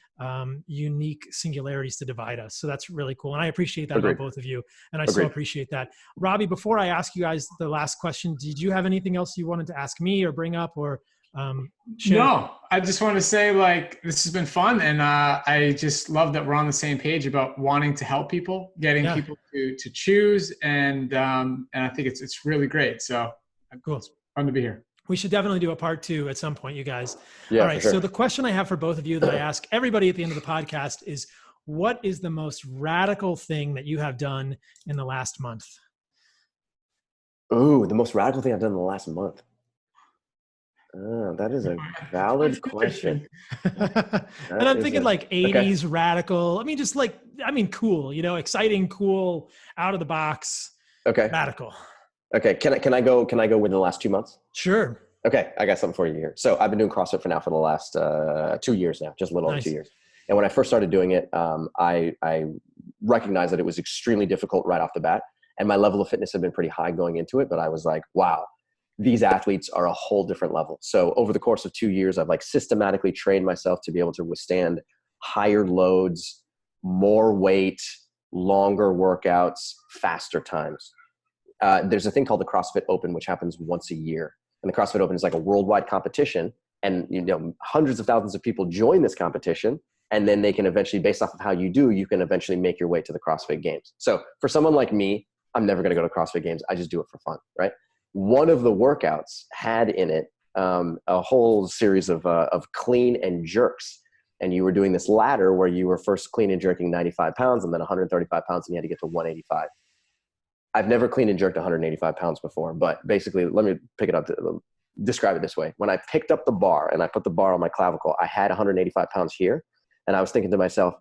unique singularities to divide us. So that's really cool. And I appreciate that about both of you. And I so appreciate that. Robby, before I ask you guys the last question, did you have anything else you wanted to ask me or bring up or share? No, I just want to say, like, this has been fun. And I just love that we're on the same page about wanting to help people, getting people to choose. And I think it's really great. So cool. It's fun to be here. We should definitely do a part 2 at some point, you guys. Yeah, all right. Sure. So the question I have for both of you that I ask everybody at the end of the podcast is, what is the most radical thing that you have done in the last month? Ooh, the most radical thing I've done in the last month. That is a valid question. And I'm thinking like 80s radical. I mean, just like, cool, exciting, cool, out of the box. Okay. Radical. Okay. Can I go within the last 2 months? Sure. Okay. I got something for you here. So I've been doing CrossFit for the last 2 years now, just a little over 2 years. And when I first started doing it, I recognized that it was extremely difficult right off the bat. And my level of fitness had been pretty high going into it, but I was like, wow, these athletes are a whole different level. So over the course of 2 years, I've like systematically trained myself to be able to withstand higher loads, more weight, longer workouts, faster times. There's a thing called the CrossFit Open, which happens once a year. And the CrossFit Open is like a worldwide competition. And hundreds of thousands of people join this competition. And then they can eventually, based off of how you do, you can eventually make your way to the CrossFit Games. So for someone like me, I'm never going to go to CrossFit Games. I just do it for fun, right? One of the workouts had in it a whole series of clean and jerks. And you were doing this ladder where you were first clean and jerking 95 pounds and then 135 pounds, and you had to get to 185. I've never clean and jerked 185 pounds before, but basically, let me pick it up to describe it this way. When I picked up the bar and I put the bar on my clavicle, I had 185 pounds here. And I was thinking to myself,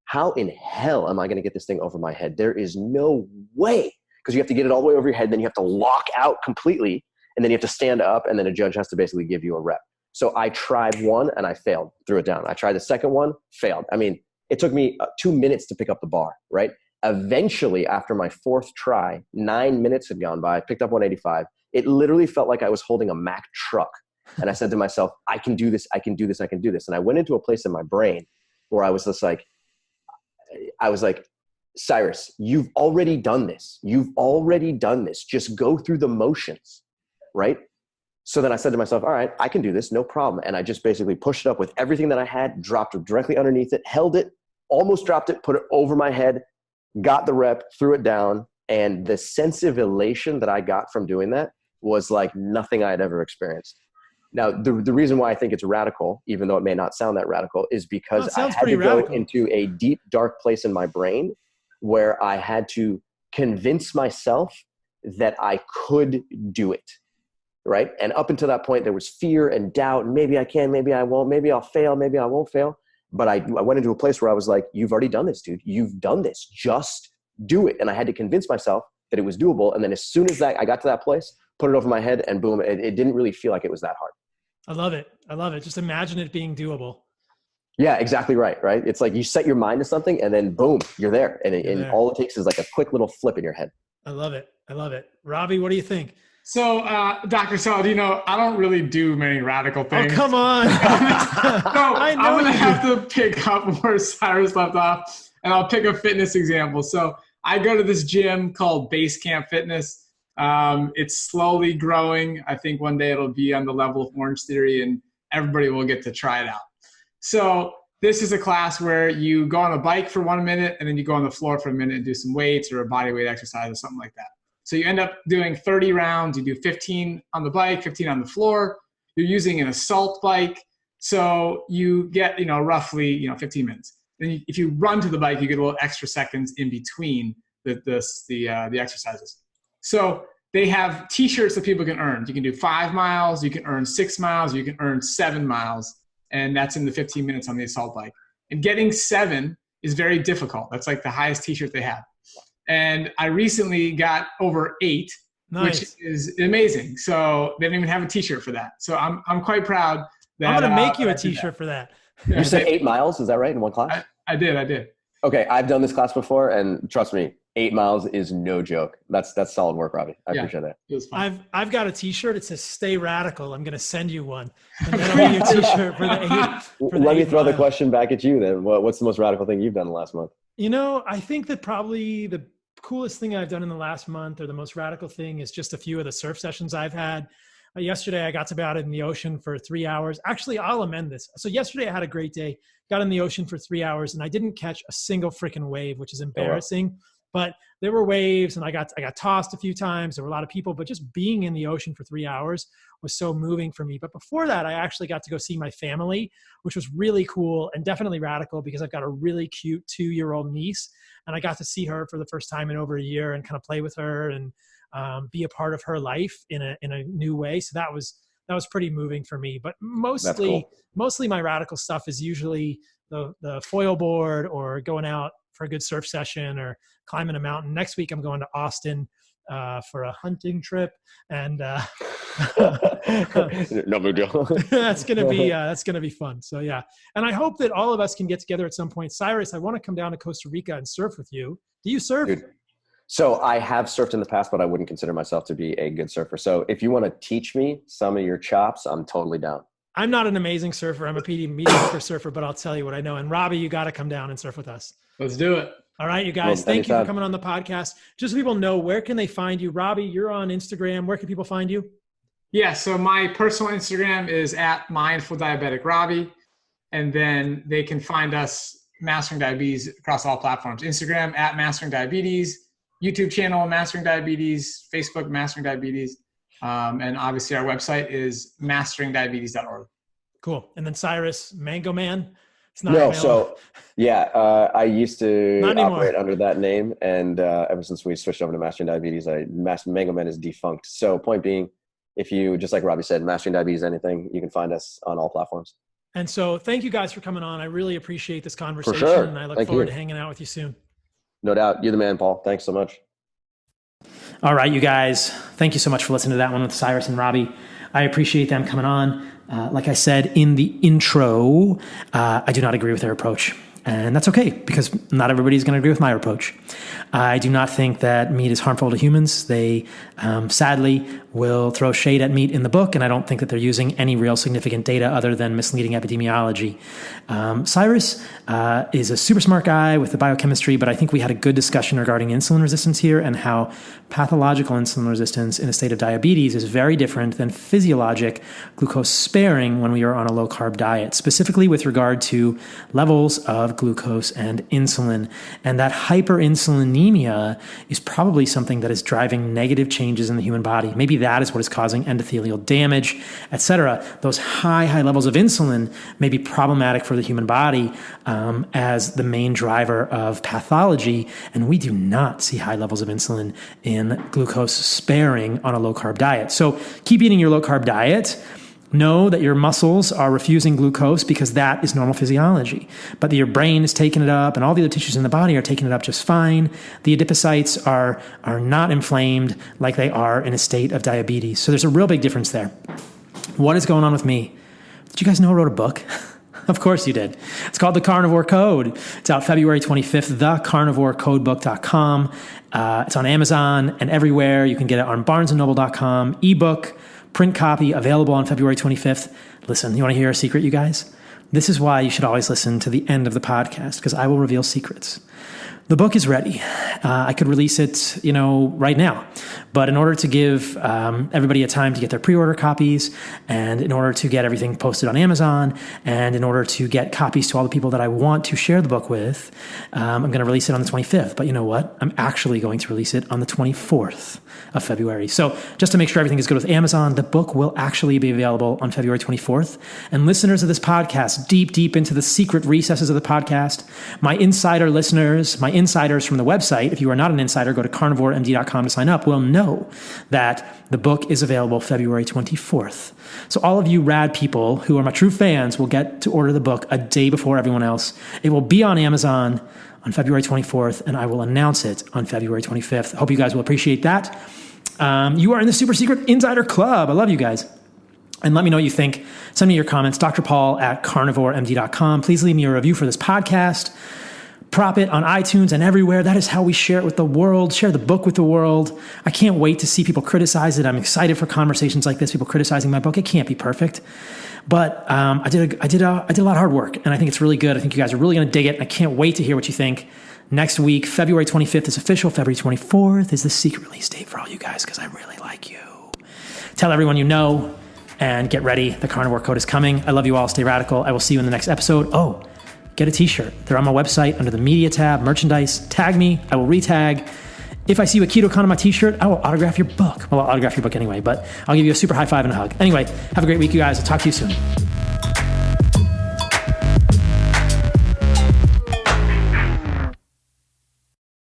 how in hell am I going to get this thing over my head? There is no way. Because you have to get it all the way over your head, then you have to lock out completely, and then you have to stand up, and then a judge has to basically give you a rep. So I tried one and I failed, threw it down. I tried the second one, failed. I mean, it took me 2 minutes to pick up the bar, right? Eventually, after my fourth try, 9 minutes had gone by, I picked up 185. It literally felt like I was holding a Mack truck. And I said to myself, I can do this, I can do this, I can do this. And I went into a place in my brain where I was just like, Cyrus, you've already done this. You've already done this. Just go through the motions, right? So then I said to myself, all right, I can do this, no problem. And I just basically pushed it up with everything that I had, dropped it directly underneath it, held it, almost dropped it, put it over my head, got the rep, threw it down. And the sense of elation that I got from doing that was like nothing I had ever experienced. Now, the reason why I think it's radical, even though it may not sound that radical, is because I had to go into a deep, dark place in my brain where I had to convince myself that I could do it, right? And up until that point, there was fear and doubt. Maybe I can, maybe I won't, maybe I'll fail, maybe I won't fail. But I went into a place where I was like, you've already done this, dude. You've done this. Just do it. And I had to convince myself that it was doable. And then as soon as I got to that place, put it over my head, and boom, it didn't really feel like it was that hard. I love it. I love it. Just imagine it being doable. Yeah, exactly right. Right. It's like you set your mind to something and then boom, you're there. And all it takes is like a quick little flip in your head. I love it. I love it. Robby, what do you think? So, Dr. Sal, I don't really do many radical things. Oh, come on. I'm going to have to pick up where Cyrus left off, and I'll pick a fitness example. So I go to this gym called Base Camp Fitness. It's slowly growing. I think one day it'll be on the level of Orange Theory, and everybody will get to try it out. So this is a class where you go on a bike for 1 minute, and then you go on the floor for a minute and do some weights or a body weight exercise or something like that. So you end up doing 30 rounds. You do 15 on the bike, 15 on the floor. You're using an assault bike. So you get, roughly, 15 minutes. Then if you run to the bike, you get a little extra seconds in between the exercises. So they have t-shirts that people can earn. You can do 5 miles, you can earn 6 miles, you can earn 7 miles. And that's in the 15 minutes on the assault bike. And getting 7 is very difficult. That's like the highest t-shirt they have. And I recently got over 8, nice. Which is amazing. So they didn't even have a t-shirt for that. So I'm quite proud that I'm going to make you a t-shirt for that. You said 8 miles. Is that right? In one class? I did. Okay. I've done this class before, and trust me, 8 miles is no joke. That's solid work, Robby. I appreciate that. It was fun. I've got a t-shirt. It says "Stay Radical." I'm going to send you one. And then I'll get you a t-shirt for the 8. Let me throw the question back at you then. What's the most radical thing you've done in the last month? I think that probably the coolest thing I've done in the last month, or the most radical thing, is just a few of the surf sessions I've had. Yesterday, I got to be out in the ocean for 3 hours. Actually, I'll amend this. So yesterday I had a great day, got in the ocean for 3 hours, and I didn't catch a single freaking wave, which is embarrassing. But there were waves, and I got tossed a few times. There were a lot of people, but just being in the ocean for 3 hours was so moving for me. But before that, I actually got to go see my family, which was really cool and definitely radical, because I've got a really cute 2-year-old niece, and I got to see her for the first time in over a year and kind of play with her and be a part of her life in a new way. So that was pretty moving for me. But mostly my radical stuff is usually the foil board, or going out for a good surf session, or climbing a mountain. Next week, I'm going to Austin for a hunting trip, and no big deal. that's gonna be fun. So yeah, and I hope that all of us can get together at some point. Cyrus, I want to come down to Costa Rica and surf with you. Do you surf? Dude. So I have surfed in the past, but I wouldn't consider myself to be a good surfer. So if you want to teach me some of your chops, I'm totally down. I'm not an amazing surfer. I'm a mediocre surfer, but I'll tell you what I know. And Robby, you got to come down and surf with us. Let's do it. All right, you guys. Thank you for coming on the podcast. Just so people know, where can they find you? Robby, you're on Instagram. Where can people find you? Yeah, so my personal Instagram is @mindfuldiabeticrobby. And then they can find us, Mastering Diabetes, across all platforms. Instagram @Mastering Diabetes, YouTube channel Mastering Diabetes, Facebook Mastering Diabetes. And obviously our website is masteringdiabetes.org. Cool. And then Cyrus, Mango Man. It's not no, available. so yeah, I used to Not operate under that name, and ever since we switched over to Mastering Diabetes, Mango Man is defunct. So point being, if you, just like Robby said, Mastering Diabetes, anything, you can find us on all platforms. And so thank you guys for coming on. I really appreciate this conversation. For sure. And I look forward to hanging out with you soon. No doubt. You're the man, Paul. Thanks so much. All right, you guys. Thank you so much for listening to that one with Cyrus and Robby. I appreciate them coming on. Like I said in the intro, I do not agree with their approach. And that's okay, because not everybody's going to agree with my approach. I do not think that meat is harmful to humans. They sadly will throw shade at meat in the book, and I don't think that they're using any real significant data other than misleading epidemiology. Cyrus is a super smart guy with the biochemistry, but I think we had a good discussion regarding insulin resistance here and how pathological insulin resistance in a state of diabetes is very different than physiologic glucose sparing when we are on a low-carb diet, specifically with regard to levels of glucose and insulin. And that hyperinsulinemia is probably something that is driving negative changes in the human body. Maybe that is what is causing endothelial damage, etc. Those high levels of insulin may be problematic for the human body as the main driver of pathology, and we do not see high levels of insulin in glucose sparing on a low-carb diet. So keep eating your low-carb diet. Know that your muscles are refusing glucose because that is normal physiology, but that your brain is taking it up and all the other tissues in the body are taking it up just fine. The adipocytes are not inflamed like they are in a state of diabetes. So there's a real big difference there. What is going on with me? Did you guys know I wrote a book? Of course you did. It's called The Carnivore Code. It's out February 25th, thecarnivorecodebook.com. It's on Amazon and everywhere. You can get it on barnesandnoble.com, ebook, print copy available on February 25th. Listen, you want to hear a secret, you guys? This is why you should always listen to the end of the podcast, because I will reveal secrets. The book is ready. I could release it, right now. But in order to give everybody a time to get their pre-order copies, and in order to get everything posted on Amazon, and in order to get copies to all the people that I want to share the book with, I'm going to release it on the 25th. But you know what? I'm actually going to release it on the 24th of February. So just to make sure everything is good with Amazon, the book will actually be available on February 24th. And listeners of this podcast, deep into the secret recesses of the podcast, my insider listeners, my insiders from the website, if you are not an insider, go to carnivoremd.com to sign up, will know that the book is available February 24th. So all of you rad people who are my true fans will get to order the book a day before everyone else. It will be on Amazon on February 24th, and I will announce it on February 25th. I hope you guys will appreciate that. You are in the super secret insider club. I love you guys. And let me know what you think. Send me your comments, drpaul@carnivoremd.com. Please leave me a review for this podcast. Prop it on iTunes and everywhere. That is how we share it with the world, share the book with the world. I can't wait to see people criticize it. I'm excited for conversations like this, people criticizing my book. It can't be perfect. But I did a lot of hard work, and I think it's really good. I think you guys are really going to dig it. I can't wait to hear what you think. Next week, February 25th is official. February 24th is the secret release date for all you guys, because I really like you. Tell everyone you know, and get ready. The Carnivore Code is coming. I love you all. Stay radical. I will see you in the next episode. Oh, get a t-shirt. They're on my website under the media tab, merchandise. Tag me. I will retag. If I see you at KetoCon on my t-shirt, I will autograph your book. Well, I'll autograph your book anyway, but I'll give you a super high five and a hug. Anyway, have a great week, you guys. I'll talk to you soon.